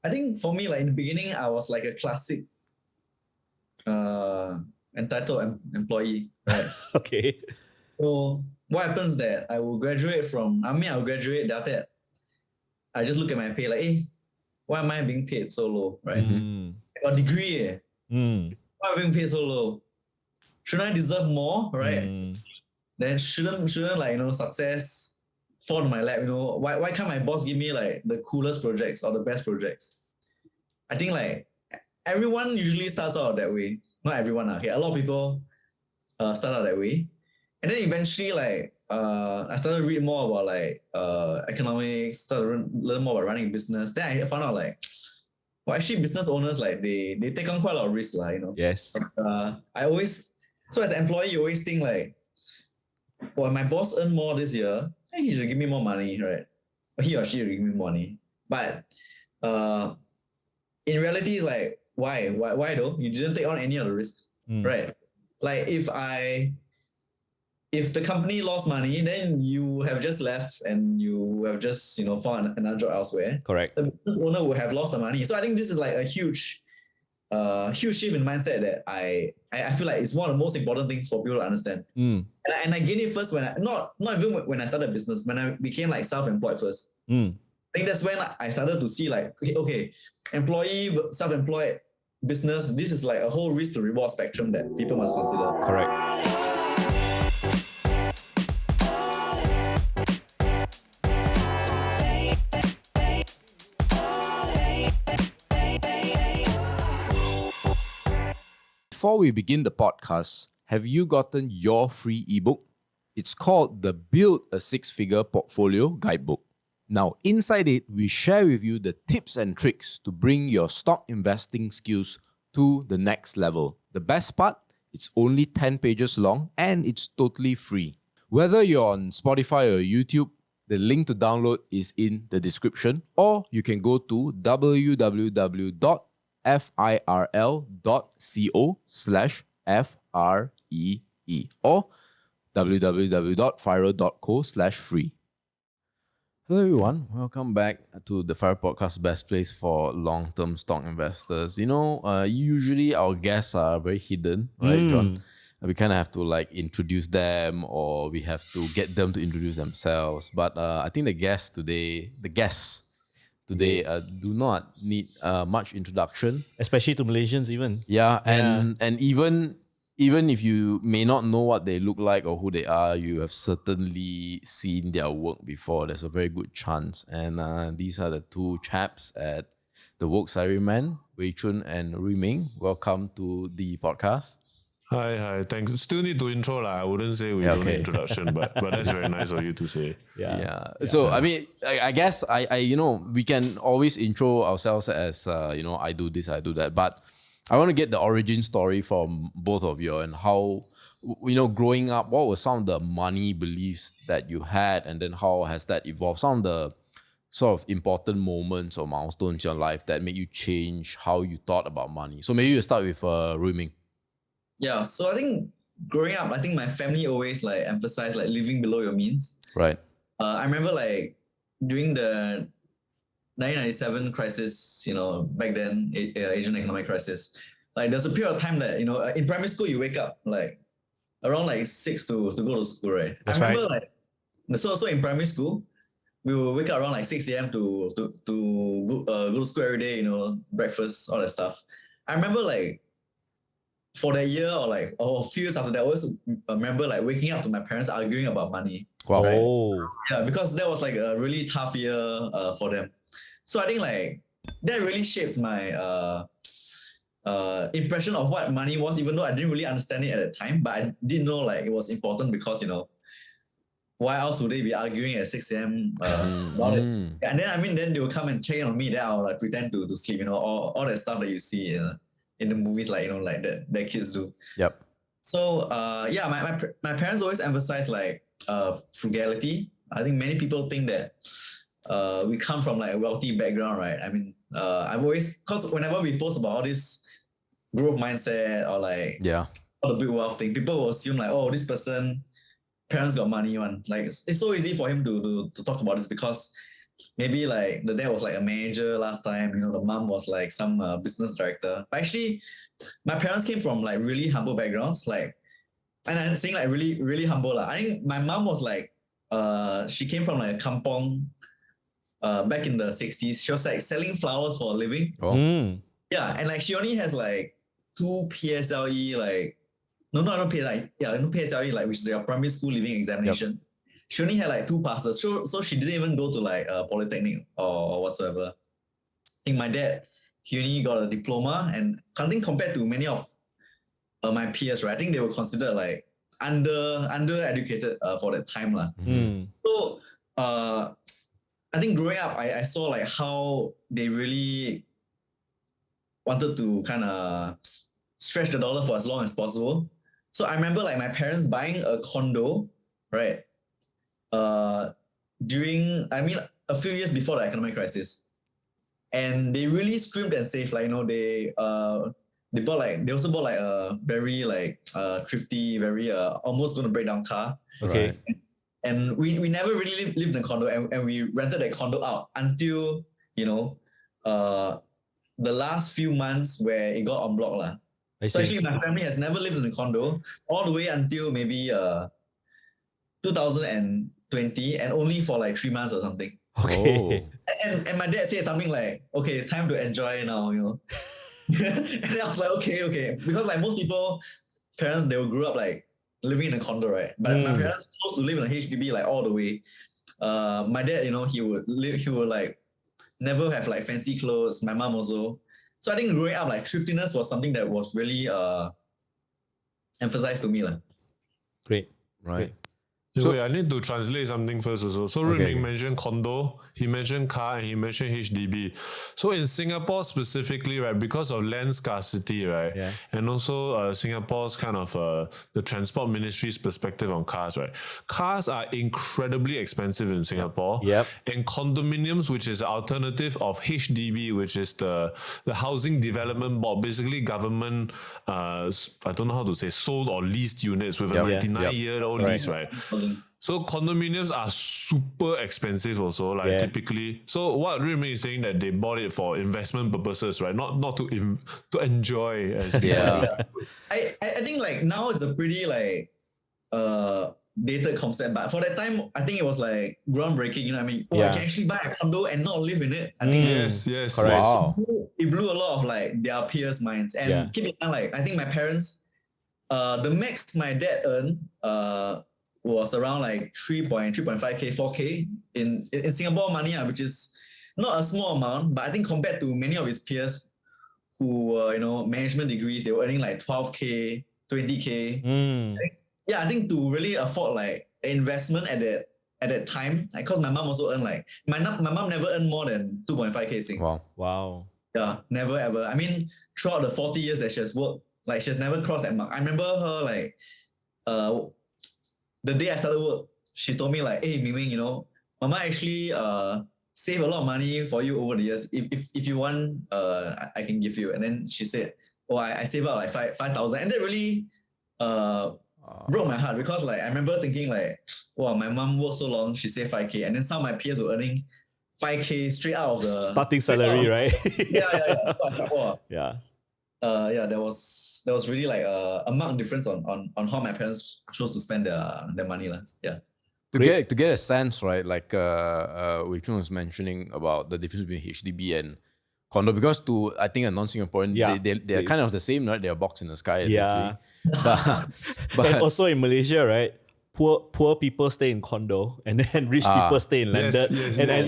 I think for me, like in the beginning, I was like a classic entitled employee, right? Okay. So what happens that I'll graduate, then after that, I just look at my pay like, hey, why am I being paid so low, right? Mm. I got a degree, Mm. why am I being paid so low? Shouldn't I deserve more, right? Mm. Then shouldn't like, success fall to my lap, why can't my boss give me like the coolest projects or the best projects? I think like everyone usually starts out that way. Not everyone, okay. A lot of people start out that way. And then eventually like I started to read more about like economics, started to learn more about running a business. Then I found out like, well, actually business owners, like they take on quite a lot of risks, Yes. So as an employee, you always think like, well, my boss earned more this year, he should give me more money, right? He or she should give me more money. But in reality, it's like, why though? You didn't take on any of the risk, right? Like if the company lost money, then you have just left and you have just found another job elsewhere. Correct. The business owner would have lost the money. So I think this is like a huge shift in mindset that I feel like it's one of the most important things for people to understand. And I gained it first when not even when I started a business, when I became like self-employed first. I think that's when I started to see like, okay, employee, self-employed, business, this is like a whole risk to reward spectrum that people must consider. Correct. Before we begin the podcast, have you gotten your free ebook? It's called the Build a Six-Figure Portfolio Guidebook. Now, inside it, we share with you the tips and tricks to bring your stock investing skills to the next level. The best part, it's only 10 pages long and it's totally free. Whether you're on Spotify or YouTube, the link to download is in the description, or you can go to www.firl.co/free or www.firl.co/free. Hello everyone, welcome back to the FIRL Podcast, best place for long-term stock investors. Usually our guests are very hidden, right, John? We kind of have to like introduce them, or we have to get them to introduce themselves. But I think the guests today do not need much introduction, especially to Malaysians even. And even if you may not know what they look like or who they are, you have certainly seen their work before. There's a very good chance. And these are the two chaps at the Woke Salaryman, Wei Choon and Ruiming. Welcome to the podcast. Hi, thanks. Still need to intro lah. I wouldn't say we don't need introduction, but that's very nice of you to say. Yeah. So I mean, I guess we can always intro ourselves as I do this, I do that, but I want to get the origin story from both of you and how, growing up, what were some of the money beliefs that you had, and then how has that evolved? Some of the sort of important moments or milestones in your life that made you change how you thought about money. So maybe we'll start with Ruiming. Yeah, so I think growing up, I think my family always like emphasized like living below your means. Right. I remember like during the 1997 crisis, back then, Asian economic crisis, like there's a period of time that, in primary school, you wake up like around like 6 to go to school, right? That's I remember right. like, so in primary school, we will wake up around like 6 a.m. to go to school every day, breakfast, all that stuff. I remember like for that year or a few years after that, I always remember like waking up to my parents arguing about money. Wow. Right? Oh. Yeah, because that was like a really tough year for them. So I think like that really shaped my impression of what money was, even though I didn't really understand it at the time, but I did know like it was important because, why else would they be arguing at 6 a.m. About it? And then they will come and check in on me, then I'll like pretend to sleep, all that stuff that you see in the movies, like, like that kids do. Yep. So my parents always emphasize like frugality. I think many people think that we come from like a wealthy background, right? I mean, I've always, because whenever we post about all this growth mindset or like all the big wealth thing, people will assume like, oh, this person, parents got money, man. Like it's so easy for him to talk about this because maybe like the dad was like a manager last time, the mom was like some business director. But actually, my parents came from like really humble backgrounds, like, and I'm saying like really, really humble. I think my mom was like, she came from like a kampong back in the 60s. She was like selling flowers for a living. Oh. Yeah, and like she only has like 2 PSLE, like, no PSLE, no PSLE, like, which is your primary school living examination. Yep. She only had like 2 passes, so she didn't even go to like a polytechnic or whatsoever. I think my dad, he only got a diploma, and I think compared to many of my peers, right, I think they were considered like undereducated for that time. So I think growing up, I saw like how they really wanted to kind of stretch the dollar for as long as possible. So I remember like my parents buying a condo, right? During, a few years before the economic crisis. And they really scrimmed and saved, like, they bought like, they also bought like a very like thrifty, very almost going to break down car. Okay. Right? And we never really lived in a condo, and we rented that condo out until, the last few months where it got en bloc. So actually my family has never lived in a condo all the way until maybe 2020, and only for like 3 months or something. Okay. And my dad said something like, okay, it's time to enjoy now, And I was like, okay. Because like most people, parents, they will grow up like living in a condo, right? But my parents chose to live in a HDB like all the way. My dad, he would like never have like fancy clothes. My mom also. So I think growing up, like thriftiness was something that was really emphasized to me. Great. Right. So wait, I need to translate something first also. So Ruiming mentioned condo, he mentioned car, and he mentioned HDB. So in Singapore specifically, right, because of land scarcity, right, and also Singapore's kind of the transport ministry's perspective on cars, right, cars are incredibly expensive in Singapore. Yep. And condominiums, which is the alternative of HDB, which is the Housing Development Board, basically government, I don't know how to say, sold or leased units with a 99-year-old lease, right? So condominiums are super expensive also, like typically. So what Ruiming is saying that they bought it for investment purposes, right? Not to enjoy. As I think like now it's a pretty like dated concept, but for that time I think it was like groundbreaking. I can actually buy a condo and not live in it. I think yes, correct. Wow. It blew a lot of like their peers' minds. And keep in mind, like I think my parents, the max my dad earned was around like 3.5k, 4k in Singapore money, which is not a small amount, but I think compared to many of his peers who were, management degrees, they were earning like 12k, 20k. I think to really afford like investment at that time, because my mom also earned like, my mom never earned more than 2.5k Sing. Wow. Yeah, never ever. Throughout the 40 years that she has worked, like she has never crossed that mark. I remember her like, the day I started work, she told me like, hey, Ming, Mama actually save a lot of money for you over the years. If you want, I can give you. And then she said, I save out like 5,000. And that really broke my heart, because like I remember thinking like, wow, my mom worked so long, she saved 5k. And then some of my peers were earning 5k straight out of the starting salary, right? Yeah. So I thought, wow. Yeah. There was really like a marked difference on how my parents chose to spend their money. Yeah. To get a sense, right, like Wei Choon was mentioning about the difference between HDB and condo, because to, I think, a non-Singaporean, they're kind of the same, right? They're a box in the sky, essentially. But and also in Malaysia, right? Poor people stay in condo, and then rich people stay in landed.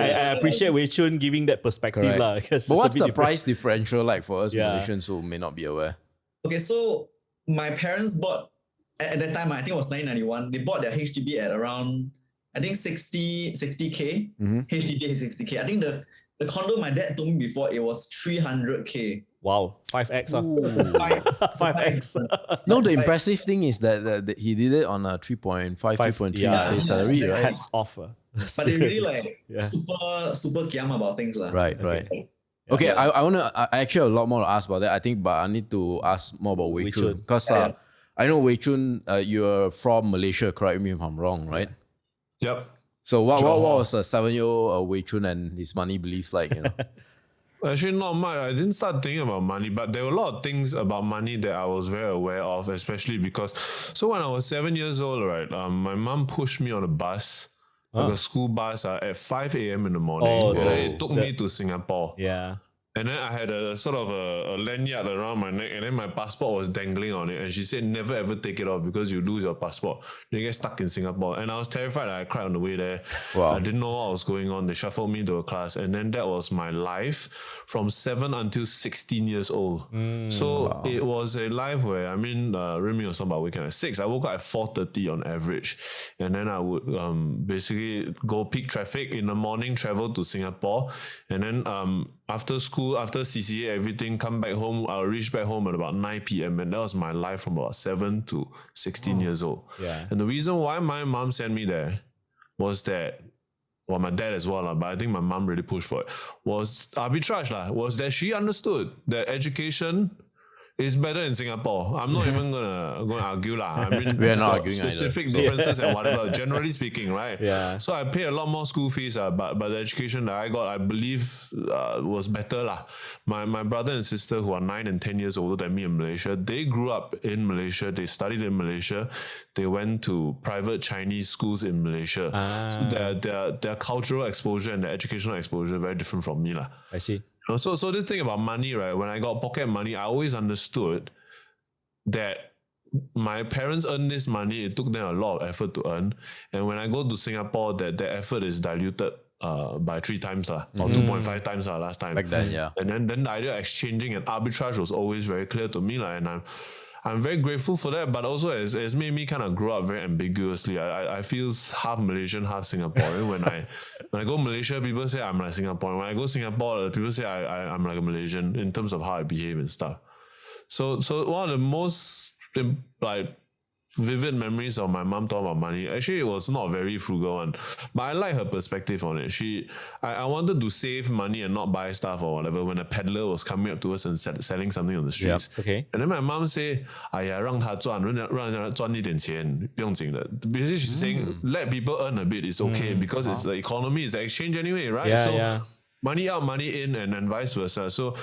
I appreciate Wei Choon giving that perspective. But what's the price differential like for us Malaysians who may not be aware? Okay, so my parents bought, at that time, I think it was 1991, they bought their HDB at around, I think 60k. HDB is 60k. I think the condo my dad told me before, it was 300k. Wow, 5x. 5x. No, the impressive thing is that he did it on a 3.5, 3.3k salary, right? Hats off. But they really like super kiam about things. Right. Okay, I actually have a lot more to ask about that, I think, but I need to ask more about Wei Choon. Because I know Wei Choon, you're from Malaysia, correct me if I'm wrong, right? Yep. So what Johor. was a 7-year-old Wei Choon and his money beliefs like? Actually, not much. I didn't start thinking about money, but there were a lot of things about money that I was very aware of, especially because. So when I was 7 years old, right, my mom pushed me on a bus, like a school bus, at 5 a.m. in the morning. And then it took me to Singapore. Yeah. And then I had a sort of a lanyard around my neck, and then my passport was dangling on it. And she said, never ever take it off because you lose your passport. You get stuck in Singapore. And I was terrified. I cried on the way there. Wow. I didn't know what was going on. They shuffled me to a class. And then that was my life from 7 until 16 years old. So it was a life where, Ruiming was about waking up at 6. I woke up at 4:30 on average. And then I would basically go peak traffic in the morning, travel to Singapore. And then after school, after CCA, everything, come back home. I'll reach back home at about 9 p.m. And that was my life from about 7 to 16 years old. Yeah. And the reason why my mom sent me there was that, well, my dad as well, but I think my mom really pushed for it, was arbitrage, was that she understood that education is better in Singapore. I'm not even gonna argue lah. We are not got arguing specific differences and whatever. Generally speaking, right? Yeah. So I pay a lot more school fees, but the education that I got, I believe, was better lah. My brother and sister, who are 9 and 10 years older than me in Malaysia, they grew up in Malaysia. They studied in Malaysia. They went to private Chinese schools in Malaysia. So their cultural exposure and their educational exposure very different from me lah. I see. So this thing about money, right? When I got pocket money, I always understood that my parents earn this money. It took them a lot of effort to earn, and when I go to Singapore, that effort is diluted by 3 times or 2.5 times last time. Back then, yeah. And then the idea of exchanging and arbitrage was always very clear to me, and I'm very grateful for that, but also it's made me kind of grow up very ambiguously. I feel half Malaysian, half Singaporean. When I go Malaysia, people say I'm like Singaporean. When I go Singapore, people say I'm like a Malaysian in terms of how I behave and stuff. So one of the most vivid memories of my mom talking about money. Actually, it was not a very frugal one, but I like her perspective on it. I wanted to save money and not buy stuff or whatever when a peddler was coming up to us and selling something on the streets. Yep. Okay. And then my mom say, 哎呀，让他赚，让他赚一点钱，不用紧的. Basically, she's saying, let people earn a bit, it's okay, because it's the economy, it's the exchange anyway, right? Yeah, so yeah. money out, money in, and then vice versa. So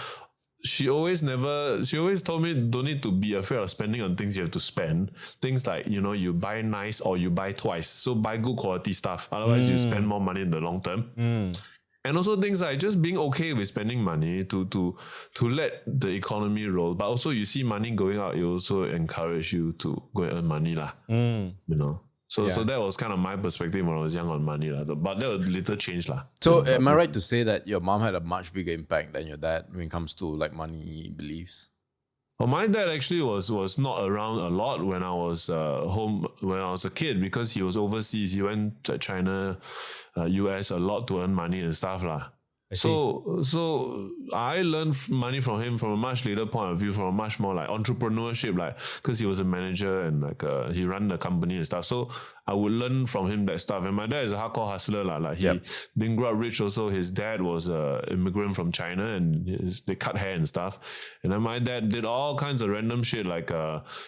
she always told me don't need to be afraid of spending on things you have to spend. Things like, you buy nice or you buy twice. So buy good quality stuff. Otherwise you spend more money in the long term. And also things like just being okay with spending money to let the economy roll. But also you see money going out, it also encourage you to go and earn money lah. So that was kind of my perspective when I was young on money lah. But that was little change lah. So am I right to say that your mom had a much bigger impact than your dad when it comes to like money beliefs? Well, my dad actually was not around a lot when I was home when I was a kid, because he was overseas. He went to China, US a lot to earn money and stuff lah. So I learned money from him from a much later point of view, from a much more like entrepreneurship, like because he was a manager and he ran the company and stuff. So I would learn from him that stuff. And my dad is a hardcore hustler lah. Like he didn't grow up rich. Also, his dad was an immigrant from China, and they cut hair and stuff. And then my dad did all kinds of random shit, like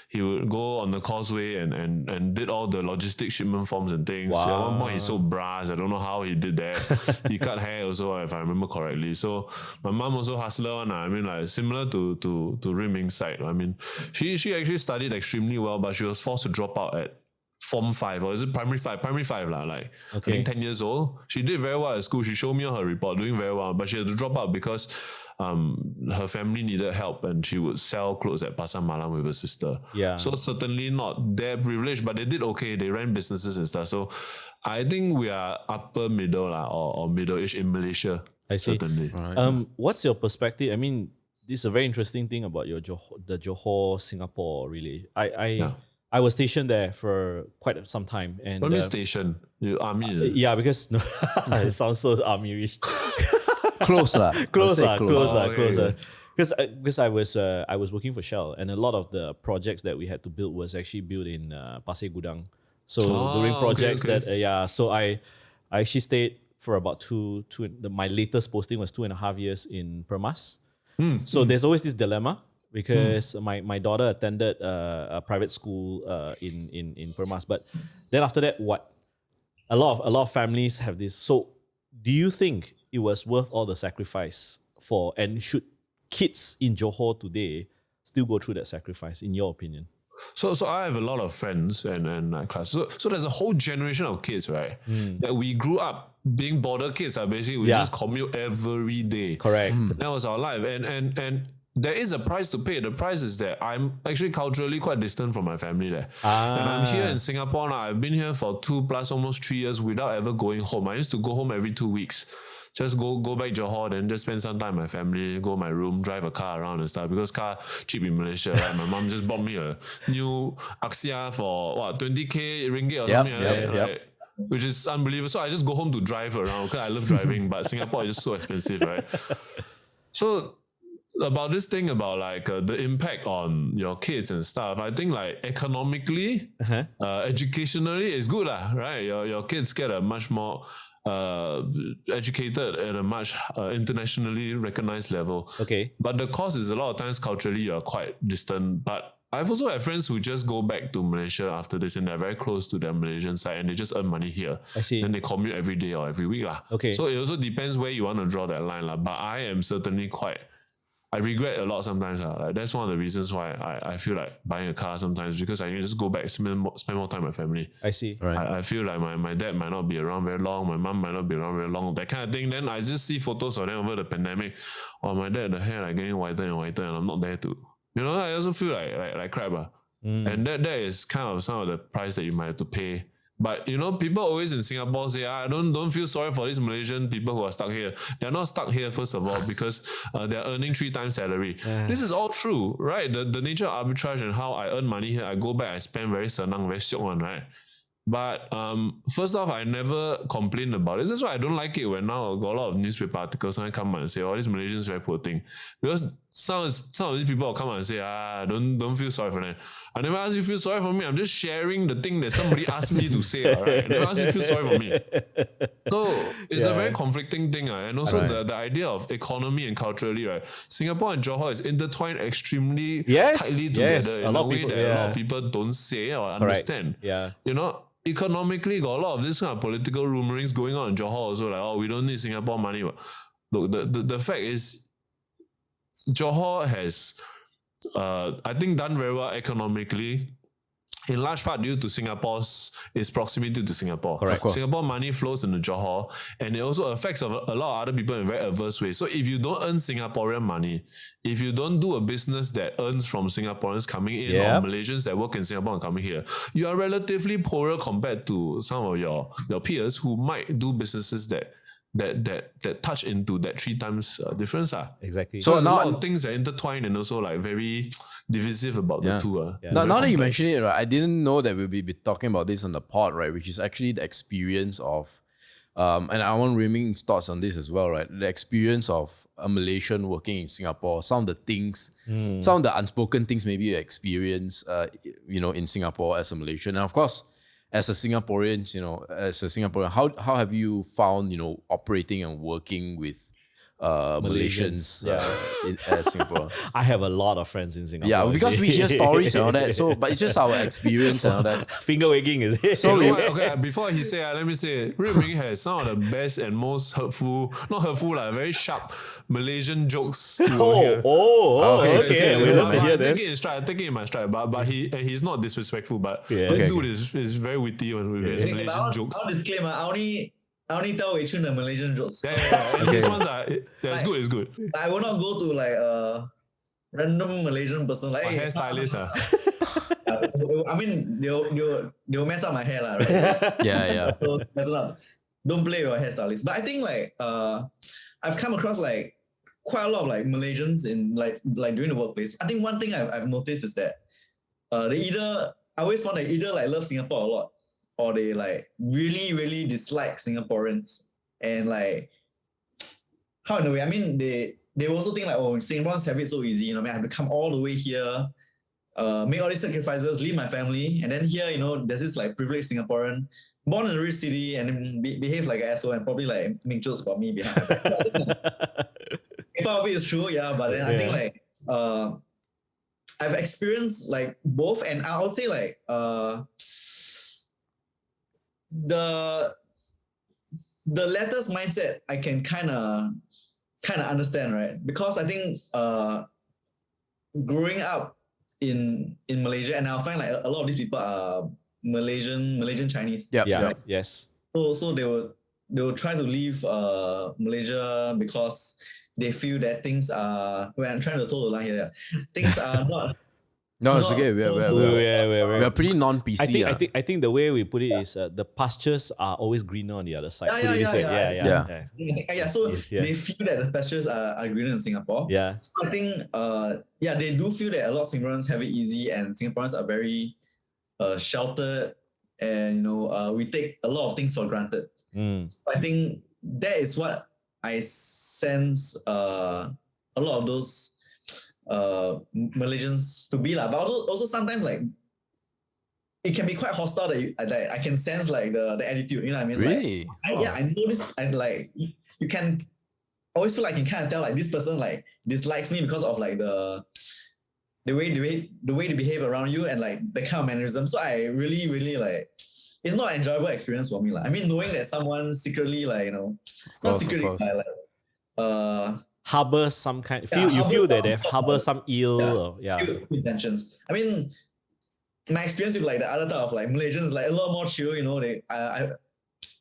he would go on the causeway and did all the logistic shipment forms and things. Wow. At one point, he sold bras. I don't know how he did that. He cut hair also, if I remember correctly. So my mom also hustler one. I mean, like similar to Ruiming's side. I mean, she actually studied extremely well, but she was forced to drop out at Form 5, or is it Primary 5? Primary 5 lah, like I think 10 years old. She did very well at school. She showed me on her report, doing very well, but she had to drop out because her family needed help, and she would sell clothes at Pasar Malam with her sister. Yeah. So certainly not that privileged, but they did okay. They ran businesses and stuff. So I think we are upper middle lah, or middle-ish in Malaysia. I see. Certainly. Right. What's your perspective? I mean, this is a very interesting thing about the Johor Singapore relay. I was stationed there for quite some time. And What mean station? You army? yeah, because it sounds so army-ish. Close lah. Closer. Okay. Because I was working for Shell, and a lot of the projects that we had to build was actually built in Pasir Gudang. So during projects so I actually stayed for about my latest posting was 2.5 years in Permas. So there's always this dilemma, because my daughter attended a private school in Permas, but then after that, what? a lot of families have this. So do you think it was worth all the sacrifice for, and should kids in Johor today still go through that sacrifice, in your opinion? So I have a lot of friends and class. So there's a whole generation of kids, right? That we grew up being border kids. Basically, we just commute every day. Correct. That was our life. And there is a price to pay. The price is that I'm actually culturally quite distant from my family there. And I'm here in Singapore now. I've been here for 2 plus almost 3 years without ever going home. I used to go home every 2 weeks. Just go back Johor, then just spend some time with my family, go my room, drive a car around and stuff. Because car cheap in Malaysia, right? My mom just bought me a new Axia for 20k ringgit or something like that, right? Which is unbelievable. So I just go home to drive around because I love driving, but Singapore is just so expensive, right? So about this thing about like the impact on your kids and stuff, I think like economically, educationally is good lah, right? Your kids get a much more educated at a much internationally recognized level. Okay. But the cost is a lot of times culturally you're quite distant. But I've also had friends who just go back to Malaysia after this and they're very close to their Malaysian side and they just earn money here. I see. And they commute every day or every week lah. Okay. So it also depends where you want to draw that line lah. But I am certainly I regret a lot sometimes. Like that's one of the reasons why I feel like buying a car sometimes, because I can just go back, spend more time with my family. I see. Right. I feel like my dad might not be around very long, my mom might not be around very long, that kind of thing. Then I just see photos of them over the pandemic. Oh, my dad, the hair like getting whiter and whiter, and I'm not there to. You know, I also feel like crap. And that is kind of some of the price that you might have to pay. But you know, people always in Singapore say, don't feel sorry for these Malaysian people who are stuck here. They're not stuck here, first of all, because they're earning 3 times salary. This is all true, right? The nature of arbitrage and how I earn money here, I go back, I spend very senang, very syok one, right? But first off, I never complained about it. This is why I don't like it when now got a lot of newspaper articles and come out and say, these Malaysians very poor thing. Because some of these people will come out and say, don't feel sorry for them. I never asked you to feel sorry for me. I'm just sharing the thing that somebody asked me to say. All right? I never asked you to feel sorry for me. So it's a very conflicting thing. And also the idea of economy and culturally, right? Singapore and Johor is intertwined extremely tightly together in a way that a lot of people don't say or understand. Yeah. You know, economically got a lot of this kind of political rumorings going on in Johor also, like, we don't need Singapore money. Look, the fact is Johor has I think done very well economically, in large part due to its proximity to Singapore. Correct. Singapore money flows into Johor, and it also affects a lot of other people in very adverse ways. So if you don't earn Singaporean money, if you don't do a business that earns from Singaporeans coming in or Malaysians that work in Singapore and coming here, you are relatively poorer compared to some of your peers who might do businesses that touch into that 3 times difference. Exactly. So now a lot of things are intertwined and also like very divisive about the two. Now that you mention it, right, I didn't know that we'll be talking about this on the pod, right, which is actually the experience of, and I want Ruiming's thoughts on this as well, right, the experience of a Malaysian working in Singapore, some of the things, some of the unspoken things maybe you experience, in Singapore as a Malaysian. And of course, as a Singaporean, how have you found, operating and working with Malaysians in Singapore? I have a lot of friends in Singapore. Yeah, because we hear stories and all that. So, but it's just our experience and all that. Finger wagging, is it? So okay, before he say, let me say, Ruiming has some of the best and most very sharp Malaysian jokes. Okay. We love to hear this. Take it in my stride. But he's not disrespectful. But this dude is very witty with his Malaysian jokes. I'll disclaimer, I only tell Wei Choon the Malaysian jokes. These ones are it's good. I will not go to like a random Malaysian person like hairstylist. I mean they'll mess up my hair lah, right? Yeah. So don't play with your hairstylist. But I think like I've come across like quite a lot of like Malaysians in like during the workplace. I think one thing I've noticed is that I always found they either like love Singapore a lot, or they like really, really dislike Singaporeans. And like, how in a way, I mean, they also think like, Singaporeans have it so easy, I have to come all the way here, make all these sacrifices, leave my family, and then here, there's this like privileged Singaporean, born in a rich city, and then behave like an asshole and probably like make jokes about me behind my back. Part of it is true, but then I think like, I've experienced like both, and I would say like, the latter's mindset I can kind of understand, right? Because I think growing up in Malaysia, and I'll find like a lot of these people are Malaysian Chinese. Yeah. Right? Yes. So they will try to leave Malaysia because they feel that things are. Well, I'm trying to toe the line here. Things are not. No, it's okay. We're pretty non-PC. I think the way we put it is the pastures are always greener on the other side. Put it this way. Yeah. So Yeah. they feel that the pastures are greener in Singapore. Yeah. So I think they do feel that a lot of Singaporeans have it easy, and Singaporeans are very sheltered, and we take a lot of things for granted. So I think that is what I sense a lot of those Malaysians to be, but also sometimes like it can be quite hostile that I can sense like the attitude, you know what I mean? Really? Like, I know this, and like you can always feel like you can kind of tell like this person like dislikes me because of like the way they behave around you and like the kind of mannerism. So I really like, it's not an enjoyable experience for me. Like, I mean, knowing that someone secretly like, not secretly, like harbor some kind. You feel that they harbor some ill. intentions. I mean, my experience with like the other type of like Malaysians like a lot more chill. They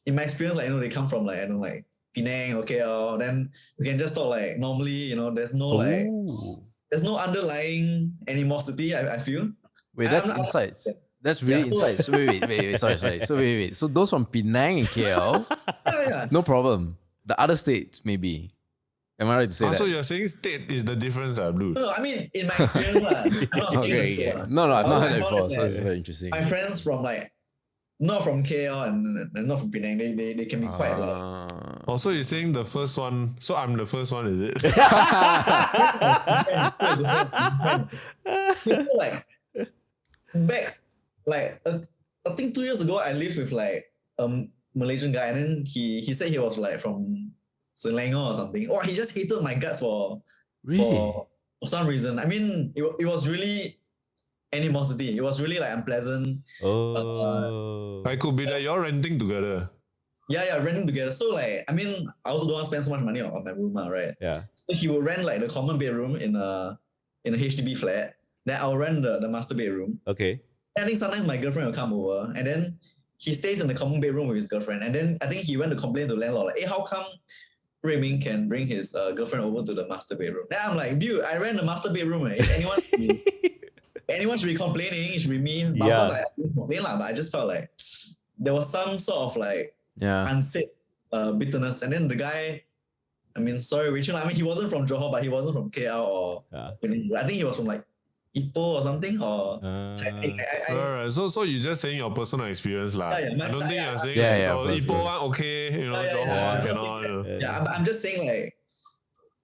in my experience like they come from like like Penang or KL. Then we can just talk like normally. There's no like there's no underlying animosity. I feel. Wait, that's insights. That's really insights. So wait. Sorry. So wait. So those from Penang and KL, no problem. The other states maybe. Am I right to say that? So you're saying state is the difference, Blue? No, I mean in my experience, Okay. No, I've not heard that before, so it's very interesting. My friends from like not from KL and not from Penang, they can be quite like. So you're saying the first one? So I'm the first one, is it? Like back, like I think 2 years ago, I lived with like a Malaysian guy, and then he said he was like from Selangor or something. Oh, he just hated my guts for some reason. I mean, it was really animosity. It was really like unpleasant. I could be that you're renting together. Yeah, renting together. So like, I mean, I also don't want to spend so much money on my room, right? Yeah. So he would rent like the common bedroom in a HDB flat. Then I'll rent the master bedroom. Okay. And I think sometimes my girlfriend will come over, and then he stays in the common bedroom with his girlfriend. And then I think he went to complain to the landlord, like, hey, how come Ruiming can bring his girlfriend over to the master bedroom? Then I'm like, dude, I rent the master bedroom. If anyone should be complaining, it should be me. But of course, I didn't complain, but I just felt like there was some sort of like unsaid bitterness. And then the guy, I mean, sorry, Wei Choon, I mean, he wasn't from Johor, but he wasn't from KL or I think he was from like Ipoh or something, or Alright, so you're just saying your personal experience, lah. I don't think you're saying Ipoh one okay, Johor cannot. I'm just saying like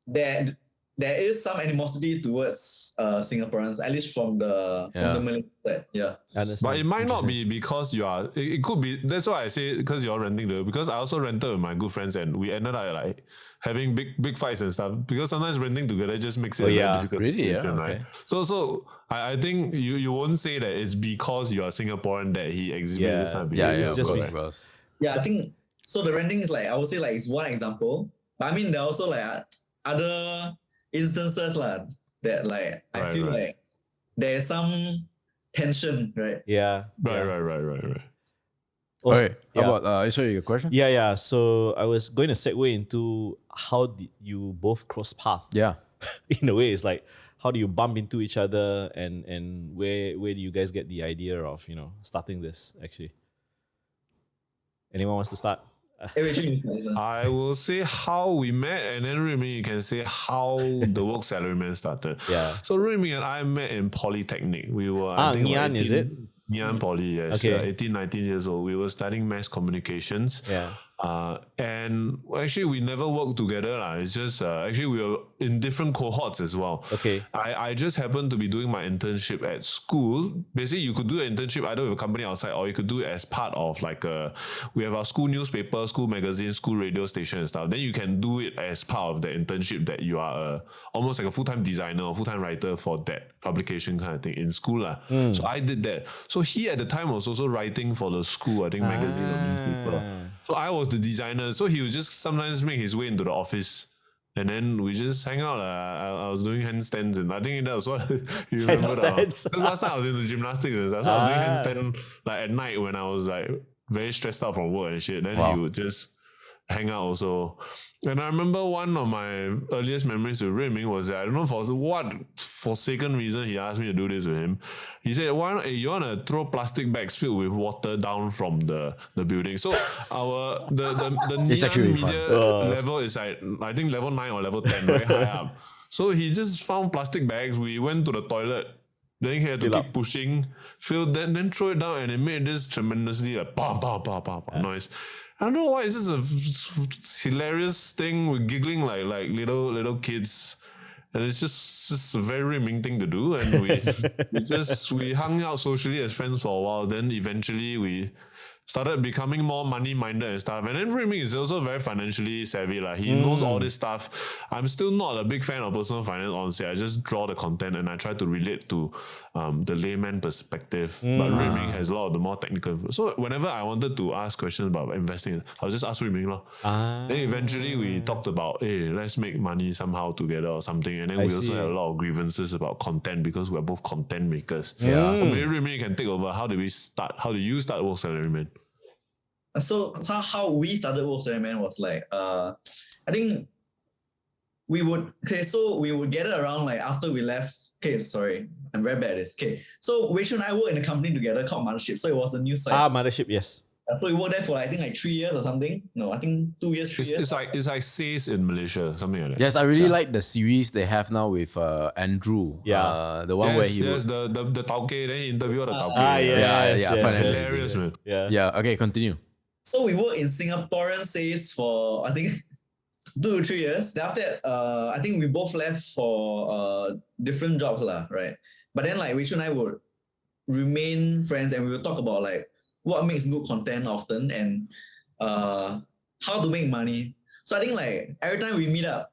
that there is some animosity towards Singaporeans, at least from the Malay side. Yeah. But it might not be because you are. It could be. That's why I say because you're renting the. Because I also rented with my good friends and we ended up like having big fights and stuff. Because sometimes renting together just makes it a very difficult situation, right? So I think you won't say that it's because you are Singaporean that he exhibits this type of behavior. It's just because. Yeah, I think so. The renting is like, I would say like it's one example. But I mean there are also like other instances that like I feel like there is some tension, right? Yeah. Right. Also, okay. How about sorry, your question? Yeah. So I was going to segue into how did you both cross paths? Yeah. In a way, it's like how do you bump into each other, and where do you guys get the idea of starting this actually? Anyone wants to start? I will say how we met, and then Ruiming, you can say how the Woke Salaryman started. Yeah. So Ruiming and I met in Polytechnic. We were Ngee-Ann, is it? Ngee-Ann Poly, yes. Okay. 18, 19 years old. We were studying mass communications. Yeah. And actually, we never worked together. It's just actually we were in different cohorts as well. Okay. I just happened to be doing my internship at school. Basically, you could do an internship either with a company outside or you could do it as part of like we have our school newspaper, school magazine, school radio station and stuff. Then you can do it as part of the internship that you are almost like a full-time designer or full-time writer for that publication kind of thing in school. So I did that. So he at the time was also writing for the school, I think magazine or newspaper. So I was the designer. So he would just sometimes make his way into the office and then we just hang out. I was doing handstands and I think that was what you remember. Because last time I was into gymnastics and stuff. So I was doing handstand like at night when I was like very stressed out from work and shit. Then he would just hang out also. And I remember one of my earliest memories with Ruiming was that I don't know for what forsaken reason he asked me to do this with him. He said, "Why don't you want to throw plastic bags filled with water down from the building?" So our the neon media level is like I think level 9 or level 10, very high up. So he just found plastic bags. We went to the toilet. Then he had to keep pushing, fill that, then throw it down, and it made this tremendously like noise. I don't know why. It's just a hilarious thing. We're giggling like little kids, and it's just a very Ming thing to do. And we hung out socially as friends for a while. Then eventually we started becoming more money-minded and stuff. And then Ruiming is also very financially savvy. Like he knows all this stuff. I'm still not a big fan of personal finance, honestly. I just draw the content and I try to relate to the layman perspective. But Ruiming has a lot of the more technical. So whenever I wanted to ask questions about investing, I'll just ask Ruiming. Then eventually we talked about, hey, let's make money somehow together or something. And then we also had a lot of grievances about content because we're both content makers. So maybe Ruiming can take over. How did you start Woke Salaryman? So how we started Woke Salaryman was like, I think we would gather around like after we left. Okay, sorry, I'm very bad at this. Okay, so Wei Choon and I worked in a company together called Mothership. So it was a news site. Mothership, yes. So we worked there for I think like 3 years or something. No, I think 2 years, 3 years. It's like SAYS in Malaysia, something like that. Yes, I really like the series they have now with Andrew. Yeah. The one where he the Tauke, then he interviewed the Tauke. Hilarious, man. Yeah, okay, continue. So we worked in Singaporean SAYS for I think 2 to 3 years. Then after that, I think we both left for different jobs right? But then like Wei Choon and I would remain friends and we would talk about like what makes good content often and how to make money. So I think like every time we meet up,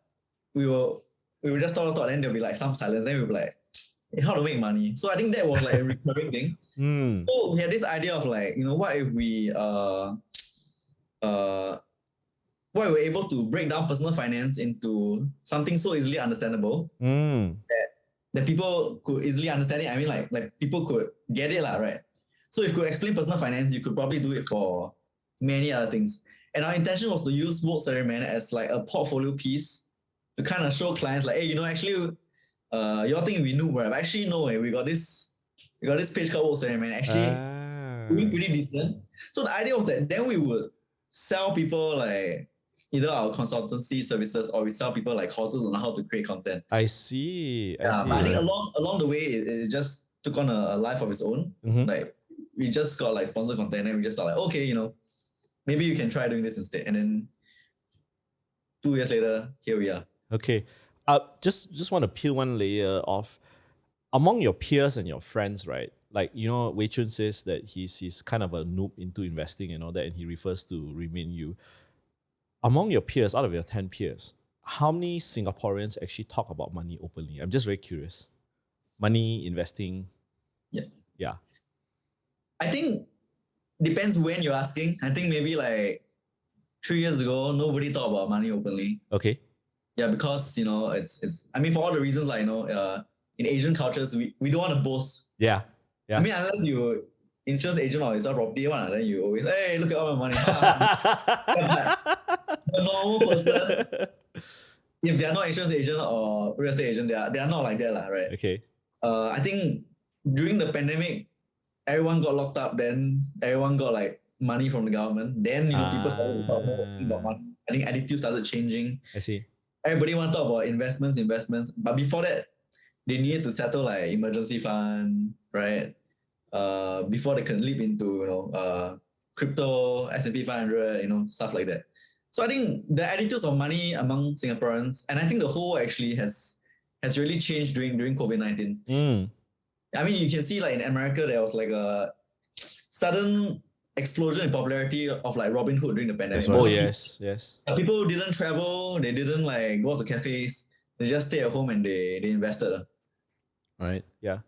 we will just talk, then there'll be like some silence. Then we'll be like, hey, how to make money? So I think that was like a recurring thing. So we had this idea of like, what if we what we're able to break down personal finance into something so easily understandable that people could easily understand it. I mean, like people could get it, right? So if you could explain personal finance, you could probably do it for many other things. And our intention was to use Woke Salaryman as like a portfolio piece to kind of show clients like, hey, actually, you all think we noob, right? But actually, no, we got this page called Woke Salaryman. Actually, doing pretty decent. So the idea was that then we would sell people like either our consultancy services or we sell people like courses on how to create content. I see. But I think along the way, it just took on a life of its own. Like we just got like sponsored content and we just thought like, okay, maybe you can try doing this instead. And then 2 years later, here we are. Okay. Just want to peel one layer off. Among your peers and your friends, right? Like, Wei Choon says that he's kind of a noob into investing and all that, and he refers to Ruiming you. Among your peers, out of your 10 peers, how many Singaporeans actually talk about money openly? I'm just very curious. Money, investing. Yeah. I think depends when you're asking. I think maybe like 3 years ago, nobody talked about money openly. Okay. Yeah, because it's I mean for all the reasons like in Asian cultures we don't want to boast. Yeah. I mean unless you insurance agent or it's a property one, then you always hey look at all my money. The normal person, if they are not insurance agent or real estate agent, they are not like that, right? Okay. I think during the pandemic, everyone got locked up. Then everyone got like money from the government. Then people started to talk more about money. I think attitude started changing. I see. Everybody want to talk about investments. But before that, they needed to settle like emergency fund, right? Before they can leap into crypto, S&P 500, stuff like that. So I think the attitudes of money among Singaporeans, and I think the whole actually has really changed during COVID-19. I mean, you can see like in America, there was like a sudden explosion in popularity of like Robinhood during the pandemic. Oh, yes. People didn't travel, they didn't like go to cafes, they just stay at home and they invested. Right. Yeah.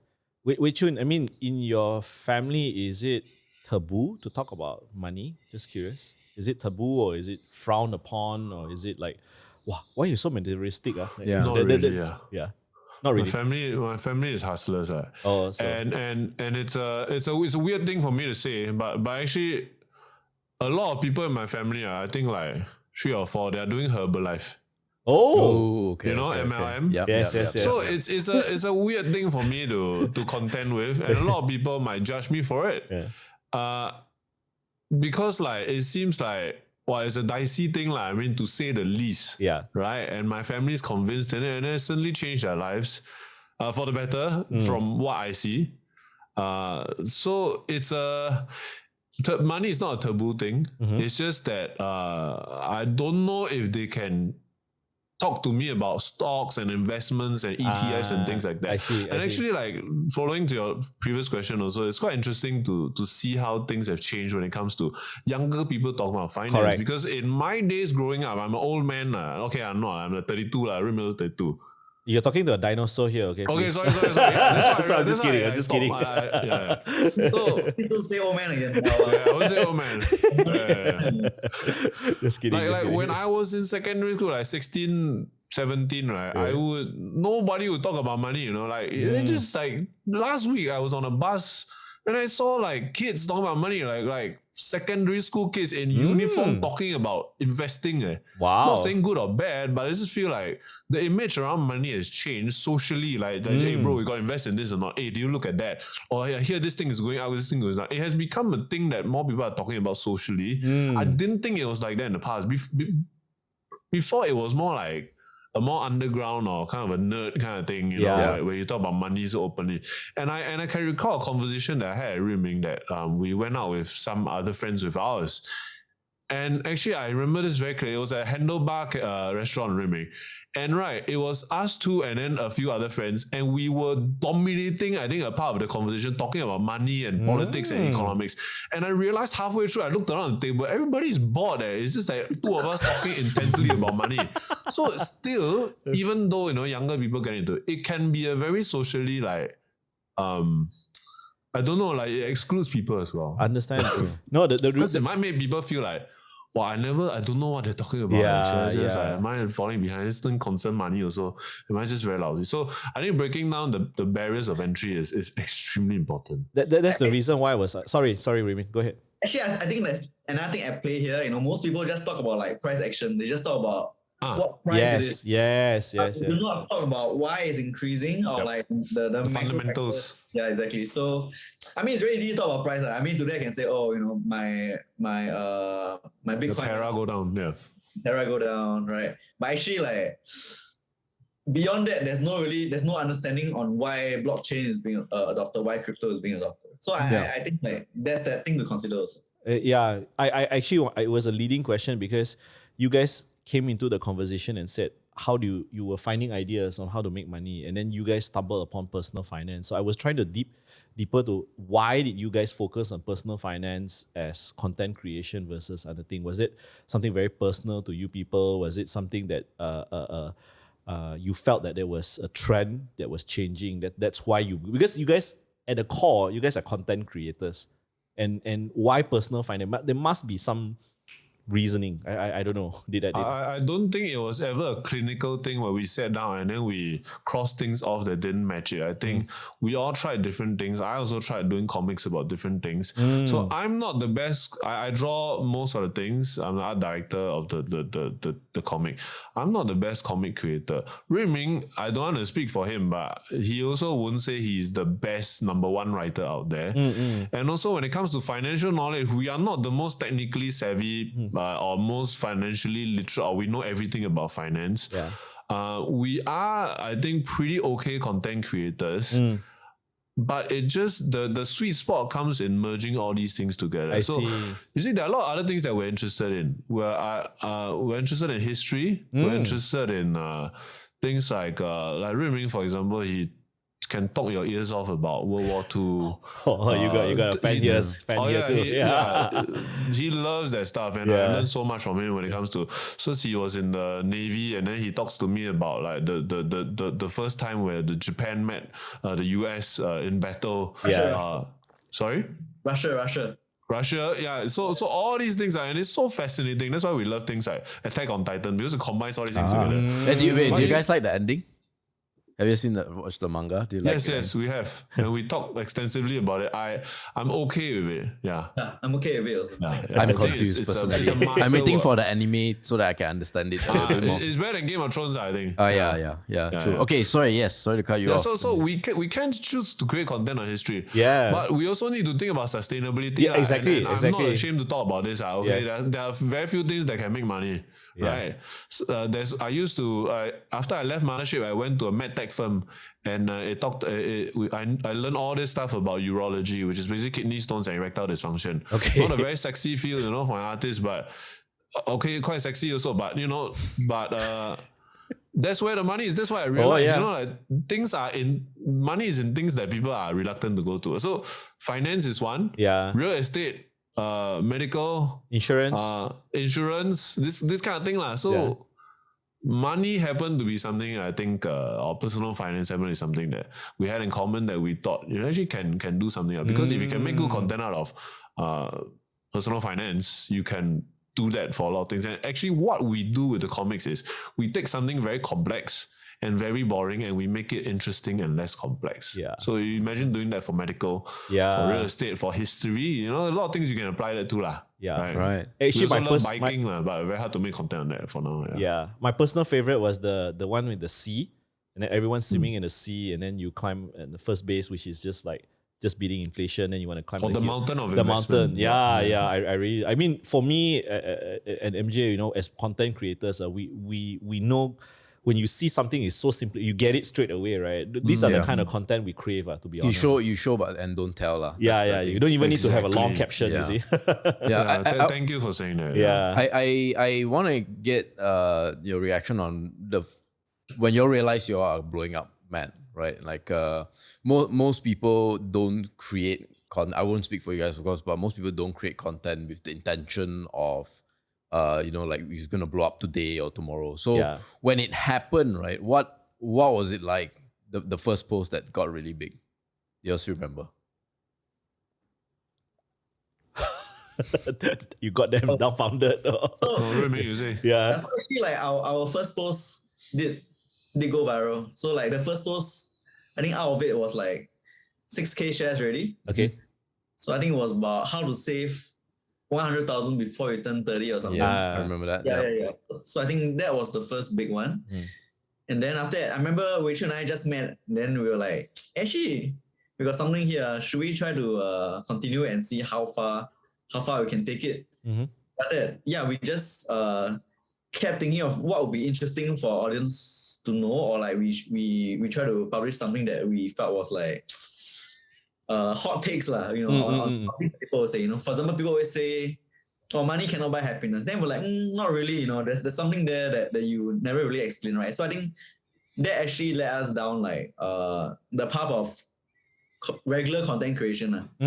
Wei Choon, I mean, in your family, is it taboo to talk about money? Just curious. Is it taboo or is it frowned upon or is it like, wow, why are you so materialistic? Like, Yeah. Not really, yeah. Yeah. Not really. My family is hustlers. Oh, so. And it's a weird thing for me to say, but actually a lot of people in my family, I think like 3 or 4, they are doing Herbalife. Oh, okay. MLM. Yep, Yes. So it's a weird thing for me to contend with, and a lot of people might judge me for it. Yeah. Because like it seems like it's a dicey thing, like, I mean, to say the least. Yeah. Right. And my family is convinced in it, and it certainly changed their lives for the better from what I see. So it's money is not a taboo thing. It's just that I don't know if they can talk to me about stocks and investments and ETFs and things like that. I see. Actually, like following to your previous question also, it's quite interesting to see how things have changed when it comes to younger people talking about finance. Correct. Because in my days growing up, I'm an old man. Okay, I'm not. I'm 32. Ruiming is 32. You're talking to a dinosaur here, okay? Okay, please. sorry. Yeah, that's why, I'm just kidding. I stopped. Yeah. So, Please don't say old man again. I would say old man. Just kidding. Like when I was in secondary school, like 16, 17, right? Nobody would talk about money, like it just like last week I was on a bus and I saw like kids talking about money, like secondary school kids in uniform talking about investing. Wow. Not saying good or bad, but I just feel like the image around money has changed socially. Like, hey bro, you got to invest in this or not? Hey, do you look at that? Or I hear this thing is going out, this thing goes down. It has become a thing that more people are talking about socially. I didn't think it was like that in the past. Before it was more like a more underground or kind of a nerd kind of thing, like where you talk about money so openly. And I can recall a conversation that I had at Ruiming that we went out with some other friends of ours. And actually, I remember this very clearly. It was a handlebar restaurant in Ruiming. And it was us two and then a few other friends. And we were dominating, I think, a part of the conversation, talking about money and politics and economics. And I realized halfway through, I looked around the table, everybody's bored. It's just like two of us talking intensely about money. So still, even though, younger people get into it, it can be a very socially I don't know, like it excludes people as well. Understand. No, because it might make people feel like, I don't know what they're talking about. Am I falling behind? This doesn't concern money also. Am I just very lousy? So I think breaking down the barriers of entry is extremely important. That's the reason why I was sorry, Ruiming. Go ahead. Actually, I think there's another thing at play here. Most people just talk about like price action. They just talk about what price it is. Yes. Do not talk about why it's increasing or like the fundamentals. Yeah, exactly. So, I mean, it's very easy to talk about price. I mean, today I can say, my Bitcoin. The Terra go down, Terra go down, right? But actually, like beyond that, there's no understanding on why blockchain is being adopted, why crypto is being adopted. So I think like that's that thing to consider also. I actually, it was a leading question because you guys came into the conversation and said how do you were finding ideas on how to make money, and then you guys stumbled upon personal finance. So I was trying to deeper to why did you guys focus on personal finance as content creation versus other thing? Was it something very personal to you people? Was it something that you felt that there was a trend that was changing? That's why because you guys at the core, you guys are content creators, and why personal finance? But there must be some reasoning. I don't know. I don't think it was ever a clinical thing where we sat down and then we crossed things off that didn't match it. I think we all tried different things. I also tried doing comics about different things. So I'm not the best. I draw most of the things. I'm the art director of the comic. I'm not the best comic creator. Ruiming, I don't want to speak for him, but he also wouldn't say he's the best number one writer out there. And also when it comes to financial knowledge, we are not the most technically savvy or most financially literate, or we know everything about finance. We are, I think, pretty okay content creators. but it just the sweet spot comes in merging all these things together. I see. You see, there are a lot of other things that we're interested in. We're interested in history. We're interested in things like Ruiming, for example. He can talk your ears off about World War II. Oh, you got a fan here too. He loves that stuff, and I learned so much from him when it comes to. So he was in the Navy, and then he talks to me about like the first time where the Japan met the US in battle. Sorry, Russia. Yeah. So all these things and it's so fascinating. That's why we love things like Attack on Titan, because it combines all these things together. Do you guys like the ending? Have you watched the manga? Do you like it? Yes, we have. And we talked extensively about it. I'm okay with it. Yeah. I'm okay with it also. I'm confused personally. I'm waiting for the anime so that I can understand it a little bit more. It's better than Game of Thrones, I think. Yeah, true. Okay, sorry to cut you off. So we can't choose to create content on history. Yeah. But we also need to think about sustainability. Yeah, exactly. And I'm not ashamed to talk about this. Okay. There are very few things that can make money. Right. So, I used to after I left Mothership, I went to a medtech firm, and I learned all this stuff about urology, which is basically kidney stones and erectile dysfunction. Okay. Not a very sexy field, for an artist, but okay, quite sexy also. But that's where the money is. That's why I realized, money is in things that people are reluctant to go to. So finance is one. Yeah. Real estate. Medical insurance, this kind of thing lah. So money happened to be something I think, or personal finance happened to be something that we had in common, that we thought actually can do something else. Because if you can make good content out of personal finance, you can do that for a lot of things. And actually, what we do with the comics is we take something very complex and very boring, and we make it interesting and less complex. Yeah. So you imagine doing that for medical, for real estate, for history. A lot of things you can apply that to lah. Yeah. Right. Actually, we also love biking but very hard to make content on that for now. Yeah. My personal favorite was the one with the sea, and then everyone's swimming in the sea, and then you climb at the first base, which is just beating inflation. Then you want to climb the mountain of the investment. mountain. I mean, for me and MJ, as content creators, we know. When you see something is so simple, you get it straight away, right? These are the kind of content we crave, to be honest. You show, but and don't tell lah. You don't even need to have a long caption, you see. Thank you for saying that. I want to get your reaction on when you realize you are blowing up, man, right? Like most people don't create content. I won't speak for you guys, of course, but most people don't create content with the intention of like it's gonna blow up today or tomorrow. So when it happened, right, what was it like? The first post that got really big. You also remember? You got them dumbfounded. Really, you say? Yeah. That's actually like our first post did go viral. So like the first post, I think out of it was like 6K shares already. Okay. So I think it was about how to save 100,000 before you turn 30 or something. Yes, I remember that. Yeah. So I think that was the first big one. And then after that, I remember Wei Choon and I just met. Then we were like, actually, we got something here. Should we try to continue and see how far we can take it? But we just kept thinking of what would be interesting for our audience to know, or like we try to publish something that we felt was like hot takes lah, on things people will say, for example, people always say, money cannot buy happiness. Then we're like, not really, there's something there that you never really explain, right? So I think that actually led us down like the path of regular content creation. I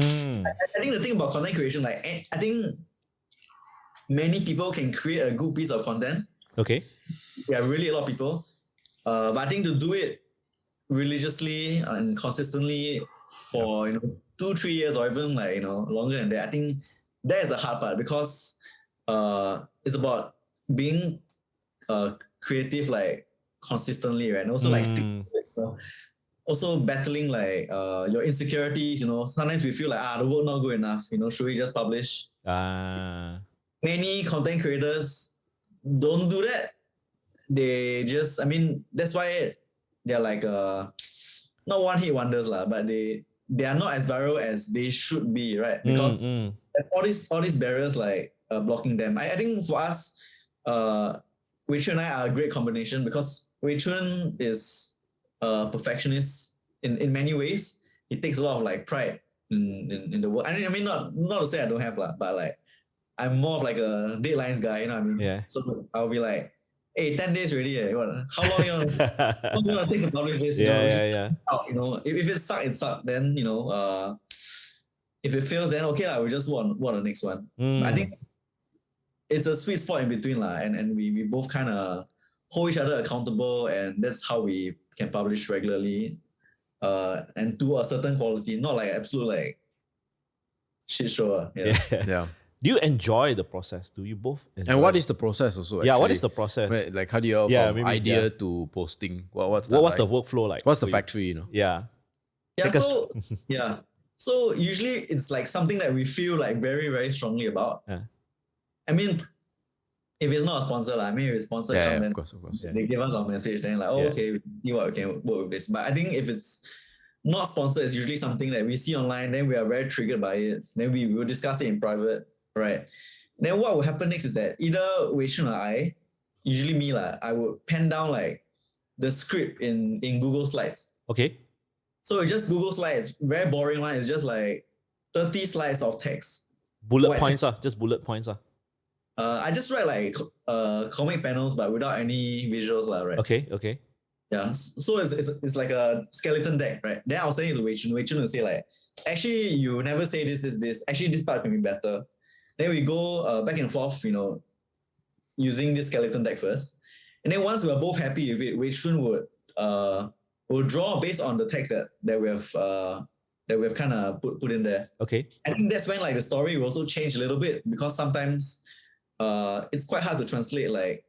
think the thing about content creation, like I think many people can create a good piece of content. Okay. Yeah, really a lot of people. But I think to do it religiously and consistently for 2-3 years or even like longer than that, I think that is the hard part, because it's about being creative like consistently, right? And also like sticking to it, also battling like your insecurities. Sometimes we feel like the work not good enough. Should we just publish? Many content creators don't do that. They just, that's why they're like not one-hit wonders lah, but they are not as viral as they should be, right? Because all these barriers like blocking them. I think for us, Wei Choon and I are a great combination, because Wei Choon is a perfectionist in many ways, it takes a lot of like pride in the work. I mean, not to say I don't have lah, but like I'm more of like a deadlines guy, you know what I mean? Yeah. So I'll be like, hey, 10 days already. How long you want to take to publish this? Yeah. Out, if it sucks, it sucks. Then, if it fails, then okay, we just work on the next one. I think it's a sweet spot in between, and we both kind of hold each other accountable, and that's how we can publish regularly and to a certain quality, not like absolute like shit show. Yeah. Do you enjoy the process? Do you both enjoy And what is the process also? Actually? Yeah, what is the process? Wait, like how do you from idea to posting? What's the workflow like? What's the factory? Yeah. So usually it's like something that we feel like very, very strongly about. Yeah. I mean, if it's not a sponsor, if it's sponsored, then of course. They give us our message, then okay, we see what we can work with this. But I think if it's not sponsored, it's usually something that we see online, then we are very triggered by it. Then we will discuss it in private, right? Then what will happen next is that either Wei Choon or I, usually me, I would pen down like the script in Google Slides. Okay. So it's just Google Slides, very boring one. It's just like 30 slides of text. Bullet points. Just bullet points. I just write like comic panels, but without any visuals, right? Okay. Yeah. So it's like a skeleton deck, right? Then I'll send it to Wei Choon. Wei Choon will say like, actually, you never say this. Actually, this part can be better. Then we go back and forth, using this skeleton deck first. And then once we are both happy with it, Wei Choon will draw based on the text that we have kind of put in there. Okay. I think that's when like the story will also change a little bit, because sometimes it's quite hard to translate like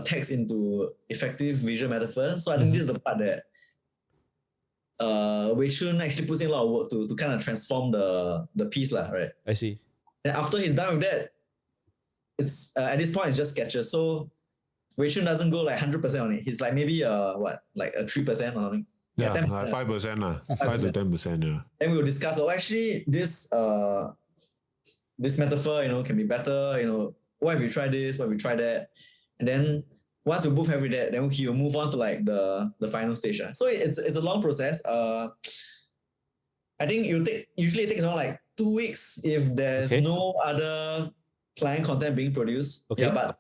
text into effective visual metaphor. So I think this is the part that Wei Choon actually puts in a lot of work to kind of transform the piece, right? I see. And after he's done with that, it's at this point it's just sketches. So Wei Choon doesn't go like 100% on it. He's like maybe like a 3% or something. Yeah, 10%. like 5%, 5 to 10%. Yeah. Then we'll discuss. Actually, this metaphor, can be better. What if you try this? What if you try that? And then once we both have that, then he'll move on to like the final stage. So it's a long process. I think usually it takes around like 2 weeks if there's no other client content being produced. Okay. Yeah, but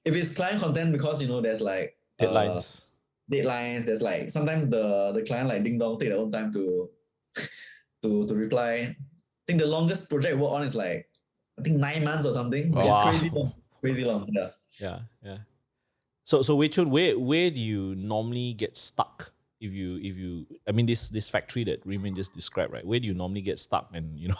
if it's client content, because there's like deadlines, there's like sometimes the client like ding dong take their own time to reply. I think the longest project we work on is like 9 months or something, which is crazy long. Yeah. So Wei Choon, where do you normally get stuck if you I mean this factory that Ruiming just described, right? Where do you normally get stuck, and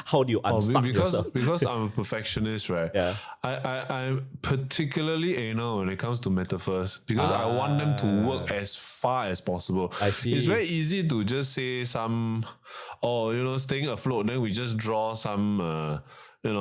how do you unstuck yourself? Because I'm a perfectionist, right? Yeah. I'm particularly anal when it comes to metaphors, because I want them to work as far as possible. I see. It's very easy to just say some, staying afloat, then we just draw some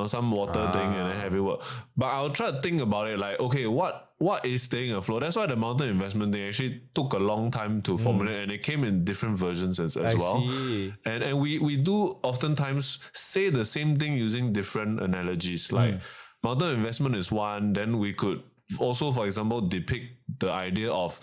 some water thing and then have it work. But I'll try to think about it like, okay, what is staying afloat? That's why the mountain investment thing actually took a long time to formulate, and it came in different versions as well. See. And we do oftentimes say the same thing using different analogies. Like mountain investment is one, then we could also, for example, depict the idea of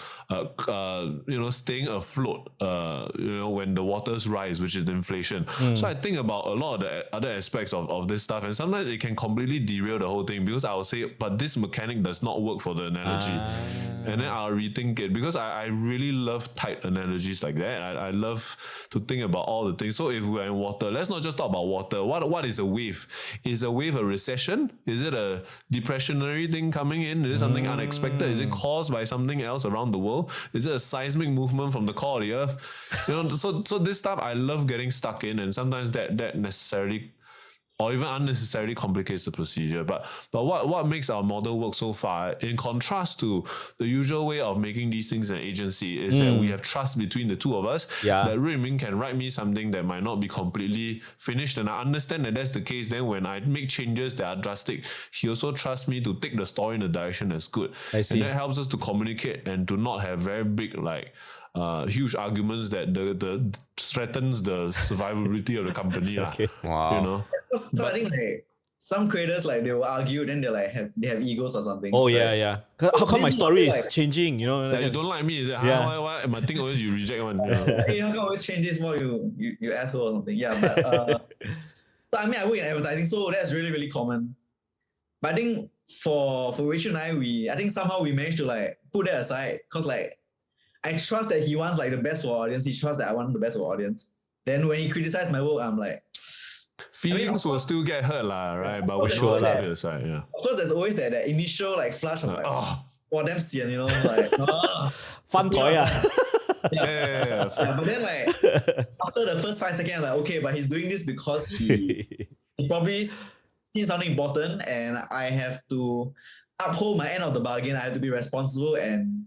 staying afloat when the waters rise, which is inflation. So I think about a lot of the other aspects of this stuff, and sometimes it can completely derail the whole thing, because I will say, but this mechanic does not work for the analogy, and then I'll rethink it, because I really love tight analogies like that. I love to think about all the things. So if we're in water, let's not just talk about water. What is a wave? Is a wave a recession? Is it a depressionary thing coming in? Is it something unexpected? Is it caused by something else around the world? Is it a seismic movement from the core of the earth? So this stuff I love getting stuck in, and sometimes that necessarily or even unnecessarily complicates the procedure. But what makes our model work so far, in contrast to the usual way of making these things an agency, is that we have trust between the two of us. Yeah. That Ruiming can write me something that might not be completely finished, and I understand that that's the case. Then when I make changes that are drastic, he also trusts me to take the story in the direction that's good. I see. And that helps us to communicate and to not have very big huge arguments that threatens the survivability of the company. Okay. Wow. So I think some creators like they will argue, then they have egos or something. Oh Like, yeah. How come my story is like- changing? You know, Like, you don't like me, is it? Yeah. Why? My thing always you reject one. Hey, how come always change this more you asshole or something? Yeah, but so I mean I work in advertising, so that's really, really common. But I think for Wei Choon and I think somehow we managed to like put that aside, because like I trust that he wants like the best for our audience. He trusts that I want the best for our audience. Then when he criticizes my work, I'm like, Feelings will still get hurt, right? But we sure, should lah. put it aside, yeah. of course there's always that initial like flush of like, Oh, wow, damn sian, you know, like fun toy. yeah. Yeah, but then like after the first 5 seconds, like okay, but he's doing this because he probably seen something important, and I have to uphold my end of the bargain. I have to be responsible and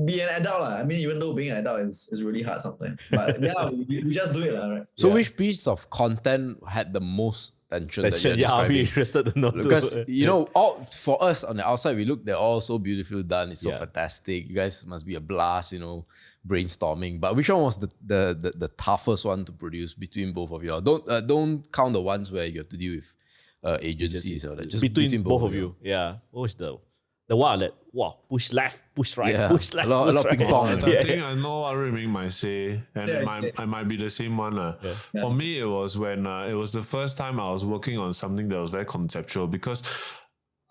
be an adult. I mean, even though being an adult is really hard sometimes. But yeah, we just do it, right? So Yeah. which piece of content had the most tension that you're Yeah, I'll be describing? interested to know too. Because you know, all for us on the outside, we look, they're all so beautifully done. It's so Yeah. fantastic. You guys must be a blast, you know, brainstorming. But which one was the toughest one to produce between both of you all? Don't count the ones where you have to deal with agencies or that. Just between both of you. Yeah. What was the one that push left, push right, Yeah. push left, A lot push of right. ping pong. I Yeah. think I know what Ruiming might say, and I might be the same one. For me, it was when it was the first time I was working on something that was very conceptual, because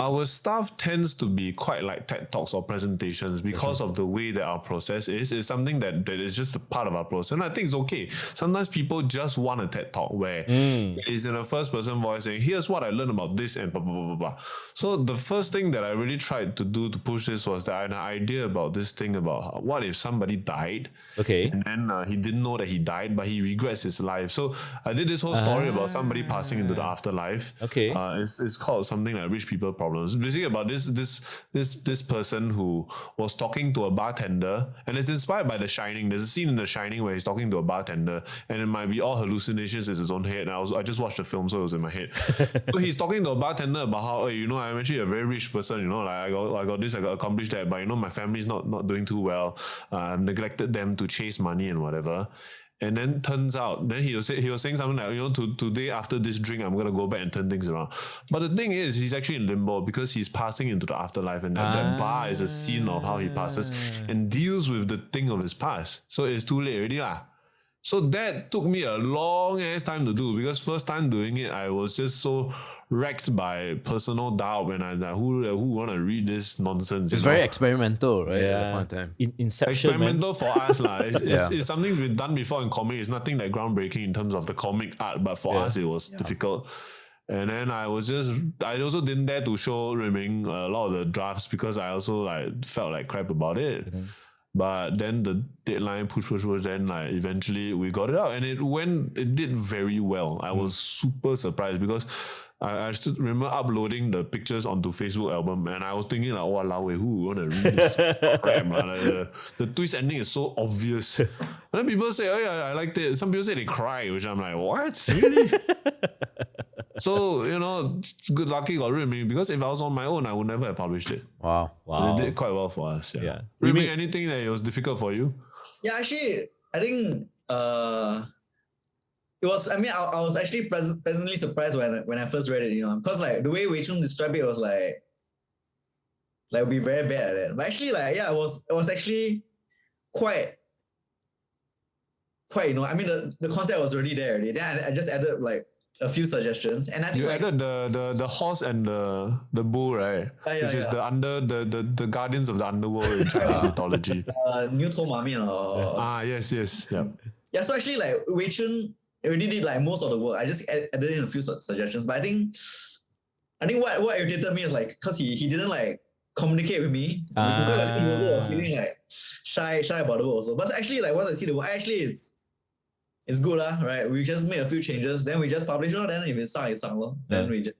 our stuff tends to be quite like TED Talks or presentations because of the way that our process is. It's something that is just a part of our process. And I think it's okay. Sometimes people just want a TED Talk where it's in a first person voice saying, here's what I learned about this and blah, blah, blah, blah, blah. So the first thing that I really tried to do to push this was that I had an idea about this thing about what if somebody died, Okay. and then he didn't know that he died, but he regrets his life. So I did this whole story about somebody passing into the afterlife. Okay. It's called something like Rich People Problems. Basically about this person who was talking to a bartender, and it's inspired by The Shining. There's a scene in The Shining where he's talking to a bartender, and it might be all hallucinations in his own head. And I just watched the film, so it was in my head. So he's talking to a bartender about how, hey, you know, I'm actually a very rich person. You know, like I got this, I got accomplished that, but you know, my family's not doing too well. I've neglected them to chase money and whatever. And then turns out, then he was saying something like, you know, today after this drink, I'm gonna go back and turn things around. But the thing is, he's actually in limbo because he's passing into the afterlife, and that bar is a scene of how he passes and deals with the thing of his past. So it's too late already lah. So that took me a long ass time to do, because first time doing it, I was just so wrecked by personal doubt when I like, who want to read this nonsense? It's very experimental, right? At that point in time. Inception, man. Experimental for us lah. It's something that's been done before in comic. It's nothing like groundbreaking in terms of the comic art, but for us it was difficult. And then I also didn't dare to show Ruiming a lot of the drafts because I also like felt like crap about it. But then the deadline push, then like eventually we got it out, and it did very well. I was super surprised because I still remember uploading the pictures onto Facebook album, and I was thinking like, walao, who want to read this crap? Like, the twist ending is so obvious. And then people say, oh yeah, I liked it. Some people say they cry, which I'm like, what? Really? So, you know, good lucky got Ruiming, because if I was on my own, I would never have published it. Wow. It did quite well for us. Yeah. Ruiming, anything that was difficult for you? Yeah, actually, I think it was. I mean, I was actually pleasantly surprised when I first read it. You know, because like the way Wei Choon described it was like be very bad at it. But actually, like it was actually quite. You know, I mean, the concept was already there already. Then I just added like a few suggestions, and I think You added the horse and the bull, right? Yeah, Which is the guardians of the underworld in Chinese mythology. New Mami or Yes, yeah. yeah. So actually, like Wei Choon already did like most of the work. I just added in a few suggestions, but I think what irritated me is like because he didn't like communicate with me because I think he also was feeling like shy about the work also. But actually, like once I see the work, actually it's good lah, right? We just made a few changes, then we just publish it. Then if it's sung, then we just.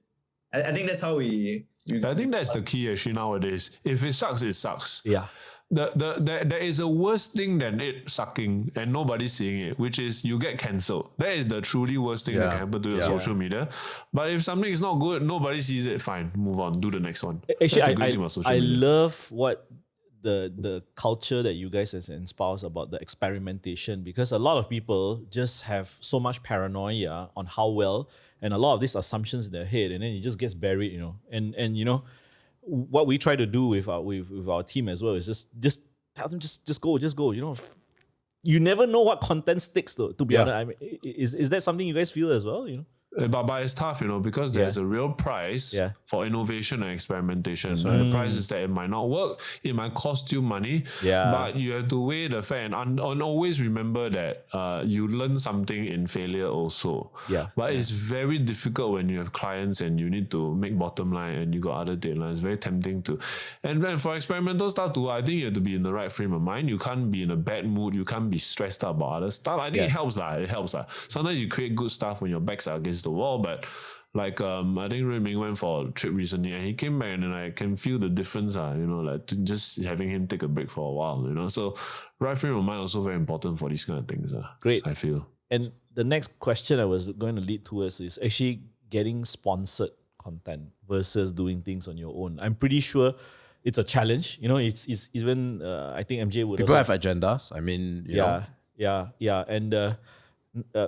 I think that's how we I think that's the key actually nowadays. If it sucks, it sucks. Yeah. There is a worse thing than it sucking and nobody seeing it, which is you get cancelled. That is the truly worst thing that can happen to your social media. But if something is not good, nobody sees it, fine, move on, do the next one. Actually, That's the good thing about social I media. love what the culture that you guys has espoused about the experimentation, because a lot of people just have so much paranoia on how well and a lot of these assumptions in their head, and then it just gets buried, you know. And you know, what we try to do with our team as well is just tell them just go, you know. You never know what content sticks though, to be honest. I mean, is that something you guys feel as well, you know? But it's tough, you know, because there's a real price for innovation and experimentation. The price is that it might not work, it might cost you money, but you have to weigh the fact and always remember that you learn something in failure also. But it's very difficult when you have clients and you need to make bottom line and you got other deadlines. It's very tempting to. And then for experimental stuff too, I think you have to be in the right frame of mind. You can't be in a bad mood. You can't be stressed out about other stuff. I think it helps lah. It helps lah. Sometimes you create good stuff when your backs are against the wall, but like I think Ruiming went for a trip recently and he came back and then I can feel the difference, you know, like just having him take a break for a while, you know. So right frame of mind also very important for these kind of things. Great. I feel. And the next question I was going to lead towards is actually getting sponsored content versus doing things on your own. I'm pretty sure it's a challenge. You know, it's even I think MJ would People also have agendas. I mean, you know. And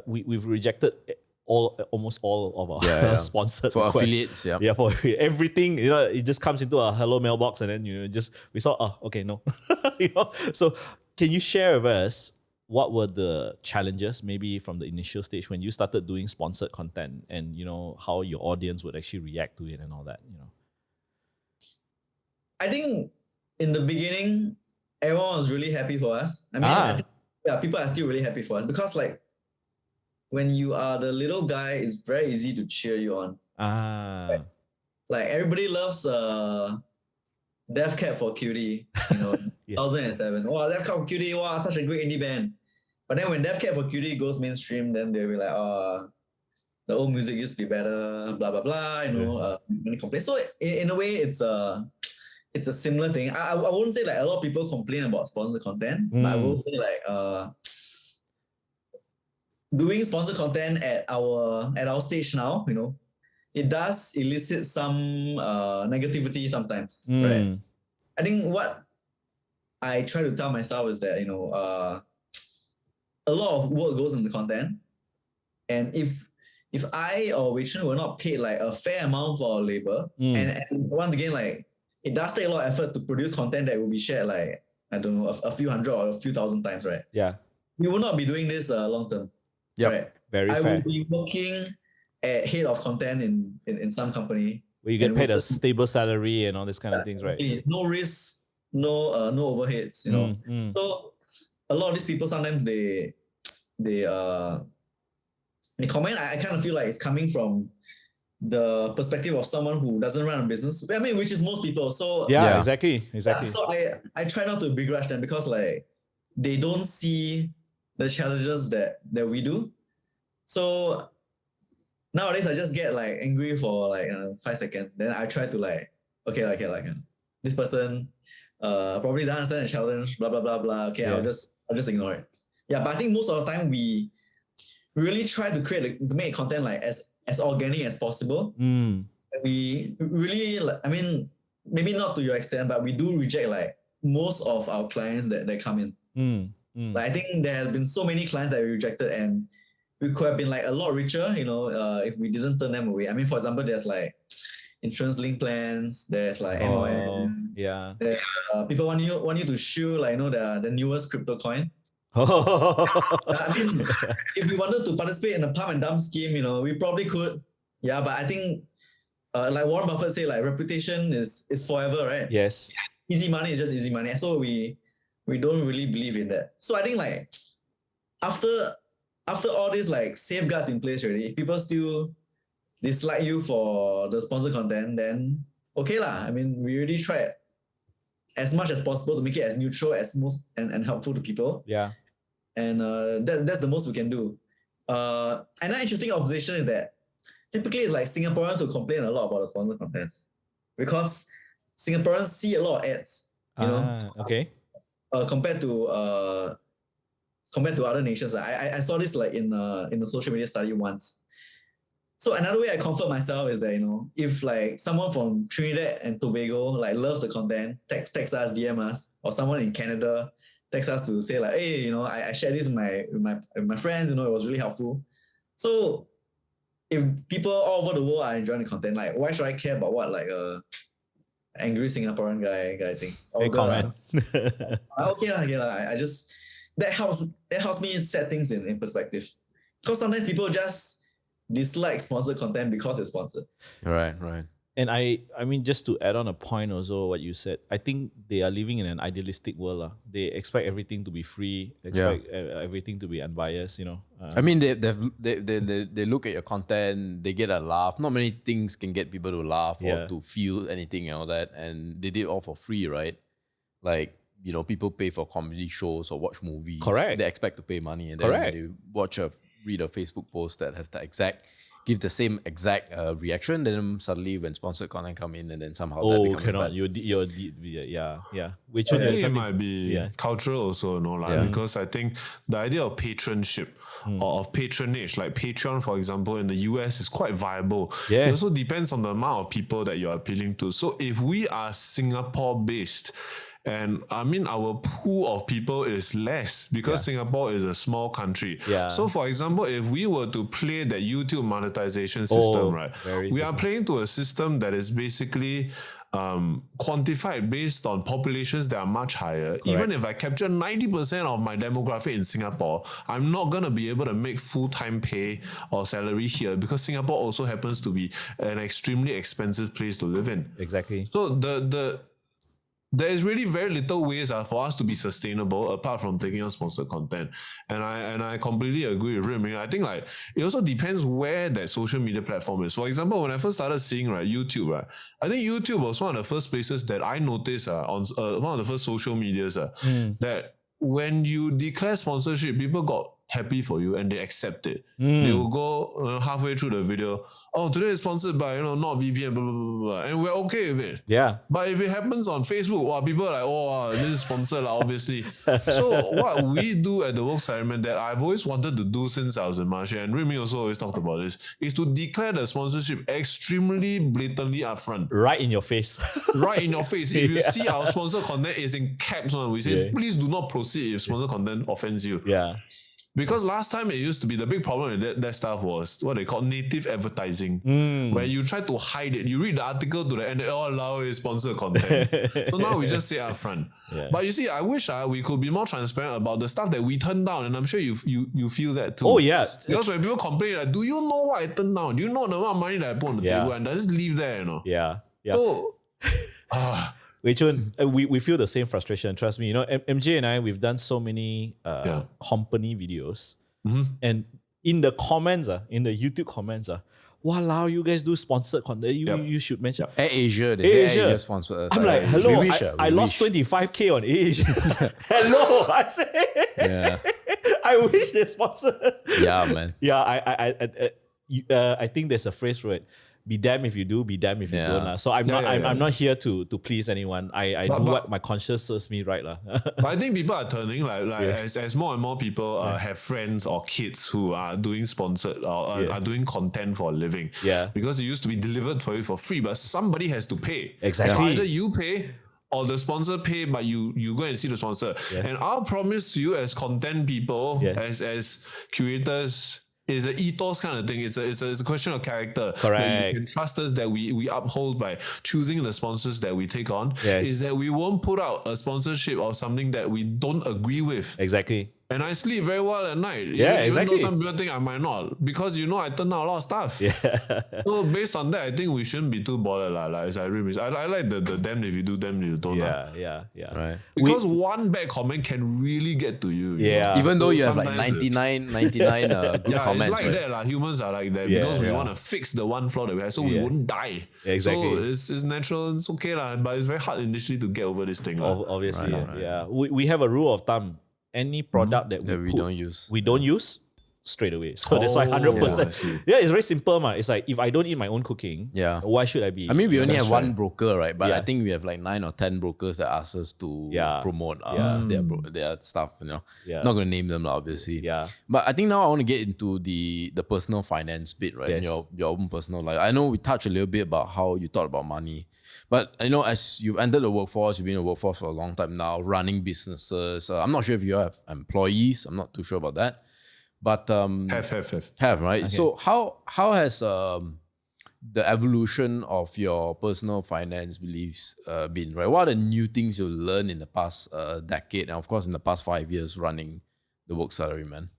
we've rejected almost all of our sponsored for requests. affiliates. For everything, you know, it just comes into a hello mailbox, and then you know, we saw, okay, no. You know, so can you share with us what were the challenges maybe from the initial stage when you started doing sponsored content, and you know how your audience would actually react to it and all that, you know? I think in the beginning, everyone was really happy for us. I mean, I think, people are still really happy for us because like, when you are the little guy, it's very easy to cheer you on. Right? Like everybody loves Death Cab for Cutie, you know, 2007. Wow, Death Cab for Cutie, wow, such a great indie band. But then when Death Cab for Cutie goes mainstream, then they'll be like, the old music used to be better, blah, blah, blah, you know, many complaints. So in a way, it's a similar thing. I won't say like a lot of people complain about sponsored content, but I will say like, doing sponsored content at our stage now, you know, it does elicit some negativity sometimes, right? I think what I try to tell myself is that, you know, a lot of work goes into content, and if I or Wei Choon were not paid like a fair amount for our labor, and once again, like it does take a lot of effort to produce content that will be shared like, I don't know, a few hundred or a few thousand times, right? We will not be doing this long term. Right. Very fair. I will be working at head of content in some company. Where you get paid a stable salary and all these kind of things, right? No risk, no overheads, you know. So a lot of these people sometimes they comment. I kind of feel like it's coming from the perspective of someone who doesn't run a business. I mean, which is most people. So exactly. So I try not to begrudge them because like they don't see the challenges that we do. So nowadays I just get like angry for like 5 seconds. Then I try to like, okay, this person probably doesn't understand the challenge, blah, blah, blah, blah. Okay, I'll just ignore it. Yeah, but I think most of the time we really try to make content like as organic as possible. We really, like, I mean, maybe not to your extent, but we do reject like most of our clients that come in. Like, I think there has been so many clients that we rejected, and we could have been like a lot richer, you know, if we didn't turn them away. I mean, for example, there's like insurance link plans, there's like MOM. People want you to shoe like, you know, the newest crypto coin. I mean, if we wanted to participate in a pump and dump scheme, you know, we probably could. Yeah, but I think like Warren Buffett say, like reputation is forever, right? Yes. Easy money is just easy money. So we don't really believe in that. So I think like after all these like safeguards in place already, if people still dislike you for the sponsored content, then okay lah. I mean, we already tried as much as possible to make it as neutral as most and helpful to people. Yeah. And that's the most we can do. Another interesting observation is that typically it's like Singaporeans who complain a lot about the sponsored content because Singaporeans see a lot of ads, you know. Okay. Compared to other nations. I saw this like in a social media study once. So another way I comfort myself is that, you know, if like someone from Trinidad and Tobago like loves the content, text us, DM us, or someone in Canada text us to say like, hey, you know, I shared this with my friends, you know, it was really helpful. So if people all over the world are enjoying the content, like why should I care about what like angry Singaporean guy thinks? Hey, comment. Okay lah. I just that helps me set things in perspective. Because sometimes people just dislike sponsored content because it's sponsored. Right. And I mean, just to add on a point also, what you said, I think they are living in an idealistic world. They expect everything to be free, expect everything to be unbiased, you know. I mean, they look at your content, they get a laugh. Not many things can get people to laugh or to feel anything and all that. And they did it all for free, right? Like, you know, people pay for comedy shows or watch movies. Correct. They expect to pay money. And then when they read a Facebook post that has give the same exact reaction, then suddenly when sponsored content come in and then somehow that becomes cannot. bad. Which I think it might be cultural also, Yeah. because I think the idea of patronship or of patronage, like Patreon, for example, in the US is quite viable. Yes. It also depends on the amount of people that you're appealing to. So if we are Singapore-based, and I mean, our pool of people is less because Singapore is a small country. Yeah. So, for example, if we were to play that YouTube monetization system, right, we are playing to a system that is basically quantified based on populations that are much higher. Even if I capture 90% of my demographic in Singapore, I'm not going to be able to make full-time pay or salary here because Singapore also happens to be an extremely expensive place to live in. Exactly. So there is really very little ways for us to be sustainable apart from taking on sponsored content. And I completely agree with Ruiming. I think like it also depends where that social media platform is. For example, when I first started seeing YouTube, I think YouTube was one of the first places that I noticed on one of the first social medias that when you declare sponsorship, people got happy for you and they accept it. They will go halfway through the video, oh, today is sponsored by NordVPN, blah, blah, blah, blah, and we're okay with it. Yeah. But if it happens on Facebook, wow, people are like, oh, this is sponsored, obviously. So what we do at the Woke Salaryman that I've always wanted to do since I was in Malaysia, and Ruiming also always talked about this, is to declare the sponsorship extremely blatantly upfront. Right in your face. Right in your face. If you see our sponsored content is in caps, we say, please do not proceed if sponsored content offends you. Yeah. Because last time it used to be the big problem with that stuff was what they call native advertising, where you try to hide it. You read the article to the end, allow is sponsored content. So now we just say up front. Yeah. But you see, I wish we could be more transparent about the stuff that we turn down, and I'm sure you feel that too. Oh yeah. Because when people complain, like, do you know what I turned down? Do you know the amount of money that I put on the table? And I just leave there, Yeah. So, Wei Choon, we feel the same frustration. Trust me. MJ and I, we've done so many company videos, and in the comments, in the YouTube comments, walao, you guys do sponsored content. You should mention AirAsia. They say AirAsia sponsored us. I'm like, hello, we wish, I lost 25K on AirAsia. Hello, I say. Yeah. I wish they sponsored. Yeah, man. Yeah, I think there's a phrase for it. Be damned if you do, be damned if you don't. So I'm not here to please anyone. I do what my conscience serves me right. But I think people are turning as more and more people have friends or kids who are doing sponsored or are doing content for a living. Yeah. Because it used to be delivered for you for free, but somebody has to pay. Exactly. So either you pay or the sponsor pay, but you go and see the sponsor. Yeah. And our promise to you as content people, as curators, is an ethos kind of thing. It's a question of character. Correct. You can trust us that we uphold by choosing the sponsors that we take on. Yes. Is that we won't put out a sponsorship of something that we don't agree with. Exactly. And I sleep very well at night. Yeah, exactly. Even though some people think I might not. Because I turned out a lot of stuff. Yeah. So based on that, I think we shouldn't be too bothered. I like the damn if you do, damn if you don't. Yeah. Right. Because one bad comment can really get to you. Yeah. Even though you have like Sometimes 99 good comments. It's like that. Humans are like that because we want to fix the one flaw that we have so we wouldn't die. Exactly. So it's natural, it's okay. But it's very hard initially to get over this thing. Obviously, yeah. We have a rule of thumb. Any product that we don't use straight away. So that's why 100%. Yeah, it's very simple, man. It's like if I don't eat my own cooking, why should I be? I mean, we only have one broker, right? But I think we have like 9 or 10 brokers that ask us to promote their stuff. Not going to name them, obviously. Yeah. But I think now I want to get into the personal finance bit, right? Yes. Your own personal life. I know we touched a little bit about how you thought about money. But as you've entered the workforce, you've been in the workforce for a long time now, running businesses. I'm not sure if you have employees. I'm not too sure about that. But Have. right? Okay. So how has the evolution of your personal finance beliefs been, right? What are the new things you learned in the past decade, and of course in the past 5 years running the Woke Salaryman?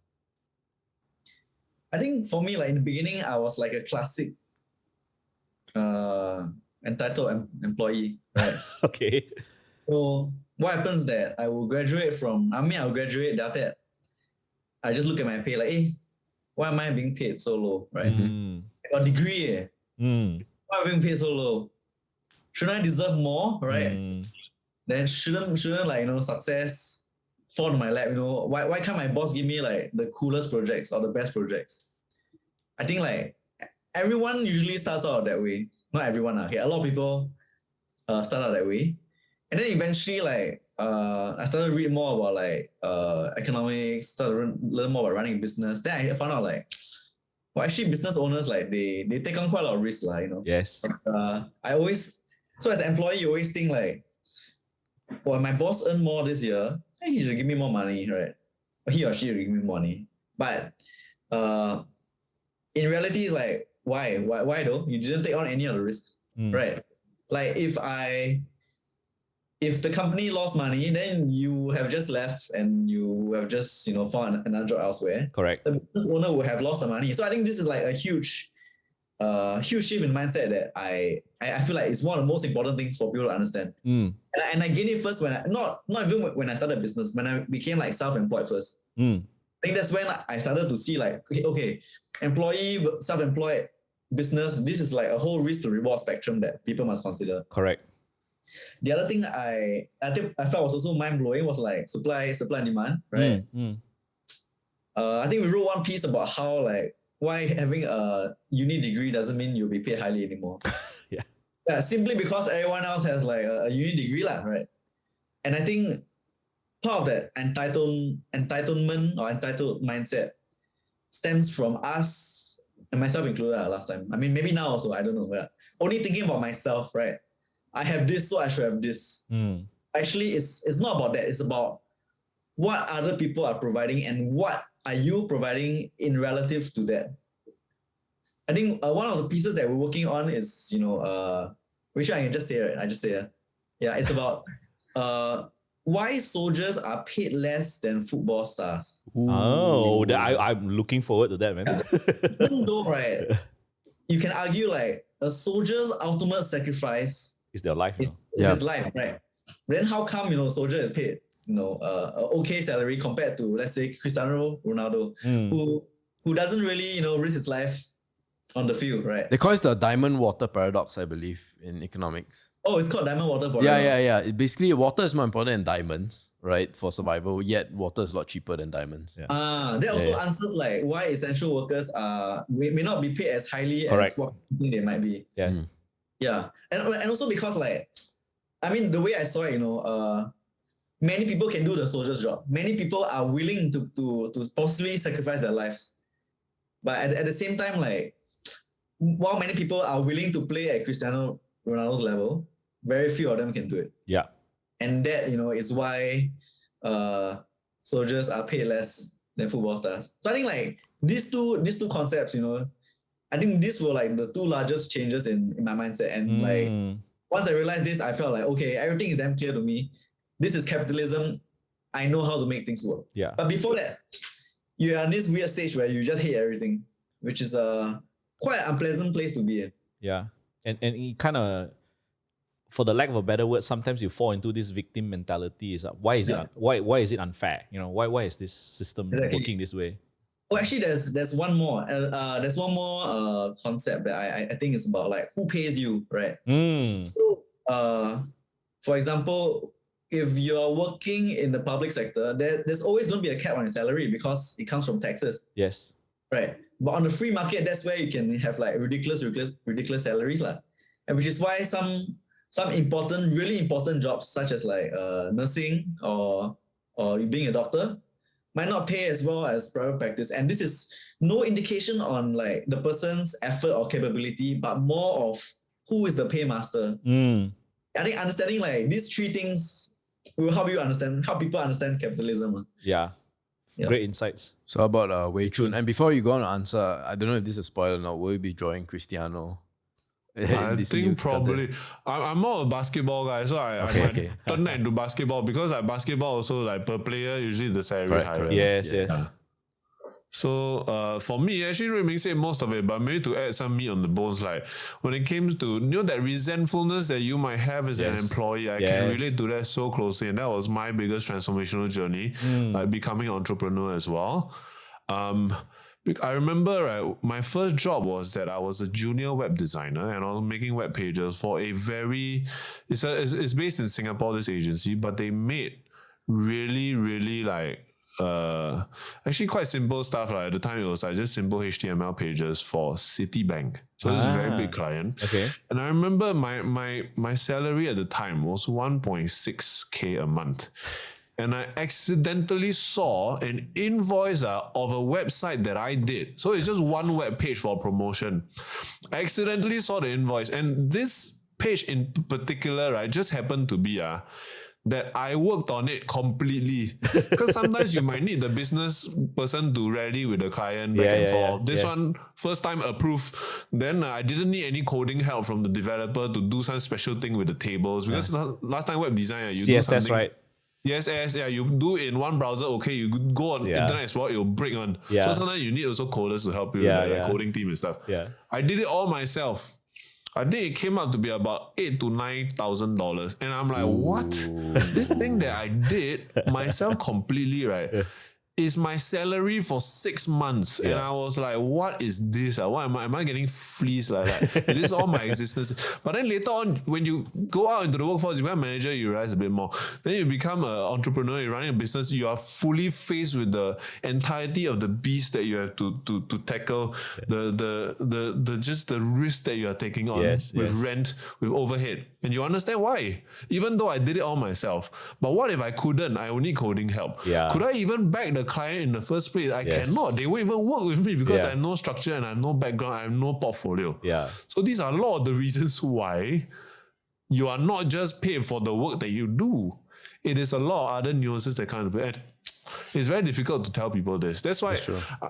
I think for me, like in the beginning, I was like a classic entitled employee, right? Okay. So what happens that I'll graduate, then after that, I just look at my pay like, hey, why am I being paid so low, right? Mm. I got a degree, Mm. why am I being paid so low? Shouldn't I deserve more, right? Mm. Then shouldn't like, success fall on my lap, why can't my boss give me like the coolest projects or the best projects? I think like everyone usually starts out that way. Not everyone, okay. A lot of people start out that way. And then eventually like I started to read more about like economics, started to learn more about running a business. Then I found out like, well, actually business owners, like they take on quite a lot of risks, Yes. So as an employee, you always think like, well, my boss earned more this year, he should give me more money, right? Or he or she should give me money. But in reality, it's like, why though? You didn't take on any of the risks, right? Like if the company lost money, then you have just left and you have just found another job elsewhere. Correct. The business owner would have lost the money. So I think this is like a huge shift in mindset that I feel like it's one of the most important things for people to understand. And I gained it first when not even when I started a business, when I became like self-employed first. I think that's when I started to see like, okay, employee, self-employed, business, this is like a whole risk to reward spectrum that people must consider. Correct. The other thing I felt was also mind-blowing was like supply and demand, right? I think we wrote one piece about how like why having a uni degree doesn't mean you'll be paid highly anymore. Yeah, simply because everyone else has like a uni degree, right? And I think part of that entitlement or entitled mindset stems from us, and myself included last time. I mean, maybe now also, I don't know. But only thinking about myself, right? I have this, so I should have this. Actually, it's not about that. It's about what other people are providing and what are you providing in relative to that. I think one of the pieces that we're working on is, which I can just say, right? I just say it. Yeah, it's about why soldiers are paid less than football stars. Oh, I'm looking forward to that, man. Yeah. Even though, right, you can argue like a soldier's ultimate sacrifice It's their life. is his life, right? Then how come, soldier is paid, a okay salary compared to, let's say, Cristiano Ronaldo, who doesn't really, risk his life on the field, right? They call it the diamond water paradox, I believe, in economics. Oh, it's called diamond water paradox. Yeah. Basically, water is more important than diamonds, right? For survival, yet water is a lot cheaper than diamds. That also answers like why essential workers may not be paid as highly as what they might be. Yeah. And also because like, I mean, the way I saw it, many people can do the soldier's job. Many people are willing to possibly sacrifice their lives. But at the same time, like, while many people are willing to play at Cristiano Ronaldo's level, very few of them can do it. Yeah. And that, is why soldiers are paid less than football stars. So I think like these two concepts, I think these were like the two largest changes in my mindset. And like once I realized this, I felt like, okay, everything is damn clear to me. This is capitalism. I know how to make things work. Yeah. But before that, you are in this weird stage where you just hate everything, which is quite an unpleasant place to be in. Yeah. And it kind of, for the lack of a better word, sometimes you fall into this victim mentality. Is why is it unfair? Why is this system working this way? Oh, actually, there's one more. There's one more concept that I think is about like who pays you, right? So, for example, if you're working in the public sector, there's always going to be a cap on your salary because it comes from taxes. Yes. Right. But on the free market, that's where you can have like ridiculous salaries, lah. And which is why some really important jobs such as like nursing or being a doctor might not pay as well as private practice. And this is no indication on like the person's effort or capability, but more of who is the paymaster. I think understanding like these three things will help people understand capitalism. Yeah. Yeah. Great insights. So how about Wei Choon? And before you go on to answer, I don't know if this is a spoiler or not. Will you be drawing Cristiano? I think probably. I'm more a basketball guy, so I might turn that into basketball because like basketball also like per player usually the salary higher. Correct. Yes. So for me, actually Ruiming said most of it, but maybe to add some meat on the bones, like when it came to that resentfulness that you might have as an employee, I can relate to that so closely, and that was my biggest transformational journey, like becoming an entrepreneur as well. I remember my first job was that I was a junior web designer and I was making web pages for a very it's based in Singapore, this agency, but they made really, really like actually quite simple stuff. At the time it was like just simple HTML pages for Citibank. So it's a very big client. Okay. And I remember my salary at the time was 1.6K a month. And I accidentally saw an invoice of a website that I did. So it's just one web page for promotion. I accidentally saw the invoice. And this page in particular, just happened to be that I worked on it completely. Because sometimes you might need the business person to rally with the client back and forth. This one, first time approved. Then I didn't need any coding help from the developer to do some special thing with the tables. Because last time web design, you do something. CSS, right? CSS, you do in one browser, okay, you go on Internet Explorer, it'll break on. So sometimes you need also coders to help you, like coding team and stuff. I did it all myself. I think it came out to be about $8,000 to $9,000. And I'm like, what? This thing that I did myself completely, is my salary for 6 months. And I was like, what is this? What am I getting fleeced like that? This is all my existence. But then later on, when you go out into the workforce, you become a manager, you realize a bit more. Then you become an entrepreneur, you're running a business, you are fully faced with the entirety of the beast that you have to tackle, the just the risk that you are taking on with rent, with overhead. And you understand why. Even though I did it all myself. But what if I couldn't? I only coding help. Could I even back the client in the first place? I cannot. They won't even work with me because I have no structure and I have no background, I have no portfolio. So these are a lot of the reasons why you are not just paid for the work that you do. It is a lot of other nuances that kind of and it's very difficult to tell people this. That's why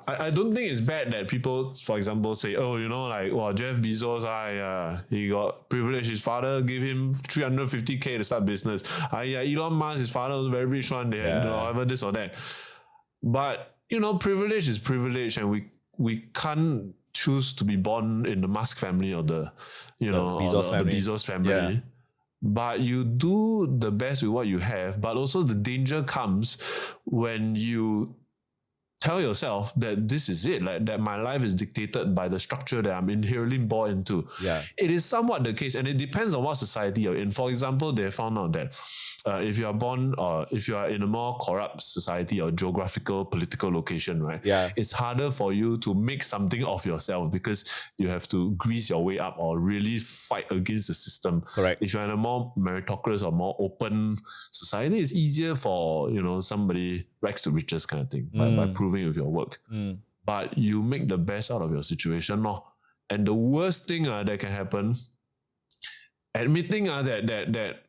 I don't think it's bad that people, for example, say, Jeff Bezos, he got privilege. His father gave him $350K to start business. Elon Musk, his father was a very rich one. They had whatever this or that. But privilege is privilege, and we can't choose to be born in the Musk family or the Bezos family. Yeah. But you do the best with what you have. But also the danger comes when you tell yourself that this is it, like that my life is dictated by the structure that I'm inherently born into. It is somewhat the case, and it depends on what society you're in. For example, they found out that if you are born or if you are in a more corrupt society or geographical, political location, it's harder for you to make something of yourself because you have to grease your way up or really fight against the system. Correct. If you're in a more meritocratic or more open society, it's easier for somebody rags to riches kind of thing by proving with your work. But you make the best out of your situation. And the worst thing that can happen, admitting that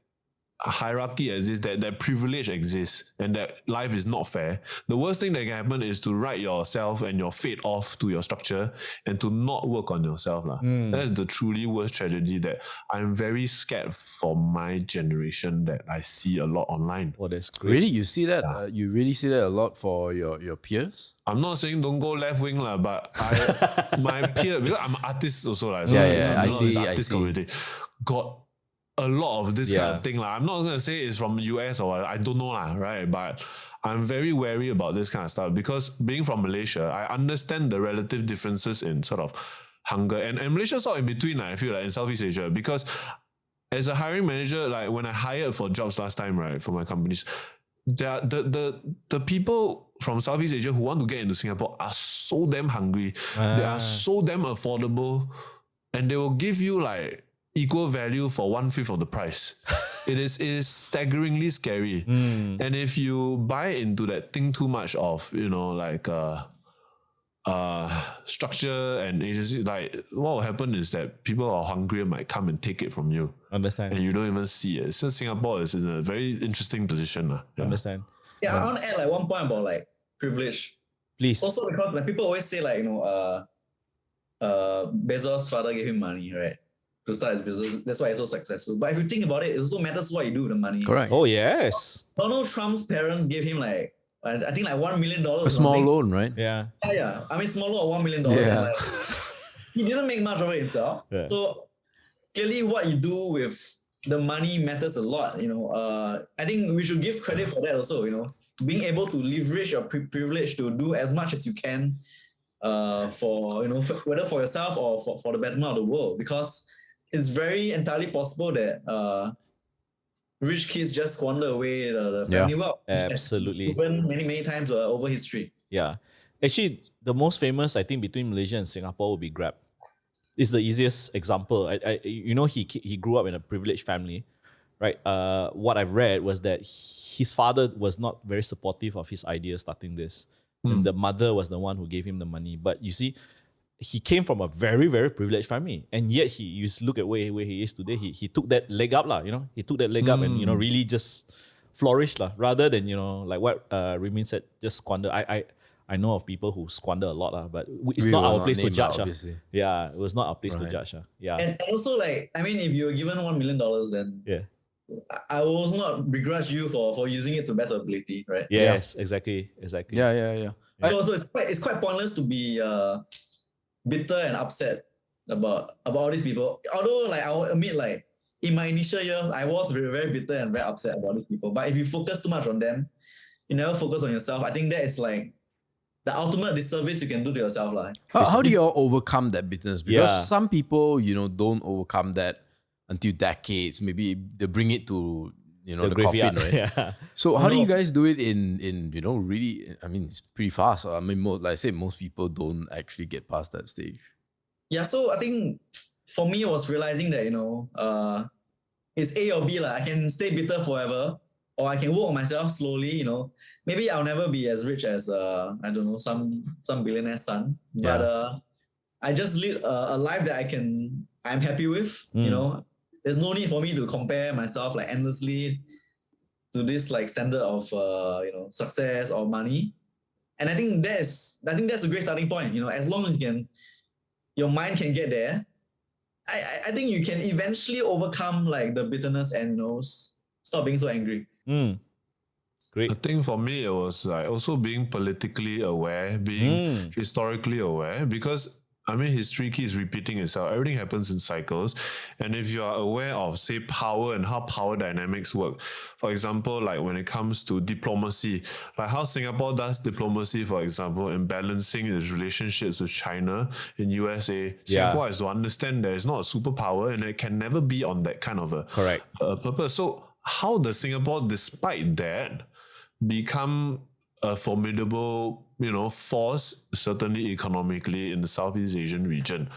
hierarchy exists, that privilege exists, and that life is not fair, the worst thing that can happen is to write yourself and your fate off to your structure and to not work on yourself. That's the truly worst tragedy that I'm very scared for my generation that I see a lot online. Oh, that's great. Really? You see that? You really see that a lot for your peers? I'm not saying don't go left wing, but my peer, because I'm an artist also, so I see. Community, got a lot of this kind of thing. I'm not going to say it's from the US or I don't know, right? But I'm very wary about this kind of stuff because being from Malaysia, I understand the relative differences in sort of hunger. And Malaysia's all in between, I feel like, in Southeast Asia. Because as a hiring manager, like when I hired for jobs last time, right, for my companies, the people from Southeast Asia who want to get into Singapore are so damn hungry. They are so damn affordable. And they will give you like equal value for 1/5 of the price. It is staggeringly scary. And if you buy into that thing too much of, structure and agency, like what will happen is that people who are hungry might come and take it from you. Understand. And you don't even see it. So Singapore is in a very interesting position. Understand. Yeah, I want to add like one point about like privilege. Please. Also because like people always say like, Bezos' father gave him money, right? To start his business. That's why he's so successful. But if you think about it, it also matters what you do with the money. Correct. Oh yes. Donald Trump's parents gave him like, I think like $1 million. A small loan, right? Yeah. Yeah. I mean, small loan of $1 million. Yeah. And like, he didn't make much of it himself. Yeah. So clearly what you do with the money matters a lot. I think we should give credit for that also, being able to leverage your privilege to do as much as you can for, whether for yourself or for the betterment of the world, because it's very entirely possible that rich kids just squander away the family wealth. Absolutely. Proven many times over history. Yeah. Actually, the most famous, I think, between Malaysia and Singapore would be Grab. It's the easiest example. He grew up in a privileged family, right? What I've read was that his father was not very supportive of his idea starting this. And the mother was the one who gave him the money. But you see, he came from a very, very privileged family. And yet you look at where he is today, he took that leg up, He took that leg up and, really just flourished, rather than, like what Ruiming said, just squander. I know of people who squander a lot, but it's not our place to judge. Yeah, it was not our place to judge. Yeah. And also, if you were given $1 million, then I will also not begrudge you for using it to best ability, right? Yes, exactly. Yeah. So it's quite pointless to be bitter and upset about all these people. Although, I will admit, in my initial years, I was very, very bitter and very upset about these people. But if you focus too much on them, you never focus on yourself. I think that is the ultimate disservice you can do to yourself. How do you all overcome that bitterness? Because some people, don't overcome that until decades. Maybe they bring it to, the coffin, right? Yeah. So how do you guys do it in really, I mean, it's pretty fast. I mean, like I said, most people don't actually get past that stage. Yeah, so I think for me, it was realizing that, it's A or B. I can stay bitter forever, or I can work on myself slowly, Maybe I'll never be as rich as, I don't know, some billionaire's son. But I just lead a life that I'm happy with, There's no need for me to compare myself endlessly to this standard of, success or money. And I think that's a great starting point, as long as your mind can get there, I think you can eventually overcome the bitterness and, stop being so angry. Great. I think for me, it was also being politically aware, being historically aware, because history keeps repeating itself. Everything happens in cycles. And if you are aware of, say, power and how power dynamics work, for example, when it comes to diplomacy, how Singapore does diplomacy, for example, in balancing its relationships with China and USA, Singapore has to understand that it's not a superpower and it can never be on that kind of a purpose. So how does Singapore, despite that, become a formidable, force, certainly economically, in the Southeast Asian region?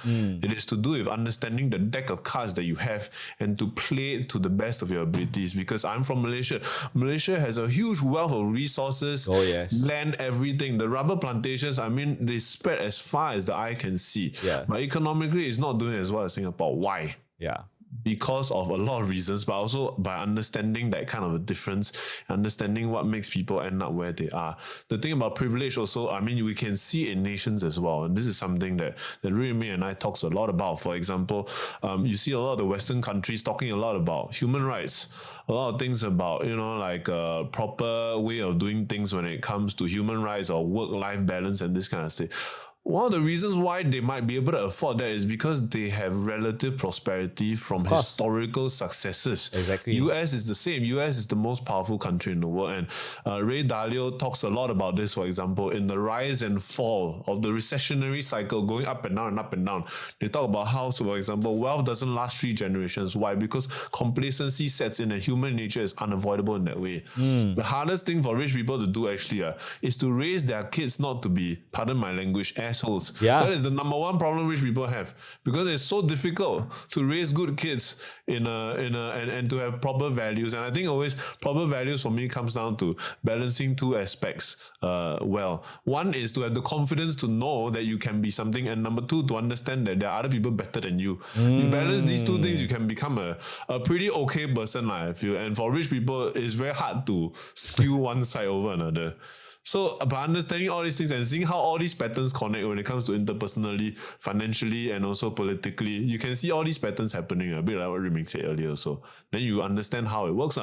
It is to do with understanding the deck of cards that you have and to play it to the best of your abilities. Because I'm from Malaysia. Malaysia has a huge wealth of resources, land, everything. The rubber plantations, they spread as far as the eye can see. Yeah. But economically, it's not doing as well as Singapore. Why? Yeah. Because of a lot of reasons, but also by understanding that kind of a difference, understanding what makes people end up where they are. The thing about privilege also, we can see in nations as well. And this is something that Ruiming and I talks a lot about. For example, you see a lot of the Western countries talking a lot about human rights, a lot of things about, a proper way of doing things when it comes to human rights or work-life balance and this kind of stuff. One of the reasons why they might be able to afford that is because they have relative prosperity from historical successes. Exactly. US is the same. US is the most powerful country in the world. And Ray Dalio talks a lot about this, for example, in the rise and fall of the recessionary cycle going up and down and up and down. They talk about how, so for example, wealth doesn't last 3 generations. Why? Because complacency sets in and human nature is unavoidable in that way. The hardest thing for rich people to do actually is to raise their kids not to be, pardon my language, assholes. Yeah. That is the number one problem rich people have, because it's so difficult to raise good kids and to have proper values. And I think always proper values for me comes down to balancing 2 aspects well. One is to have the confidence to know that you can be something, and number 2, to understand that there are other people better than you. You balance these 2 things, you can become a pretty okay person, I feel. And for rich people, it's very hard to skew one side over another. So by understanding all these things and seeing how all these patterns connect when it comes to interpersonally, financially, and also politically, you can see all these patterns happening, a bit like what Ruiming said earlier. So then you understand how it works.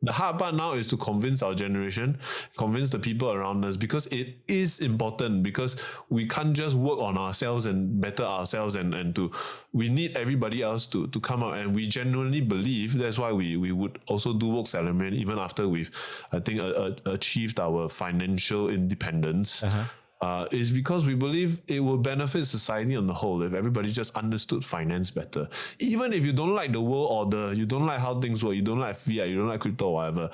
The hard part now is to convince our generation, convince the people around us, because it is important, because we can't just work on ourselves and better ourselves we need everybody else to come out. And we genuinely believe that's why we would also do Woke Salaryman even after we've, I think, achieved our financial independence. Is because we believe it will benefit society on the whole if everybody just understood finance better. Even if you don't like the world order, you don't like how things work, you don't like fiat, you don't like crypto or whatever,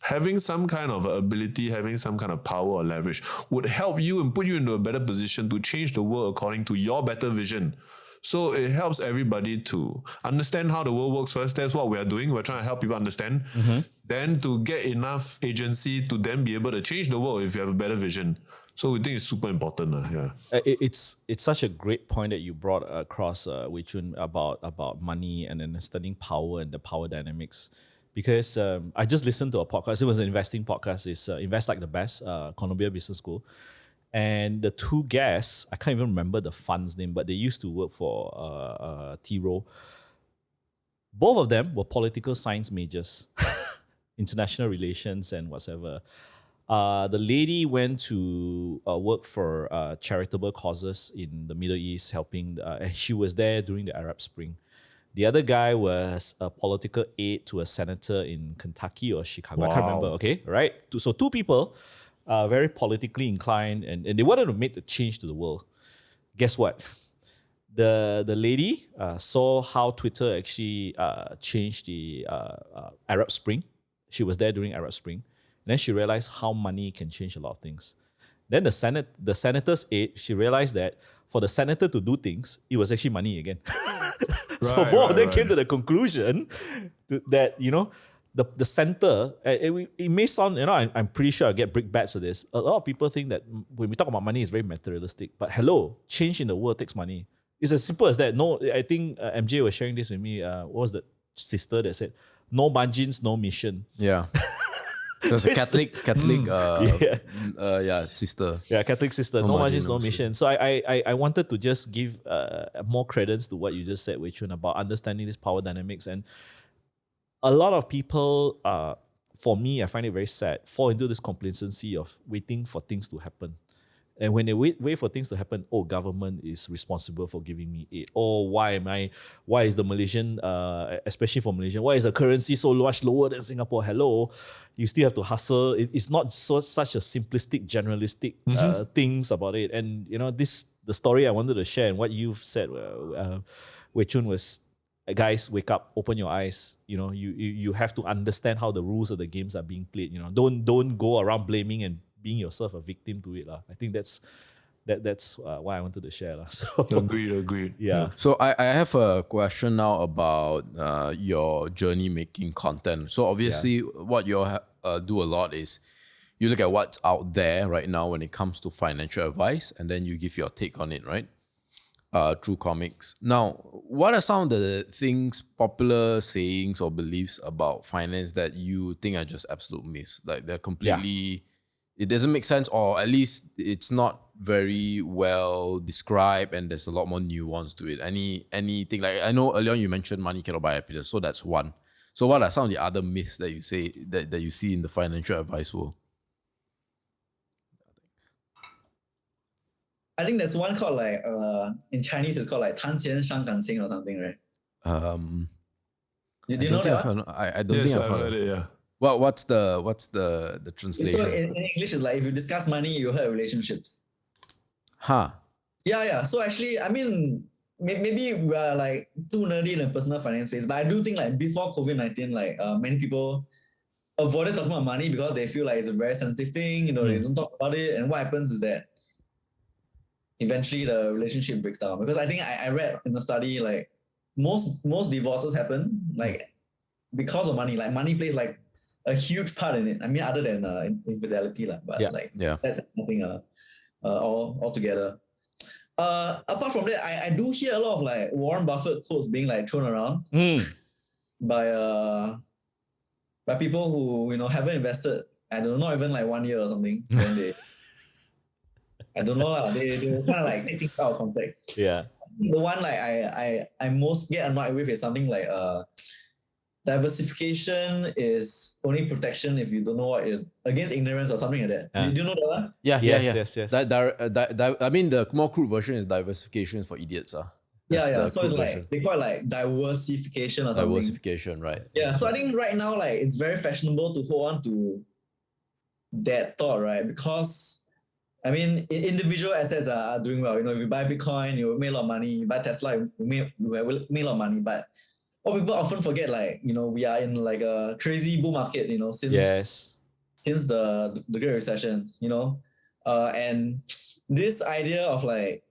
having some kind of ability, having some kind of power or leverage would help you and put you into a better position to change the world according to your better vision. So it helps everybody to understand how the world works first. That's what we are doing. We're trying to help people understand. Then to get enough agency to then be able to change the world if you have a better vision. So we think it's super important. It's such a great point that you brought across, Wei Choon, about money and understanding power and the power dynamics. Because I just listened to a podcast. It was an investing podcast. It's Invest Like the Best, Columbia Business School. And the two guests, I can't even remember the fund's name, but they used to work for T-Row. Both of them were political science majors, international relations and whatever. The lady went to work for charitable causes in the Middle East, helping, and she was there during the Arab Spring. The other guy was a political aide to a senator in Kentucky or Chicago. I can't remember, okay, right? So two people, very politically inclined, and they wanted to make the change to the world. Guess what? The lady saw how Twitter actually changed the Arab Spring. She was there during Arab Spring. And then she realized how money can change a lot of things. Then the senator's aide, she realized that for the senator to do things, it was actually money again. So both of them came to the conclusion that, the center, it may sound, I'm pretty sure I'll get brickbats for this. A lot of people think that when we talk about money, it's very materialistic. But hello, change in the world takes money. It's as simple as that. No, I think MJ was sharing this with me. What was the sister that said, no margins, no mission? Yeah. So it's a Catholic sister. Yeah, Catholic sister. No margins, no mission. So I wanted to just give more credence to what you just said, Wei Choon, about understanding this power dynamics. And a lot of people, for me, I find it very sad, fall into this complacency of waiting for things to happen. And when they wait for things to happen, government is responsible for giving me aid. Why is the Malaysian, especially for Malaysian, why is the currency so much lower than Singapore? Hello, you still have to hustle. It's not such a simplistic, generalistic things about it. And the story I wanted to share and what you've said, Wei Choon, was, guys, wake up, open your eyes. You have to understand how the rules of the games are being played. Don't go around blaming and being yourself a victim to it. I think that's why I wanted to share. So Agreed. Yeah. So I have a question now about your journey making content. So obviously what you do a lot is you look at what's out there right now when it comes to financial advice, and then you give your take on it, right? Through comics. Now, what are some of the things, popular sayings or beliefs about finance that you think are just absolute myths? Like they're completely... It doesn't make sense, or at least it's not very well described, and there's a lot more nuance to it. Anything, like I know earlier on you mentioned money cannot buy happiness, so that's one. So what are some of the other myths that you say that you see in the financial advice world? I think there's one called like in Chinese it's called like 谈钱伤感情 or something, right? You know that one? I don't think I've heard it. Yeah. Well, what's the translation? So in English, it's like if you discuss money, you hurt relationships. Yeah. So actually, I mean, maybe we are like too nerdy in the personal finance space, but I do think like before COVID-19, like many people avoided talking about money because they feel like it's a very sensitive thing. They don't talk about it, and what happens is that eventually the relationship breaks down. Because I think I read in a study like most divorces happen like because of money. Like money plays like a huge part in it. I mean, other than infidelity, but that's nothing altogether. Apart from that, I do hear a lot of like Warren Buffett quotes being like thrown around by people who haven't invested I don't know, not even like 1 year or something. Then they, I don't know lah. They were kind of like take things out of context. Yeah. The one like I most get annoyed with is something like diversification is only protection if you don't know what it against ignorance or something like that. Yeah. Did you know that one? Yeah, Yes. I mean, the more crude version is diversification for idiots. That's Yeah. the So crude it's like version. they call it like diversification or something. Diversification, right? Yeah. So I think right now like it's very fashionable to hold on to that thought, right? Because I mean, individual assets are doing well. You know, if you buy Bitcoin, you will make a lot of money. You buy Tesla, you will make a lot of money. But what people often forget, like, you know, we are in like a crazy bull market, you know, since the Great Recession, you know. And this idea of like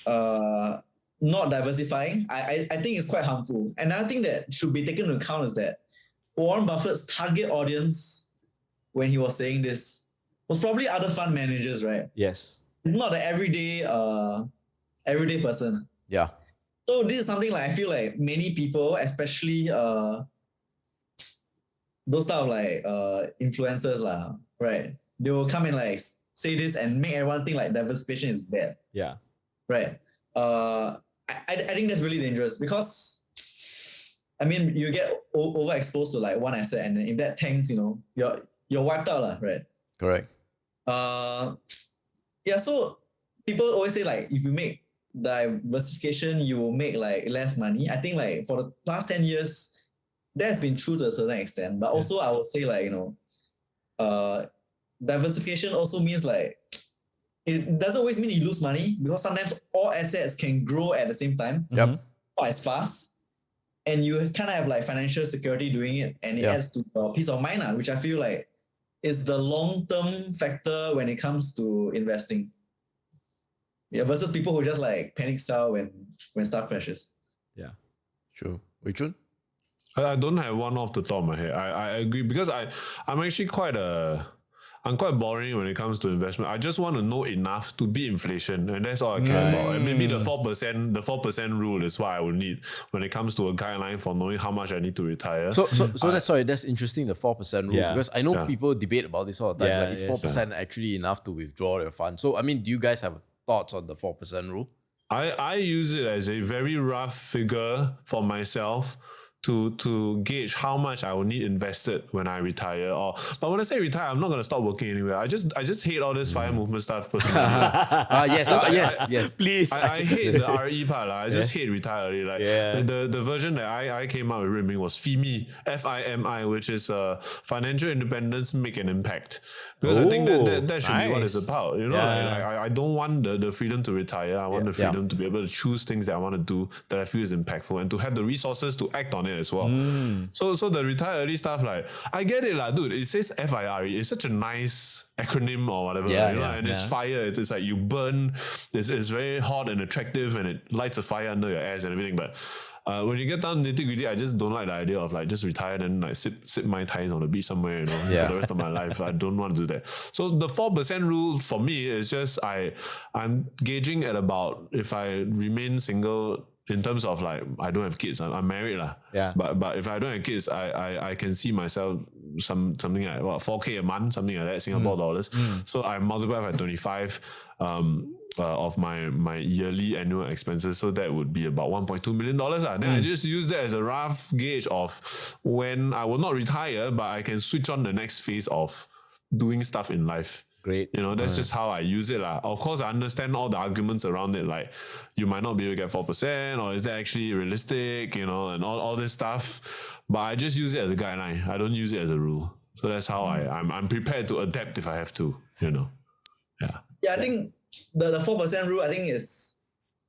not diversifying, I think is quite harmful. Another thing that should be taken into account is that Warren Buffett's target audience when he was saying this was probably other fund managers, right? Yes. It's not the everyday person. Yeah. So this is something like I feel like many people, especially those type of like influencers lah, right? They will come and like say this and make everyone think like diversification is bad. Yeah. Right. I think that's really dangerous because I mean you get overexposed to like one asset and then if that tanks, you know, you're wiped out lah, right? Correct. Yeah, so people always say like if you make diversification, you will make like less money. I think like for the last 10 years, that's been true to a certain extent. But also I would say like, you know, diversification also means like it doesn't always mean you lose money because sometimes all assets can grow at the same time. Yep. Not as fast. And you kind of have like financial security doing it and it adds to peace of mind, which I feel like is the long-term factor when it comes to investing. Yeah, versus people who just like panic sell when stuff crashes. Yeah. True. Wei Choon? I don't have one off the top of my head. I agree because I'm actually I'm quite boring when it comes to investment. I just want to know enough to beat inflation, and that's all I care about. And maybe the 4% rule is what I would need when it comes to a guideline for knowing how much I need to retire. So that's interesting, the 4% rule, because I know people debate about this all the time. Like, is 4% actually enough to withdraw your fund? So I mean, do you guys have thoughts on the 4% rule? I use it as a very rough figure for myself to gauge how much I will need invested when I retire. But when I say retire, I'm not going to stop working anywhere. I just hate all this fire movement stuff personally. Yes. Please. I hate the RE part. I just hate retire early. Like the version that I came out with Ruiming was FIMI, FIMI, which is financial independence, make an impact. Because I think that should be what it's about. You know, I don't want the freedom to retire. I want the freedom to be able to choose things that I want to do that I feel is impactful and to have the resources to act on it as well. So the retire early stuff, like I get it, like, dude. It says FIRE. It's such a nice acronym or whatever. And it's fire. It's like you burn. It's very hot and attractive, and it lights a fire under your ass and everything. But when you get down nitty gritty, I just don't like the idea of like just retire and like sip my ties on the beach somewhere, you know, for the rest of my life. I don't want to do that. So the 4% rule for me is just I'm gauging at about if I remain single. In terms of like, I don't have kids. I'm married lah. Yeah. But if I don't have kids, I can see myself something like what 4K a month, something like that, Singapore dollars. So I multiply by 25 of my yearly annual expenses. So that would be about $1.2 million. Then I just use that as a rough gauge of when I will not retire, but I can switch on the next phase of doing stuff in life. Great. You know, that's just how I use it. Of course, I understand all the arguments around it. Like, you might not be able to get 4%, or is that actually realistic, you know, and all this stuff. But I just use it as a guideline. I don't use it as a rule. So that's how I'm prepared to adapt if I have to, you know. Yeah, I think the 4% rule, I think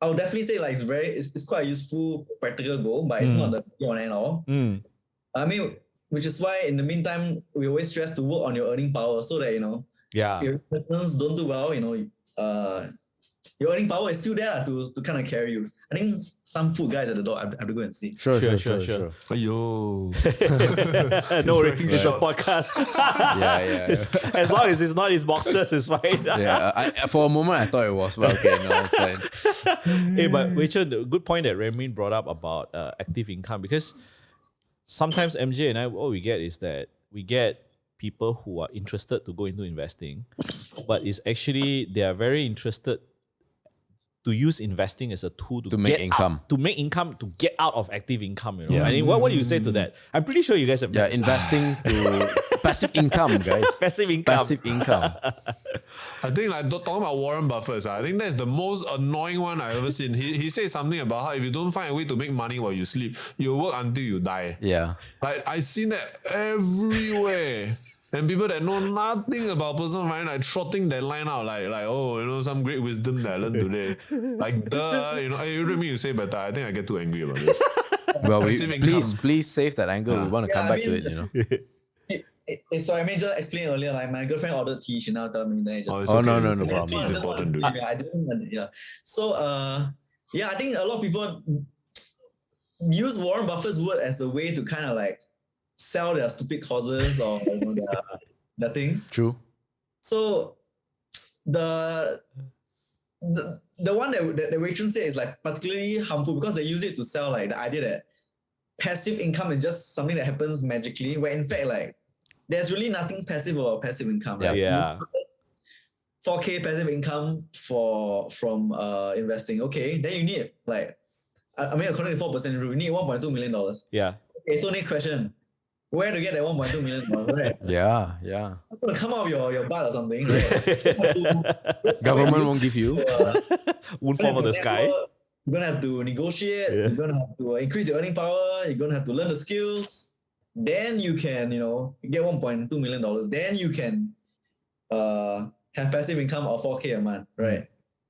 I would definitely say like it's quite a useful practical goal, but it's not the be on and all. I mean, which is why in the meantime, we always stress to work on your earning power so that, you know, if your investments don't do well, you know, your earning power is still there to kind of carry you. I think some food guys at the door, I have to go and see. Sure. Ayo. No worries, it's a podcast. As long as it's not his boxers, it's fine. For a moment, I thought it was, but okay, no, it's fine. Hey, but Wei Choon, the good point that Ramin brought up about active income, because sometimes MJ and I, what we get is that we get people who are interested to go into investing, but it's actually they are very interested to use investing as a tool to make get income. to make income, to get out of active income. You know, Yeah. I mean, what do you say to that? I'm pretty sure you guys have Yeah, investing to passive income, guys. passive income. Passive income. I think like talking about Warren Buffett, I think that's the most annoying one I've ever seen. He says something about how if you don't find a way to make money while you sleep, you work until you die. Yeah. Like I've seen that everywhere. And people that know nothing about personal finance, like trotting that line out, like oh, you know, some great wisdom that I learned today. Like you know, you don't mean you say better. I think I get too angry about this. Well, Passive please save that angle. We want to come back to it, you know. So I may just explain earlier, like my girlfriend ordered tea, she now told me that. It's Oh, okay. no problem. Tea is important to Yeah, I didn't. Yeah. So yeah, I think a lot of people use Warren Buffett's word as a way to kind of like sell their stupid causes or you know, their things. True. So the one that Wei Choon said is like particularly harmful because they use it to sell like the idea that passive income is just something that happens magically, where in fact like there's really nothing passive about passive income. Yeah. Like, Yeah. 4K passive income from investing. Okay, then you need like I mean according to 4% rule, you need $1.2 million. Yeah. Okay, so next question. Where to get that $1.2 million, right? Yeah. It's gonna come out of your butt or something, right? Government won't give you. Won't fall from the sky. You're gonna have to negotiate, you're gonna have to increase your earning power, you're gonna have to learn the skills. Then you can, you know, get $1.2 million. Then you can have passive income of 4K a month, right?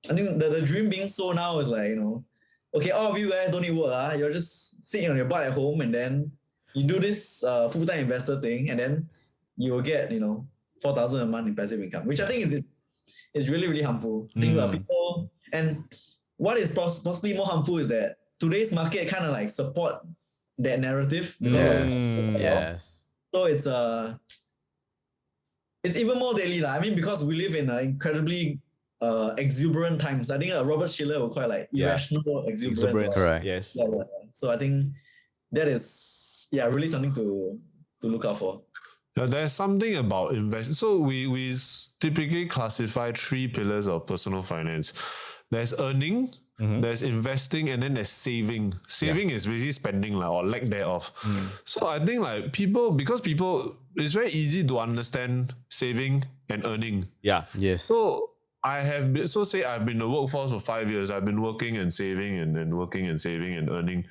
I think the dream being sold now is like, you know, okay, all of you guys don't need work, you're just sitting on your butt at home and then you do this full-time investor thing and then you will get, you know, 4,000 a month in passive income, which I think is really, really harmful. I think people, and what is possibly more harmful is that today's market kind of like support that narrative. Yes. So it's even more daily. I mean, because we live in incredibly exuberant times. I think Robert Schiller would call it like irrational exuberance. Correct. Yes. Yeah. So I think that is really something to look out for. Yeah, there's something about investing. So we typically classify 3 pillars of personal finance. There's earning, there's investing, and then there's saving. Saving is basically spending or lack thereof. So I think like because people, it's very easy to understand saving and earning. Yeah. Yes. So I've been in the workforce for 5 years. I've been working and saving and then working and saving and earning.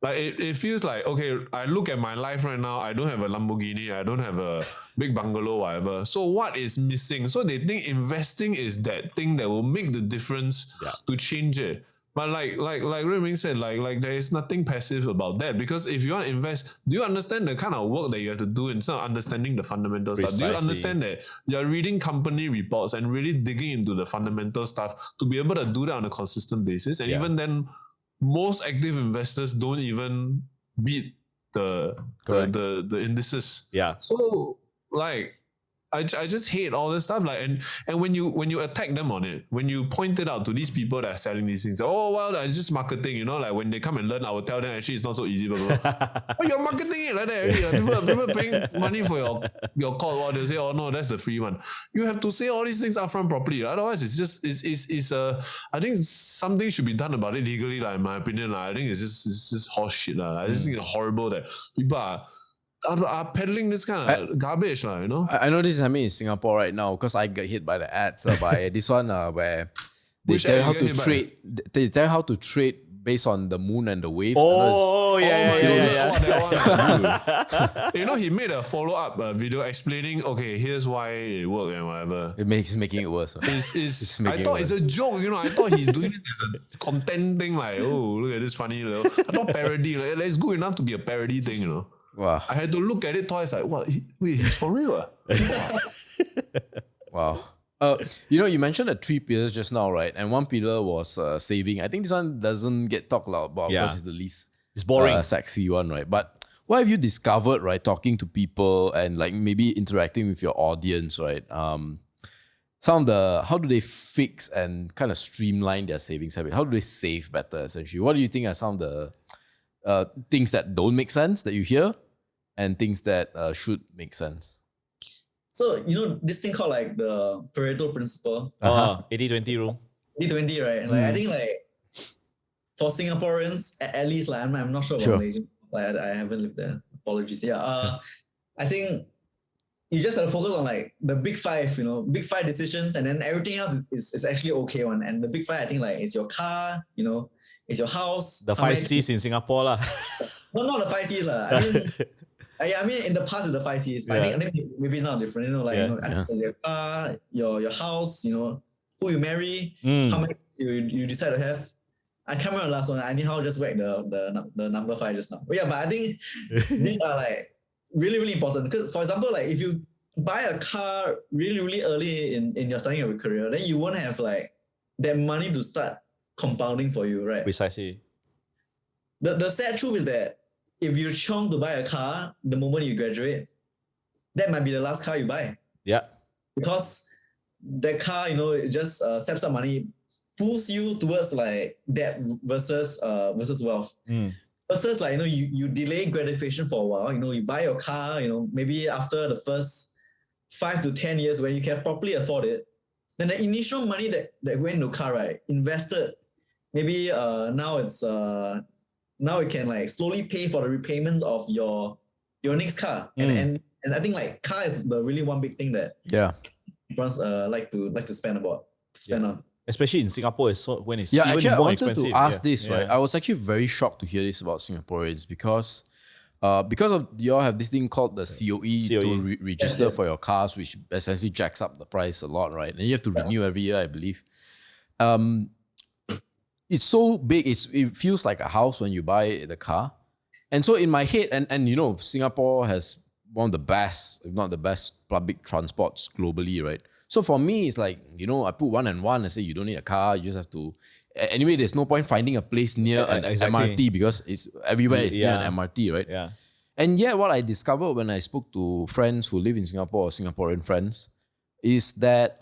Like it feels like, okay, I look at my life right now, I don't have a Lamborghini, I don't have a big bungalow, whatever. So what is missing? So they think investing is that thing that will make the difference to change it. But like Ruiming said, like there is nothing passive about that, because if you want to invest, do you understand the kind of work that you have to do instead of understanding the fundamental stuff? Do you understand that you're reading company reports and really digging into the fundamental stuff to be able to do that on a consistent basis? And even then, most active investors don't even beat the indices. Yeah. So like I just hate all this stuff. Like and when you attack them on it, when you point it out to these people that are selling these things, oh well, that's just marketing, you know, like when they come and learn, I will tell them actually it's not so easy, blah, blah, blah. Oh, you're marketing it like that already. People paying money for your call, or they say, oh no, that's the free one. You have to say all these things upfront properly. Otherwise it's I think something should be done about it legally, like in my opinion. I think it's just horse shit. I just think it's horrible that people are peddling this kind of garbage, you know. I know this is happening in Singapore right now because I got hit by the ads by this one where they tell you how to trade. They tell you how to trade based on the moon and the wave. Oh, yeah. You know, he made a follow-up video explaining, okay, here's why it worked and whatever. He's making it worse. I thought it's a joke, you know. I thought he's doing it as a content thing, like, oh, look at this funny little. I thought parody, like, it's good enough to be a parody thing, you know. Wow. I had to look at it twice, like, what? Wait, he's for real? Wow. You know, you mentioned the 3 pillars just now, right? And one pillar was saving. I think this one doesn't get talked about because it's the least boring, sexy one, right? But what have you discovered, right? Talking to people and like maybe interacting with your audience, right? How do they fix and kind of streamline their savings habit? How do they save better, essentially? What do you think are some of the things that don't make sense that you hear and things that should make sense? So this thing called like the Pareto principle, 80-20 rule. 80-20, right? Like I think like for Singaporeans, at least like I'm not sure about Malaysia. Like I haven't lived there. Apologies. Yeah. I think you just have to focus on like the big five, big five decisions, and then everything else is actually okay one. And the big five, I think like it's your car, it's your house. The 5 C's in Singapore lah. No, not the 5 C's lah. I mean, in the past, it's the 5 C's. But I think maybe it's not different. Your car, your house, who you marry, how many you decide to have. I can't remember the last one. I anyhow just whacked the number 5 just now. But yeah, but I think these are like really, really important. Because for example, like if you buy a car really, really early in your starting of your career, then you won't have like that money to start compounding for you, right? Precisely. The sad truth is that if you chiong to buy a car the moment you graduate, that might be the last car you buy. Yeah. Because that car, it just steps up money, pulls you towards like debt versus wealth. Versus like, you delay gratification for a while. You buy your car, maybe after the first 5 to 10 years when you can properly afford it, then the initial money that went into car, right, invested, maybe now it can like slowly pay for the repayments of your next car. And I think like car is the really one big thing that people like to spend on. Especially in Singapore, when it's even actually I more wanted expensive. to ask this, right? I was actually very shocked to hear this about Singaporeans because of you all have this thing called the COE to register for your cars, which essentially jacks up the price a lot, right? And you have to renew every year, I believe. It's so big, it feels like a house when you buy the car. And so in my head, and Singapore has one of the best, if not the best, public transports globally, right? So for me, it's like, I put 1 and 1 and say you don't need a car, you just have to. Anyway, there's no point finding a place near an MRT because it's everywhere it's near an MRT, right? Yeah. And yet what I discovered when I spoke to friends who live in Singapore or Singaporean friends is that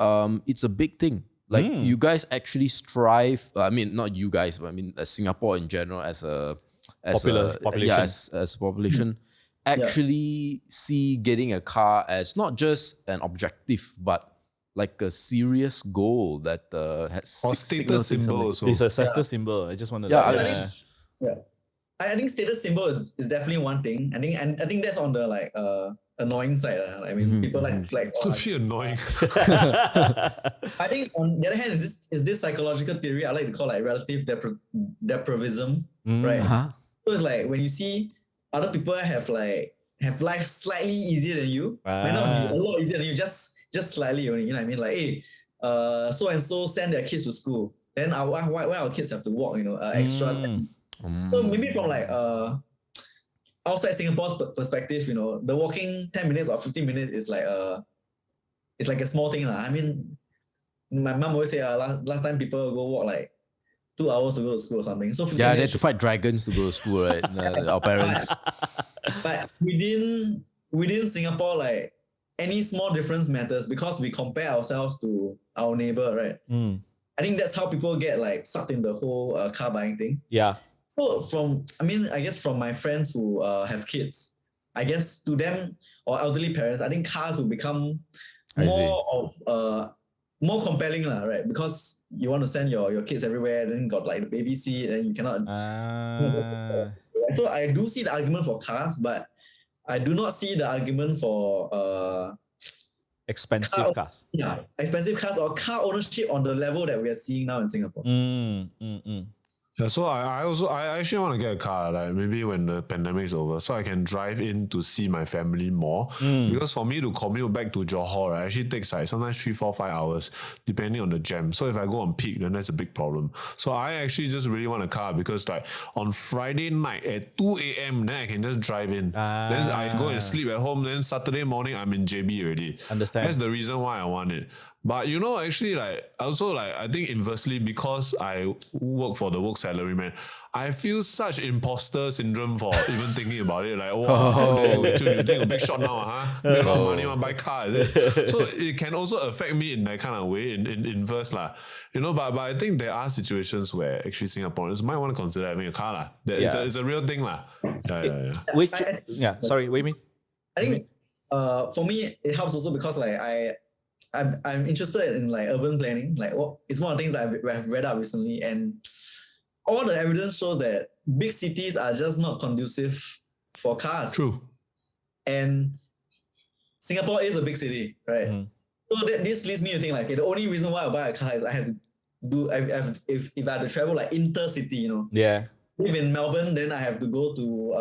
it's a big thing. Like you guys actually strive, I mean, not you guys, but I mean Singapore in general as a population. Yeah, as population, actually see getting a car as not just an objective, but like a serious goal that has status symbol also. It's a status symbol. I just want to I think status symbol is definitely one thing. I think that's on the like annoying side. I mean, people like to flex. Actually annoying. I think on the other hand is this psychological theory I like to call like relative deprivism, right? So it's like when you see other people have life slightly easier than you, might not be a lot easier than you, just slightly only. You know what I mean? Like, hey, so and so send their kids to school. Then why our kids have to walk? Extra. So maybe from like outside Singapore's perspective, the walking 10 minutes or 15 minutes is like it's like a small thing. I mean, my mom always say last time people go walk like 2 hours to go to school or something. So they had to fight dragons to go to school, right? Our parents. But within Singapore, like any small difference matters because we compare ourselves to our neighbor, right? I think that's how people get like sucked in the whole car buying thing. Yeah. So I guess from my friends who have kids, I guess to them or elderly parents, I think cars will become more compelling, right? Because you want to send your kids everywhere, then got like the baby seat, and you cannot. So I do see the argument for cars, but I do not see the argument for expensive cars. Yeah, expensive cars or car ownership on the level that we are seeing now in Singapore. Yeah, so I actually want to get a car, like maybe when the pandemic is over, so I can drive in to see my family more. Because for me to commute back to Johor, it actually takes like sometimes 3, 4, 5 hours, depending on the jam. So if I go on peak, then that's a big problem. So I actually just really want a car because like on Friday night at 2 a.m, then I can just drive in. Then I go and sleep at home. Then Saturday morning, I'm in JB already. Understand. That's the reason why I want it. But actually, I think inversely, because I work for the Woke Salaryman, I feel such imposter syndrome for even thinking about it. Like, you think a big shot now, huh? Make a lot of money, want to buy car, is it? So it can also affect me in that kind of way, in inverse, lah. But I think there are situations where actually Singaporeans might want to consider having a car, lah. It's a real thing, lah. Sorry, what do you mean? I think for me, it helps also because like I'm interested in like urban planning. Like it's one of the things that I've read up recently, and all the evidence shows that big cities are just not conducive for cars. True. And Singapore is a big city, right? So this leads me to think like, okay, the only reason why I buy a car is I have to do, if I have to travel like intercity, you know. Yeah. Live in Melbourne, then I have to go to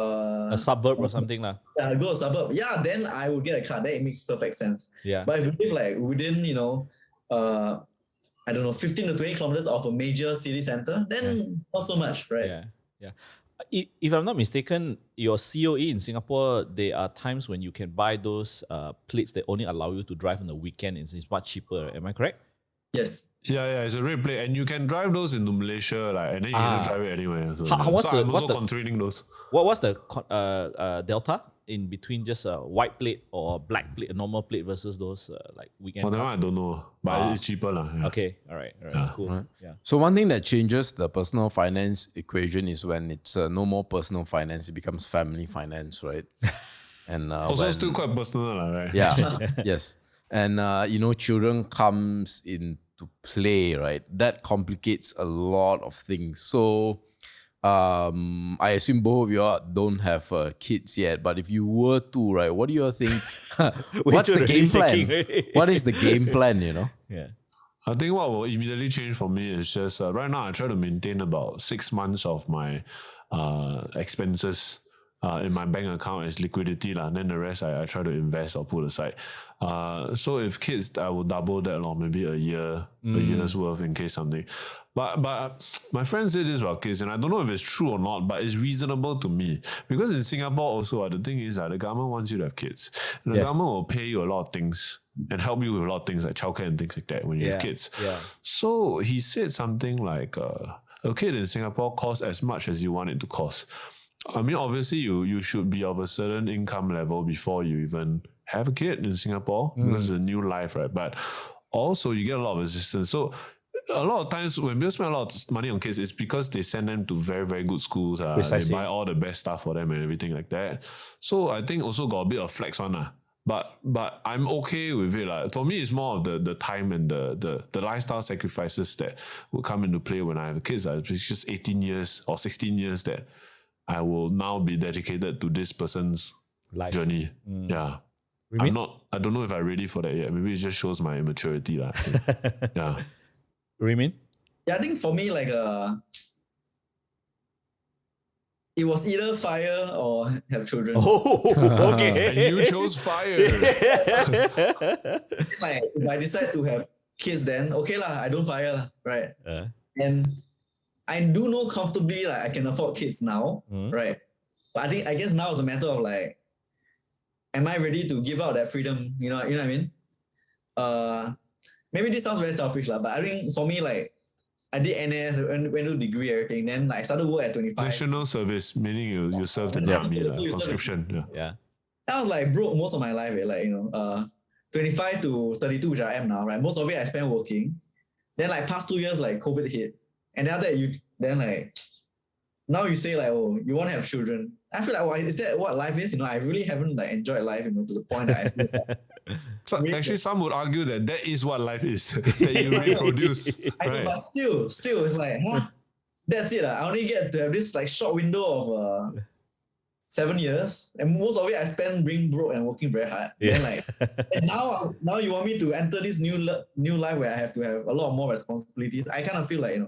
a suburb or something lah. Go to a suburb. Yeah, then I would get a car. Then it makes perfect sense. Yeah. But if you live like within, you know, I don't know, 15 to 20 kilometers of a major city center, then not so much, right? Yeah. Yeah. If I'm not mistaken, your COE in Singapore, there are times when you can buy those plates that only allow you to drive on the weekend. It's much cheaper. Am I correct? Yes. Yeah, it's a red plate, and you can drive those into Malaysia, like, and then you can drive it anywhere. So, I'm also considering those. What's the delta in between just a white plate or a black plate, a normal plate versus those like weekend? Oh, that one I don't know, but it's cheaper lah. Yeah. Okay, all right, cool. Right. Yeah. So one thing that changes the personal finance equation is when it's no more personal finance, it becomes family finance, right? And also still quite personal, right? Yeah, yes. And children comes into play, right? That complicates a lot of things. So I assume both of you don't have kids yet, but if you were to, right, what do you think? What's the game plan? What is the game plan, you know? Yeah. I think what will immediately change for me is just right now I try to maintain about 6 months of my expenses in my bank account as liquidity and then the rest I try to invest or put aside. So if kids, I will double that along, maybe a year's worth in case something. But my friend said this about kids, and I don't know if it's true or not, but it's reasonable to me. Because in Singapore also, the thing is the government wants you to have kids. And the government will pay you a lot of things and help you with a lot of things like childcare and things like that when you have kids. Yeah. So he said something like, a kid in Singapore costs as much as you want it to cost. I mean, obviously, you should be of a certain income level before you even have a kid in Singapore because it's a new life, right? But also, you get a lot of assistance. So, a lot of times when people spend a lot of money on kids, it's because they send them to very, very good schools. They buy all the best stuff for them and everything like that. So, I think also got a bit of flex on that. But I'm okay with it. For me, it's more of the time and the lifestyle sacrifices that will come into play when I have kids. It's just 18 years or 16 years that I will now be dedicated to this person's life journey. Yeah. I don't know if I'm ready for that yet. Maybe it just shows my immaturity. Yeah. Ruiming? Yeah, I think for me, like it was either fire or have children. Oh, okay. And you chose fire. Like if I decide to have kids, then okay lah, I don't fire, right? And I do know comfortably like I can afford kids now, right? But I guess now it's a matter of like, am I ready to give out that freedom? You know what I mean? Maybe this sounds very selfish lah, but I think for me like I did NS, went to degree, everything. Then like, I started work at 25. National service, meaning you served in the army, conscription. Yeah. I was like broke most of my life, 25 to 32, which I am now, right? Most of it I spent working. Then like past 2 years, like COVID hit. And then after that, now you say like, oh, you want to have children. I feel like, well, is that what life is? I really haven't like enjoyed life, to the point that I feel like, so actually, some would argue that is what life is, that you reproduce. I know, but still, it's like, that's it. I only get to have this like short window of 7 years, and most of it I spent being broke and working very hard. Yeah. And now you want me to enter this new life where I have to have a lot more responsibilities. I kind of feel like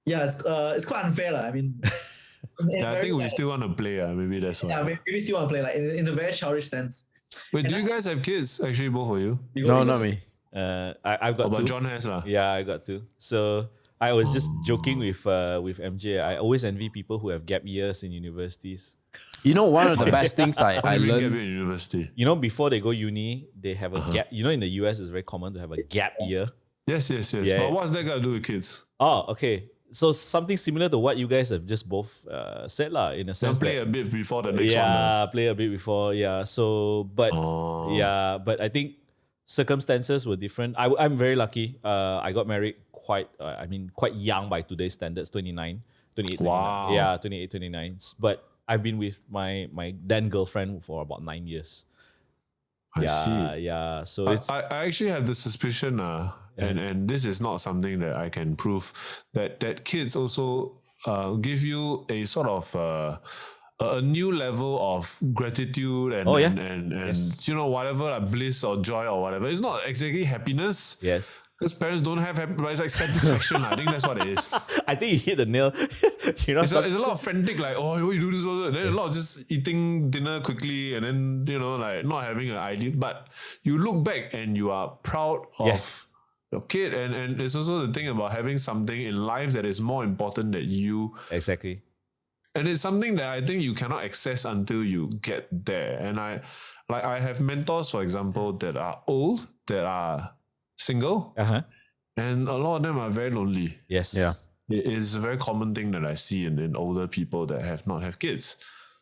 it's quite unfair lah. I mean. I think we still want to play. Maybe that's why. Yeah, maybe we still want to play like in a very childish sense. Wait, do you guys have kids? Actually, both of you? No, not me. I've got two. But John has lah. Yeah, I got two. So I was just joking with MJ. I always envy people who have gap years in universities. One of the best things I learned in university. Before they go uni, they have a gap. In the US, it's very common to have a gap year. Yes. Yeah. But what's that got to do with kids? Oh, okay. So something similar to what you guys have just both said lah, in a sense. Play a bit before the next one. Yeah, play a bit before. Yeah. So, but I think circumstances were different. I'm very lucky. I got married quite young by today's standards, 29, 28, 29. Wow. Yeah, 28, 29. But I've been with my then girlfriend for about 9 years. I see. Yeah. So it's I actually have the suspicion, and this is not something that I can prove, that kids also give you a sort of a new level of gratitude and and Yes. you know, whatever, like bliss or joy or whatever. It's not exactly happiness. yes. Because parents don't have happy, but it's like satisfaction. I think that's what it is. I think you hit the nail. you know, It's a lot of frantic, like, oh, you do this, also. Then a lot of just eating dinner quickly and then, you know, like not having an idea. But you look back and you are proud of your kid. And it's also the thing about having something in life that is more important than you. exactly. And it's something that I think you cannot access until you get there. And I have mentors, for example, that are old, that are single, and a lot of them are very lonely. Yes. Yeah. It is a very common thing that I see in older people that have not have kids.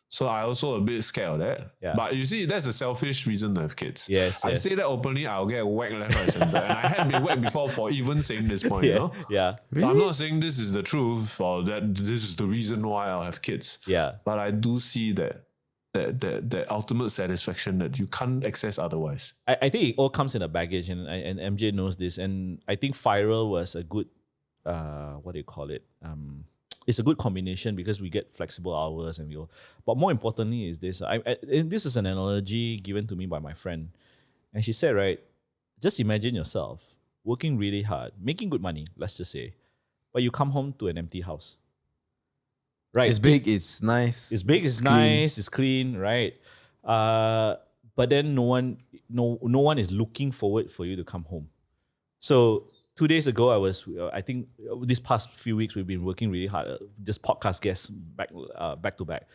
So I also a bit scared of that. Yeah. But you see, that's a selfish reason to have kids. Yes. I say that openly, I'll get whacked left, right, center. And I had been whacked before for even saying this point, you know? Yeah. But I'm not saying this is the truth or that this is the reason why I'll have kids. Yeah. But I do see that ultimate satisfaction that you can't access otherwise. I think it all comes in a baggage, and MJ knows this. And I think FIRL was a good, what do you call it? It's a good combination because we get flexible hours and we all. But more importantly is this. And this is an analogy given to me by my friend, and she said, right, just imagine yourself working really hard, making good money, let's just say, but you come home to an empty house. Right. It's big, it's nice. It's big, it's nice, it's clean, right? But then no one is looking forward for you to come home. So 2 days ago, I think this past few weeks we've been working really hard, just podcast guests back to back.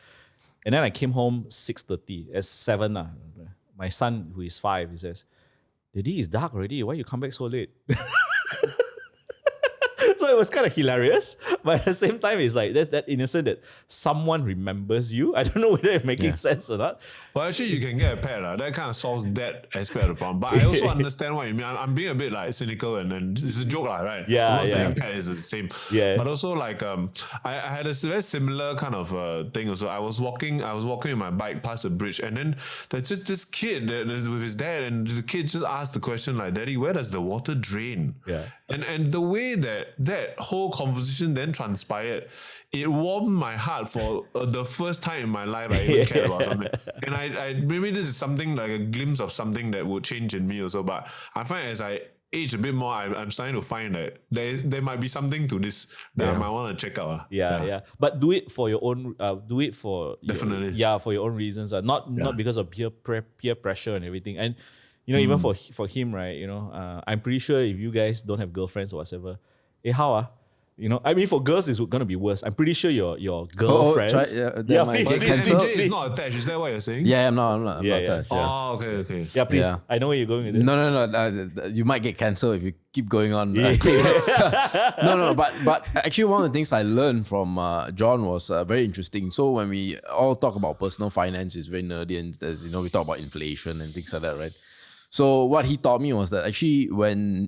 And then I came home 6:30, at 7. My son, who is 5, he says, "Daddy, it's dark already. Why you come back so late?" So it was kind of hilarious, but at the same time, it's like there's that innocent that someone remembers you. I don't know whether it's making sense or not. Well, actually, you can get a pet. That kind of solves that aspect of the problem. But I also understand what you mean. I'm being a bit like cynical and it's a joke, right? Yeah, I'm not saying yeah. pet is the same. Yeah. But also like I had a very similar kind of thing also. I was walking with my bike past a bridge, and then there's just this kid with his dad, and the kid just asked the question like, "Daddy, where does the water drain?" Yeah. And the way that whole conversation then transpired, it warmed my heart for the first time in my life I even cared about something. And I maybe this is something like a glimpse of something that would change in me also. But I find as I age a bit more, I'm starting to find that there might be something to this that I might want to check out. Yeah. But do it for your own. Do it for Definitely. for your own reasons. Not because of peer pressure and everything. And you know, even for him, right? You know, I'm pretty sure if you guys don't have girlfriends or whatever, how you know, I mean, for girls, it's going to be worse. I'm pretty sure your girlfriends. Might get please, cancelled. It's not attached. Is that what you're saying? Yeah, I'm not touched. Yeah. Oh, okay. Yeah, please. Yeah. I know where you're going with this. No. You might get cancelled if you keep going on. No. But actually, one of the things I learned from John was very interesting. So when we all talk about personal finance, it's very nerdy, and as you know, we talk about inflation and things like that, right? So what he taught me was that actually,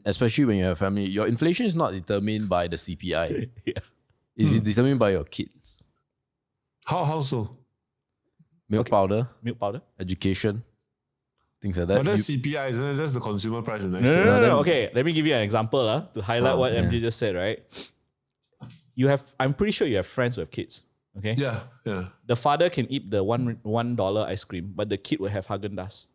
especially when you have a family, your inflation is not determined by the CPI. It's determined by your kids. How so? Milk powder, education, things like that. But that's CPI, isn't it? That's the consumer price index. No. Okay, let me give you an example to highlight what MJ just said, right? I'm pretty sure you have friends who have kids. Okay? Yeah. The father can eat the $1 ice cream, but the kid will have Haagen-Dazs.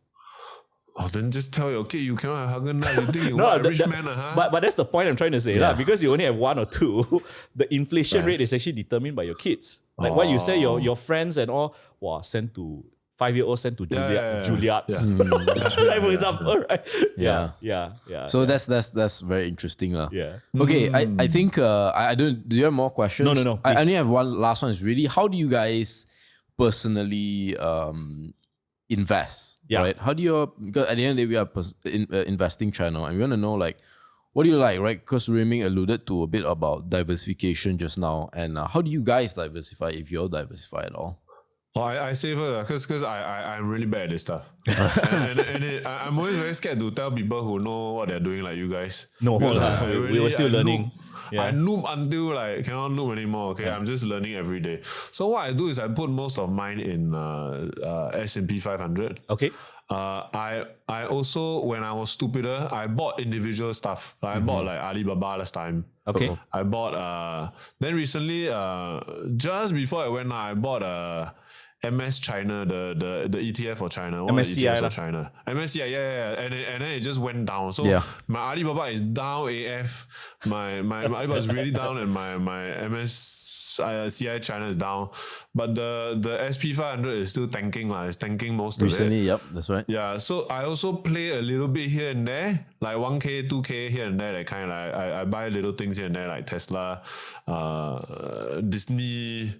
Oh, then just tell your kid you cannot have Haagen-Dazs. You think you're a rich man, huh? But that's the point I'm trying to say. Because you only have 1 or 2, the inflation rate is actually determined by your kids. Like what you say, your friends and all, sent to 5-year-old sent to Juilliard's. Like for example, right? Yeah. So that's very interesting. Yeah. Okay, I think I don't. Do you have more questions? No. I only have one last one. Is really, how do you guys personally invest? Yeah. Right? How do you, because at the end of the day, we are investing channel, and we want to know, like, what do you like, right? Because Ruiming alluded to a bit about diversification just now, and how do you guys diversify, if you all diversify at all? Oh, I say first because I'm really bad at this stuff. I'm always very scared to tell people who know what they're doing, like you guys. No, Because we were still learning. Yeah. I noob until like cannot noob anymore. Okay, I'm just learning every day. So what I do is I put most of mine in S&P 500. Okay. I also, when I was stupider, I bought individual stuff. I bought like Alibaba last time. Okay. I bought then recently just before I went out, I bought MS China, the ETF for China. One of the MSCI ETFs lah. for China. MSCI, yeah. And then it just went down. So Yeah. my Alibaba is down AF. My Alibaba is really down, and my MSCI China is down. But the SP 500 is still tanking lah. It's tanking most of it. Recently, yep, that's right. Yeah, so I also play a little bit here and there, like 1K, 2K here and there, that kind of like I buy little things here and there, like Tesla, Disney,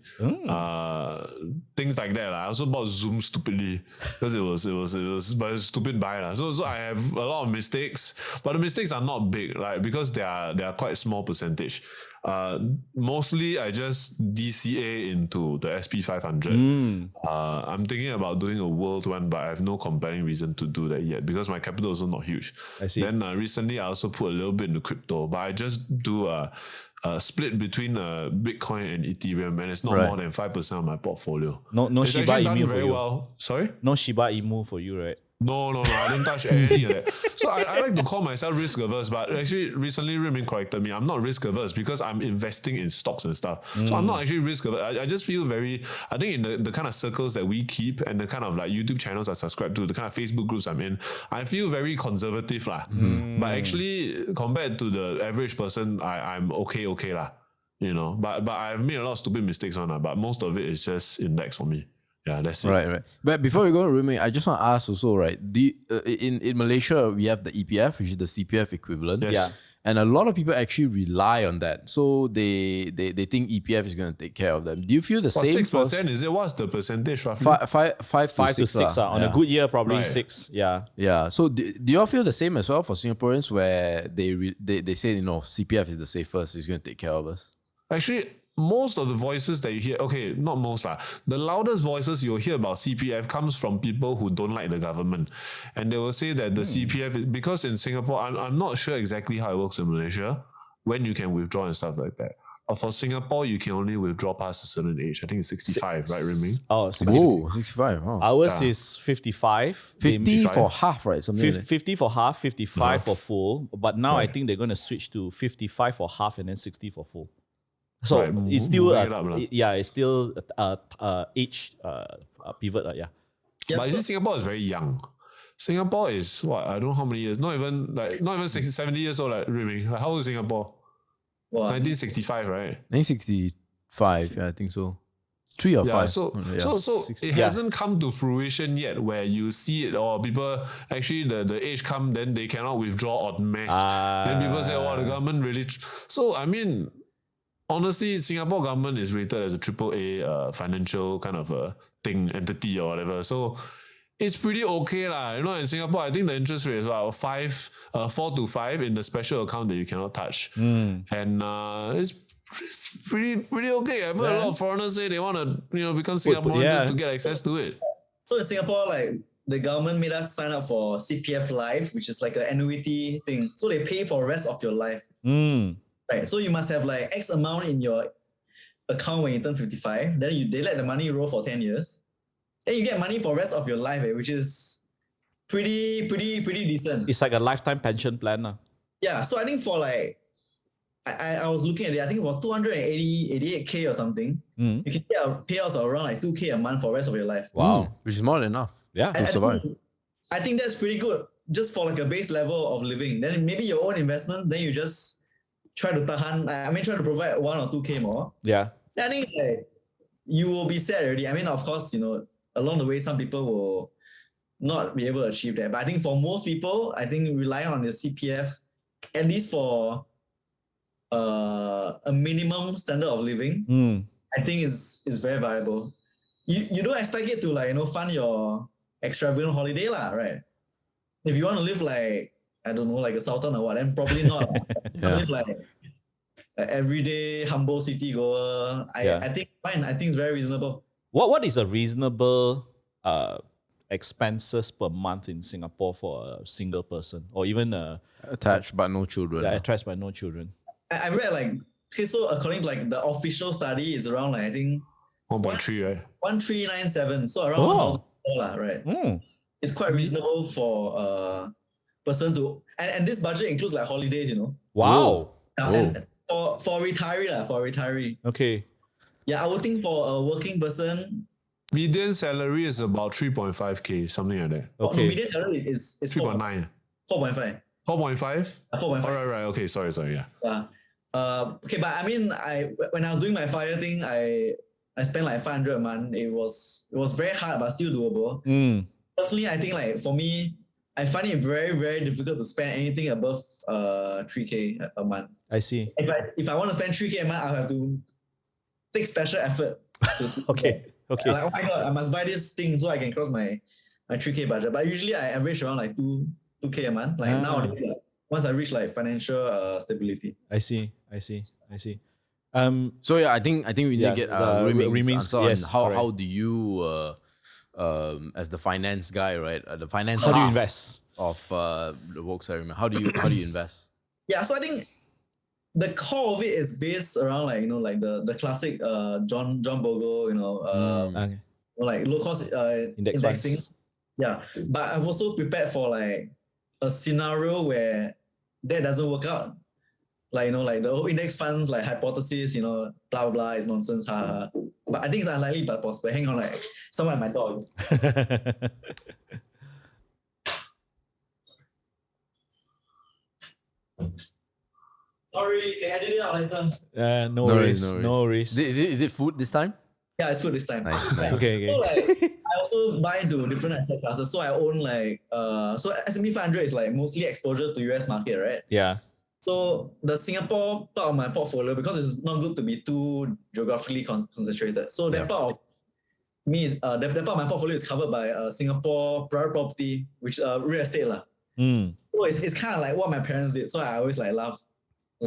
things like that. I also bought Zoom stupidly because it was but it's stupid buy. So I have a lot of mistakes, but the mistakes are not big, like because they are quite small percentage. Mostly I just DCA into the SP 500. I'm thinking about doing a world one, but I have no compelling reason to do that yet because my capital is also not huge. I see. Then recently I also put a little bit into crypto, but I just do a split between Bitcoin and Ethereum, and it's not Right. more than 5% of my portfolio. No It's Shiba actually done Inu for very you. well. Sorry? No Shiba Inu for you, right? No, I didn't touch any of that. So I like to call myself risk averse, but actually recently Ruiming corrected me. I'm not risk averse because I'm investing in stocks and stuff. So I'm not actually risk averse. I just feel I think in the kind of circles that we keep and the kind of like YouTube channels I subscribe to, the kind of Facebook groups I'm in, I feel very conservative lah. But actually compared to the average person, I'm okay lah. You know, but I've made a lot of stupid mistakes on that, but most of it is just index for me. Yeah, that's it. Right. But before we go to Ruiming, I just want to ask also, right? In Malaysia, we have the EPF, which is the CPF equivalent. Yes. Yeah. And a lot of people actually rely on that. So they think EPF is going to take care of them. Do you feel the What, same? 6% is it? What's the percentage roughly? Five to 6 lah. On yeah. a good year, probably Right. 6. Yeah. Yeah. So do you all feel the same as well for Singaporeans where they say, CPF is the safest, it's going to take care of us? Actually, most of the voices that you hear, okay, not most lah, the loudest voices you'll hear about CPF comes from people who don't like the government. And they will say that the CPF, is, because in Singapore, I'm not sure exactly how it works in Malaysia, when you can withdraw and stuff like that. But for Singapore, you can only withdraw past a certain age. I think it's 65, right, Ruiming? Oh, 60. Whoa, 65. Oh. Ours is 55. 50 55? for half, right? Something like that. 50 for half, 55 for full. But now I think they're going to switch to 55 for half and then 60 for full. So Right. it's still Moving it up lah. it's still age pivot. Yeah. Yeah, But you see, Singapore is very young. Singapore is what? I don't know how many years. Not even 60, 70 years old. Like Ruiming. Like, how old is Singapore? Wow. 1965, right? I think 65. Yeah, I think so. It's 3 or 5. So Yeah. so 60, it yeah. hasn't come to fruition yet where you see it or people actually the age come, then they cannot withdraw en masse. Then people say, oh, the government really. So I mean, honestly, Singapore government is rated as a AAA financial kind of a entity or whatever. So it's pretty okay lah. You know, in Singapore, I think the interest rate is about 4 to 5 in the special account that you cannot touch. And it's pretty okay. I've heard a lot of foreigners say they want to become Singaporean just to get access to it. So in Singapore, like the government made us sign up for CPF Life, which is like an annuity thing. So they pay for the rest of your life. Right. So you must have like X amount in your account when you turn 55. Then they let the money roll for 10 years. Then you get money for the rest of your life, which is pretty decent. It's like a lifetime pension plan. Yeah. So I think for like, I was looking at it, I think for 288K or something, you can get payouts of around like 2K a month for the rest of your life. Wow. Which is more than enough. Yeah. To survive. I think that's pretty good just for like a base level of living. Then maybe your own investment, then you just try to try to provide 1 or 2K more. Yeah. Then I think like you will be set already. I mean, of course, along the way, some people will not be able to achieve that. But I think for most people, I think relying on the CPF, at least for a minimum standard of living, I think is very viable. You don't expect it to fund your extravagant holiday right? If you want to live like, I don't know, like a sultan or what, then probably not. Yeah. Live like an everyday humble city goer. I think fine. I think it's very reasonable. What is a reasonable expenses per month in Singapore for a single person or even Attached but no children. attached by no children? I read like, okay, so according to like the official study is around like, I think 1.3, right? 1397, so around Oh. $1,000, right? Mm. It's quite reasonable for a person to, and this budget includes like holidays, you know. Wow. And for retiree. Okay. Yeah, I would think for a working person, Median salary is about 3.5K, something like that. no, Okay. median salary is 3.9. 4.5. 4.5? 4.5. Oh, right. Okay, sorry, yeah. Okay, but I mean, when I was doing my FIRE thing, I spent like 500 a month. It was very hard, but still doable. Personally, I think like for me, I find it very, very difficult to spend anything above 3K a month. I see. If I want to spend 3K a month, I'll have to take special effort. Okay. Like, oh my god, I must buy this thing so I can cross my 3K budget. But usually I average around like 2K a month. Like nowadays, like, once I reach like financial stability. I see. So yeah, I think we need to get Ruiming's answer on how do you as the finance guy, right? The finance How do you half invest? of the Woke Salaryman. How do you invest? Yeah, so I think the core of it is based around like, you know, like the classic John Bogle, you know, Okay. like low cost indexing. funds. Yeah, but I've also prepared for like a scenario where that doesn't work out. Like, you know, like the whole index funds, like hypothesis, you know, blah, blah, blah, is nonsense. Ha. But I think it's unlikely, but possible. Hang on, like someone at my dog. Sorry, can I edit it out later? No worries. Is it food this time? Yeah, it's good this time. Nice. Okay. So like, I also buy into different asset classes. So I own like, so S&P 500 is like mostly exposure to US market, right? Yeah. So the Singapore part of my portfolio, because it's not good to be too geographically concentrated. So that part of me is that part of my portfolio is covered by Singapore private property, which real estate lah. So it's kind of like what my parents did. So I always like laugh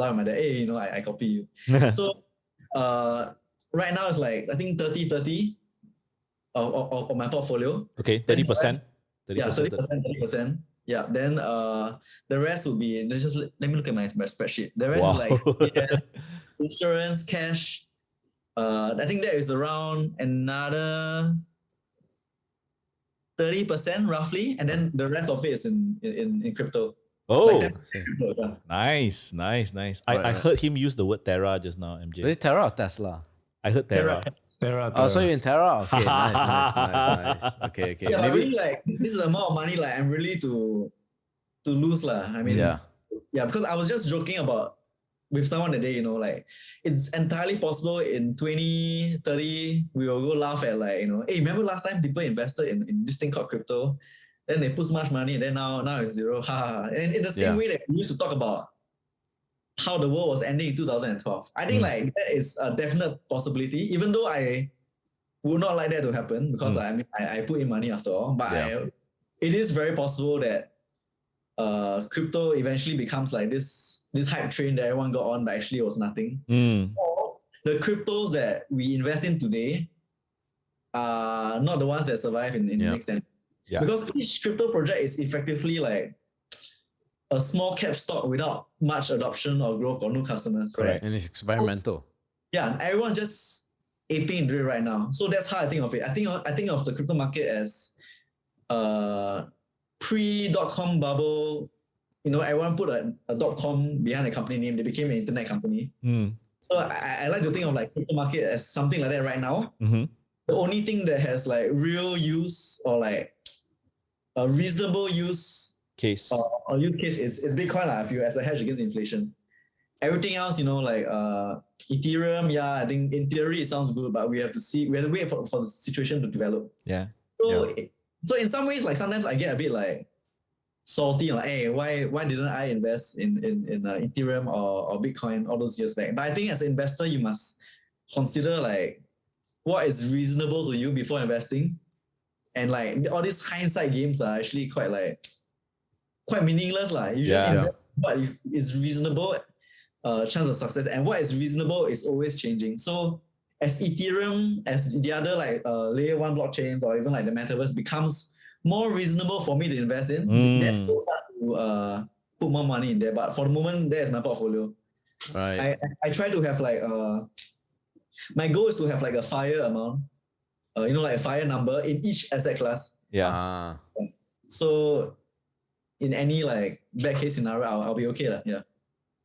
at my dad. Hey, you know, I copy you. So right now it's like I think 30-30 of my portfolio. Okay, 30%. Yeah, 30%. Yeah, then the rest would be just let me look at my spreadsheet. The rest is like insurance, cash. I think that is around another 30% roughly, and then the rest of it is in crypto. Oh, Like crypto, yeah. nice. I heard him use the word Terra just now, MJ. Is it Terra or Tesla? I heard Terra. Terra. Oh, so you're in Terra? Okay, nice. Okay. Yeah, Maybe really like this is the amount of money like I'm really to lose lah. I mean, yeah, because I was just joking about with someone today, you know, like it's entirely possible in 2030 we will go laugh at like, you know, hey, remember last time people invested in this thing called crypto, then they put so much money and then now it's zero. And in the same way that we used to talk about how the world was ending in 2012. I think like that is a definite possibility, even though I would not like that to happen because I put in money after all. But it is very possible that crypto eventually becomes like this hype train that everyone got on, but actually it was nothing. Or the cryptos that we invest in today are not the ones that survive in the next 10 years. Yeah. Because each crypto project is effectively like a small cap stock without much adoption or growth or new customers. Right? and it's experimental. Yeah, everyone's just aping into it right now. So that's how I think of it. I think of the crypto market as pre-dot-com bubble. You know, everyone put a .com behind the company name. They became an internet company. So I like to think of like crypto market as something like that right now. The only thing that has like real use or like a reasonable use case or use case is Bitcoin I feel, as a hedge against inflation. Everything else, you know, like Ethereum, I think in theory it sounds good, but we have to wait for the situation to develop. So in some ways, like sometimes I get a bit like salty, like, hey, why didn't I invest in Ethereum or Bitcoin all those years back? But I think as an investor, you must consider like what is reasonable to you before investing. And like all these hindsight games are actually quite meaningless. You just invest what is reasonable chance of success, and what is reasonable is always changing. So as Ethereum, as the other like layer 1 blockchains or even like the metaverse becomes more reasonable for me to invest in, then I'll start to put more money in there. But for the moment, that is my portfolio. Right. I try to have like my goal is to have like a FIRE amount, like a FIRE number in each asset class. Yeah. Ah. So in any like bad case scenario, I'll be okay lah. Yeah.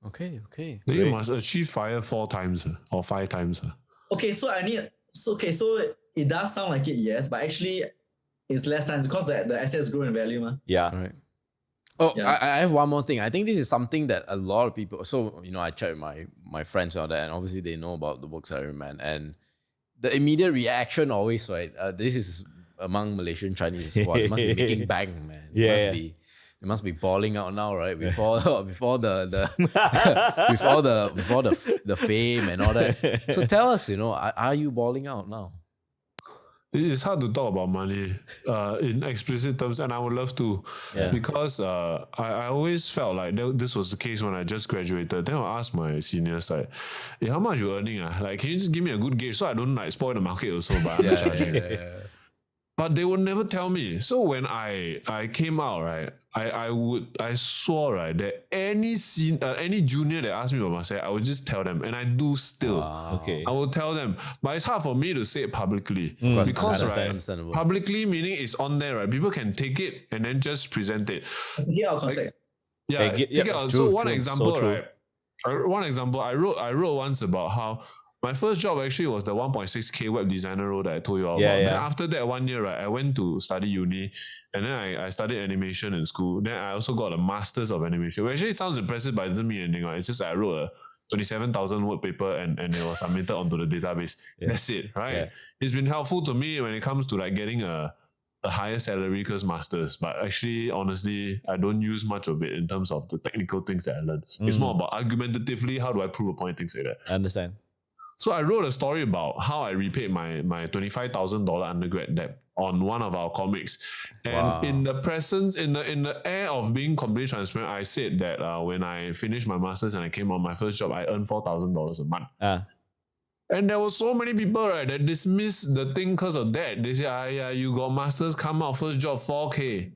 Okay. Then you Great. must achieve FIRE 4 times or 5 times. Okay, so so it does sound like it, yes, but actually it's less times because the assets grow in value, man. Yeah. All right. Oh, Yeah. I have one more thing. I think this is something that a lot of people. So I chat with my friends out there, and obviously they know about the Woke Salaryman, and the immediate reaction always, right? This is among Malaysian Chinese. Wow, they must be making bank, man. They must be balling out now, right? Before the the fame and all that. So tell us, are you balling out now? It's hard to talk about money in explicit terms, and I would love to, because I always felt like this was the case when I just graduated. Then I'll ask my seniors like, hey, how much you earning? Like, can you just give me a good gauge so I don't like spoil the market also by undercharging? But they would never tell me. So when I came out, right, I swore, right, that any junior that asked me about myself, I would just tell them, and I do still. Wow. Okay. I will tell them, but it's hard for me to say it publicly because understandable. publicly meaning it's on there, right? People can take it and then just present it. Yeah, I'll contact. Take it out. True, So one true. example, So true. right? One example, I wrote once about how my first job actually was the 1.6K web designer role that I told you all about. Then after that 1 year, right, I went to study uni, and then I studied animation in school. Then I also got a master's of animation, which actually sounds impressive, but it doesn't mean anything. Right? It's just I wrote a 27,000 word paper and it was submitted onto the database. That's it, right? Yeah. It's been helpful to me when it comes to like getting a higher salary because masters, but actually, honestly, I don't use much of it in terms of the technical things that I learned. It's more about argumentatively, how do I prove a point, things like that. I understand. So I wrote a story about how I repaid my $25,000 undergrad debt on one of our comics. And in the presence, in the air of being completely transparent, I said that when I finished my master's and I came on my first job, I earned $4,000 a month. And there were so many people, right, that dismissed the thing because of that. They say, you got masters, come out, first job, 4K.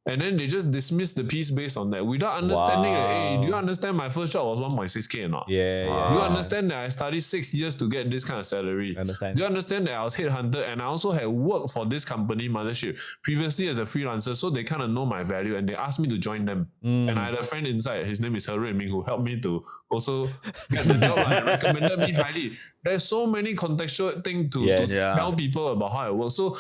And then they just dismiss the piece based on that without understanding that, hey, do you understand my first job was 1.6K or not? Yeah. Do you understand that I studied 6 years to get this kind of salary? Understand. Do you understand that I was headhunted and I also had worked for this company, Mothership, previously as a freelancer, so they kind of know my value and they asked me to join them. And I had a friend inside, his name is Ruiming, who helped me to also get the job and recommended me highly. There's so many contextual things to tell people about how I work. So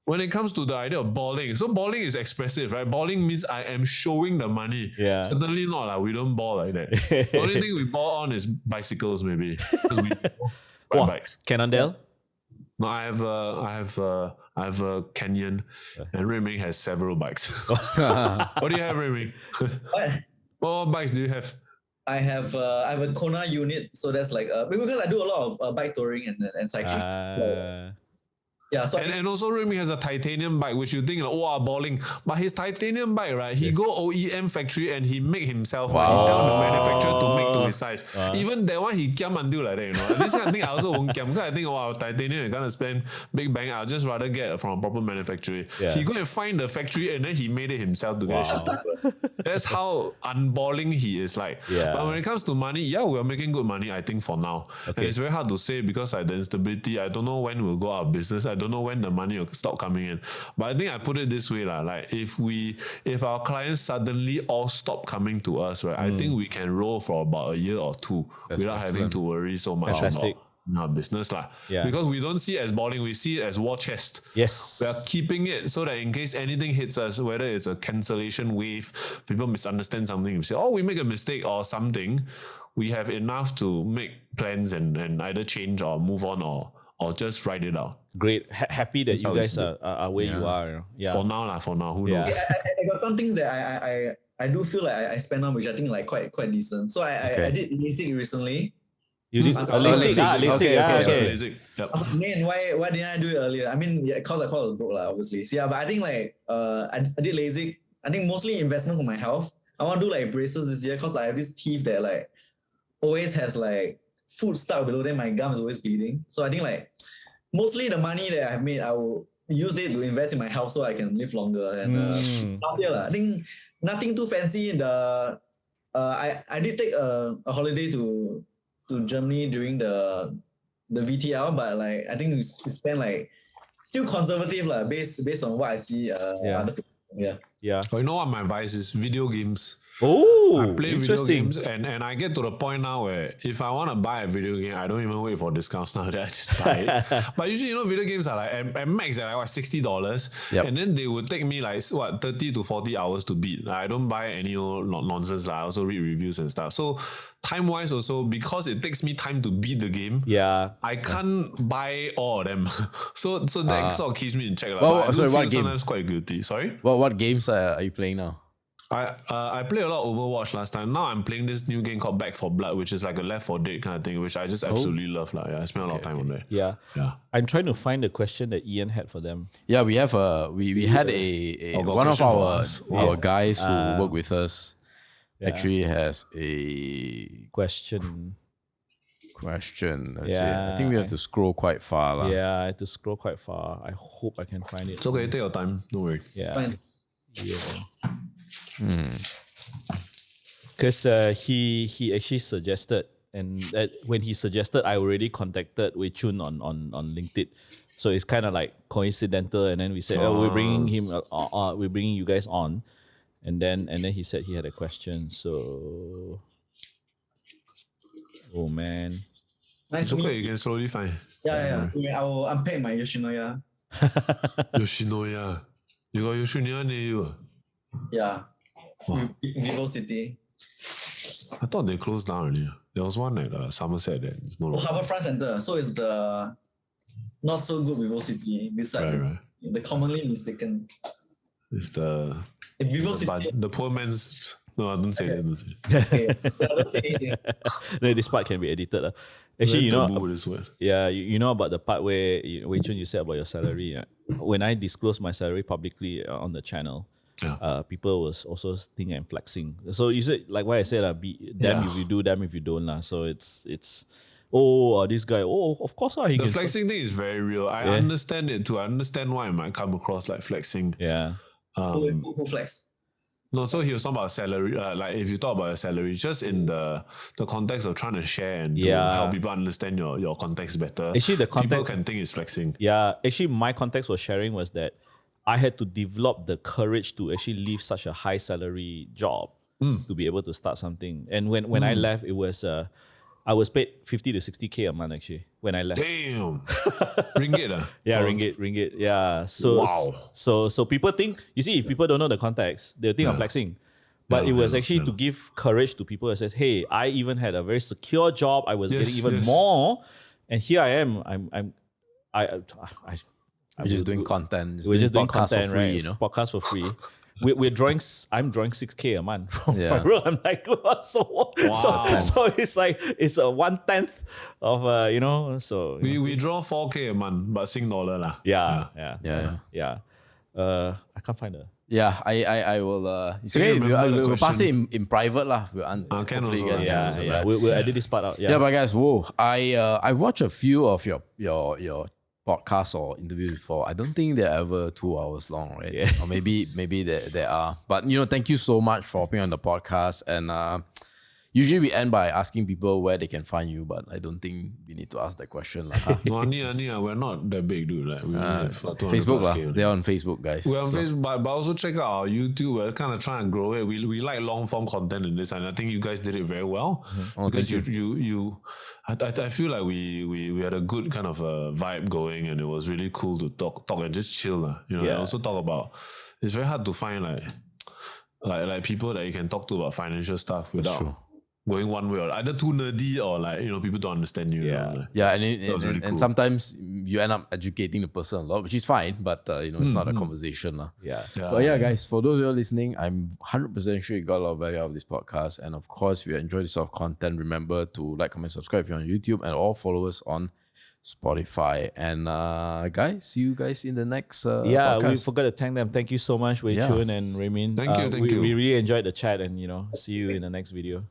when it comes to the idea of balling, so balling is expressive, right? Balling means I am showing the money. Yeah. Certainly not like we don't ball like that. The only thing we ball on is bicycles, maybe. Because we ride bikes. Cannondale? No, I have a Canyon, and Ruiming has several bikes. What do you have, Ruiming? What bikes do you have? I have a Kona unit, so that's like because I do a lot of bike touring and cycling. Yeah, so and also Ruiming has a titanium bike, which you think like, wow, balling. But his titanium bike, right? He go OEM factory and he make himself. Right? He tell the manufacturer to make to his size. Even that one, he kiam until like that, you know. This kind of thing I also won't kiam because I think, wow, titanium, you're gonna spend big bang. I'll just rather get from a proper manufacturer. Yeah. He go and find the factory and then he made it himself to get it shipped. That's how unballing he is like. Yeah. But when it comes to money, we're making good money, I think, for now. And it's very hard to say because like the instability, I don't know when we'll go out of business. I don't know when the money will stop coming in. But I think I put it this way, like if our clients suddenly all stop coming to us, right, I think we can roll for about a year or two without having to worry so much about our business. Because we don't see it as balling, we see it as war chest. Yes. We are keeping it so that in case anything hits us, whether it's a cancellation wave, people misunderstand something, we say, we make a mistake or something, we have enough to make plans and either change or move on or just write it out. Great. Happy that you guys are where you are. Yeah. For now, who knows? I got some things that I do feel like I spend on, which I think like quite decent. So I did LASIK recently. You did LASIK. LASIK. Yep. Man, why didn't I do it earlier? I mean, cause I called it broke, obviously. So, but I think like I did LASIK. I think mostly investments on my health. I want to do like braces this year because I have this teeth that like always has like food stuck below them. My gum is always bleeding. So I think like mostly the money that I've made, I will use it to invest in my health so I can live longer. And I think nothing too fancy. I did take a holiday to Germany during the VTL, but like I think we spent like still conservative lah, based on what I see. Other people. Yeah. But you know what my vice is? Video games. Oh, I play video interesting. games and I get to the point now where if I want to buy a video game, I don't even wait for discounts now. I just buy it. But usually, video games are like at max at like $60, and then they would take me like 30 to 40 hours to beat. I don't buy any old nonsense. I also read reviews and stuff. So time wise also, because it takes me time to beat the game, I can't buy all of them. so that sort of keeps me in check. Well, sorry, what games? Sometimes quite guilty. Sorry. What games are you playing now? I played a lot of Overwatch last time. Now I'm playing this new game called Back 4 Blood, which is like a Left 4 Dead kind of thing, which I just absolutely love. I spent a lot of time on there. Yeah. I'm trying to find the question that Ian had for them. Yeah, we have we had a one of our guys who work with us actually has a question. Let's see. I think we have to scroll quite far. Yeah, I have to scroll quite far. I hope I can find it. It's okay, take your time. Don't worry. Yeah. Fine. Because he actually suggested, and when he suggested, I already contacted Wei Choon on LinkedIn, so it's kind of like coincidental. And then we said, we're bringing him, we're bringing you guys on, and then he said he had a question. So, oh man, Nice It's to meet okay, you. you can slowly find. Yeah. I will unpack my Yoshinoya. Yoshinoya. You got Yoshinoya near you? Yeah. Vivo City. I thought they closed down already. There was one at Somerset that is no longer. Harbourfront Centre. So it's the not so good Vivo City beside Right. the commonly mistaken. It's the Vivo City. the poor man's. No, don't say that. Don't say that. Okay. Let's say no, this part can be edited. Actually, you know, Taboo, this word. yeah, you know about the part where Wei Chun, you said about your salary. When I disclose my salary publicly on the channel, people was also thinking and flexing. So you said, like what I said, be damn if you do, damn if you don't. So it's this guy, of course he The can flexing thing is very real. I understand it too. I understand why it might come across like flexing. Yeah. who flex. No, so he was talking about salary. Like if you talk about your salary, just in the context of trying to share and to help people understand your context better. Actually, the context, people can think it's flexing. Yeah, actually, my context was sharing was that I had to develop the courage to actually leave such a high salary job to be able to start something. And when I left, it was I was paid 50 to 60K a month actually when I left. Damn, ringgit. Yeah, ringgit. Yeah. So so people think, you see, if people don't know the context, they'll think I'm flexing. But it was actually to give courage to people that says, hey, I even had a very secure job. I was getting even more, and here I am. We're just doing content. We're just doing podcasts content, for free, right? you know. Podcasts for free. I'm drawing 6K a month from Yeah. FIRL. I'm like, so it's like it's a 1/10 of So We draw 4K a month, but Sing dollar lah. yeah. I can't find a. Yeah, I will. It's Can you okay. remember the We'll pass it question? in private lah. Can Hopefully you also, guys can answer that. We'll edit this part out. Yeah, but guys, I watched a few of your podcasts or interviews before. I don't think they're ever 2 hours long, right? Yeah. Or maybe there are. But thank you so much for hopping on the podcast. And usually we end by asking people where they can find you, but I don't think we need to ask that question. No, we're not that big, dude. Like we only have 200 Facebook plus lah. K. They're on Facebook, guys. We're on Facebook, but also check out our YouTube. We're kind of trying to grow it. We like long form content in this, and I think you guys did it very well. Because thank I feel like we had a good kind of vibe going, and it was really cool to talk and just chill, and also talk about. It's very hard to find like people that you can talk to about financial stuff without going one way or either too nerdy or people don't understand you. Yeah, and really cool. sometimes you end up educating the person a lot, which is fine, but it's not a conversation. Yeah. But yeah, guys, for those who are listening, I'm 100% sure you got a lot of value out of this podcast. And of course, if you enjoy this sort of content, remember to like, comment, subscribe if you're on YouTube, and all follow us on Spotify. And guys, see you guys in the next podcast. We forgot to thank them. Thank you so much, Wei Choon and Ruiming. Thank you. We really enjoyed the chat, and see you in the next video.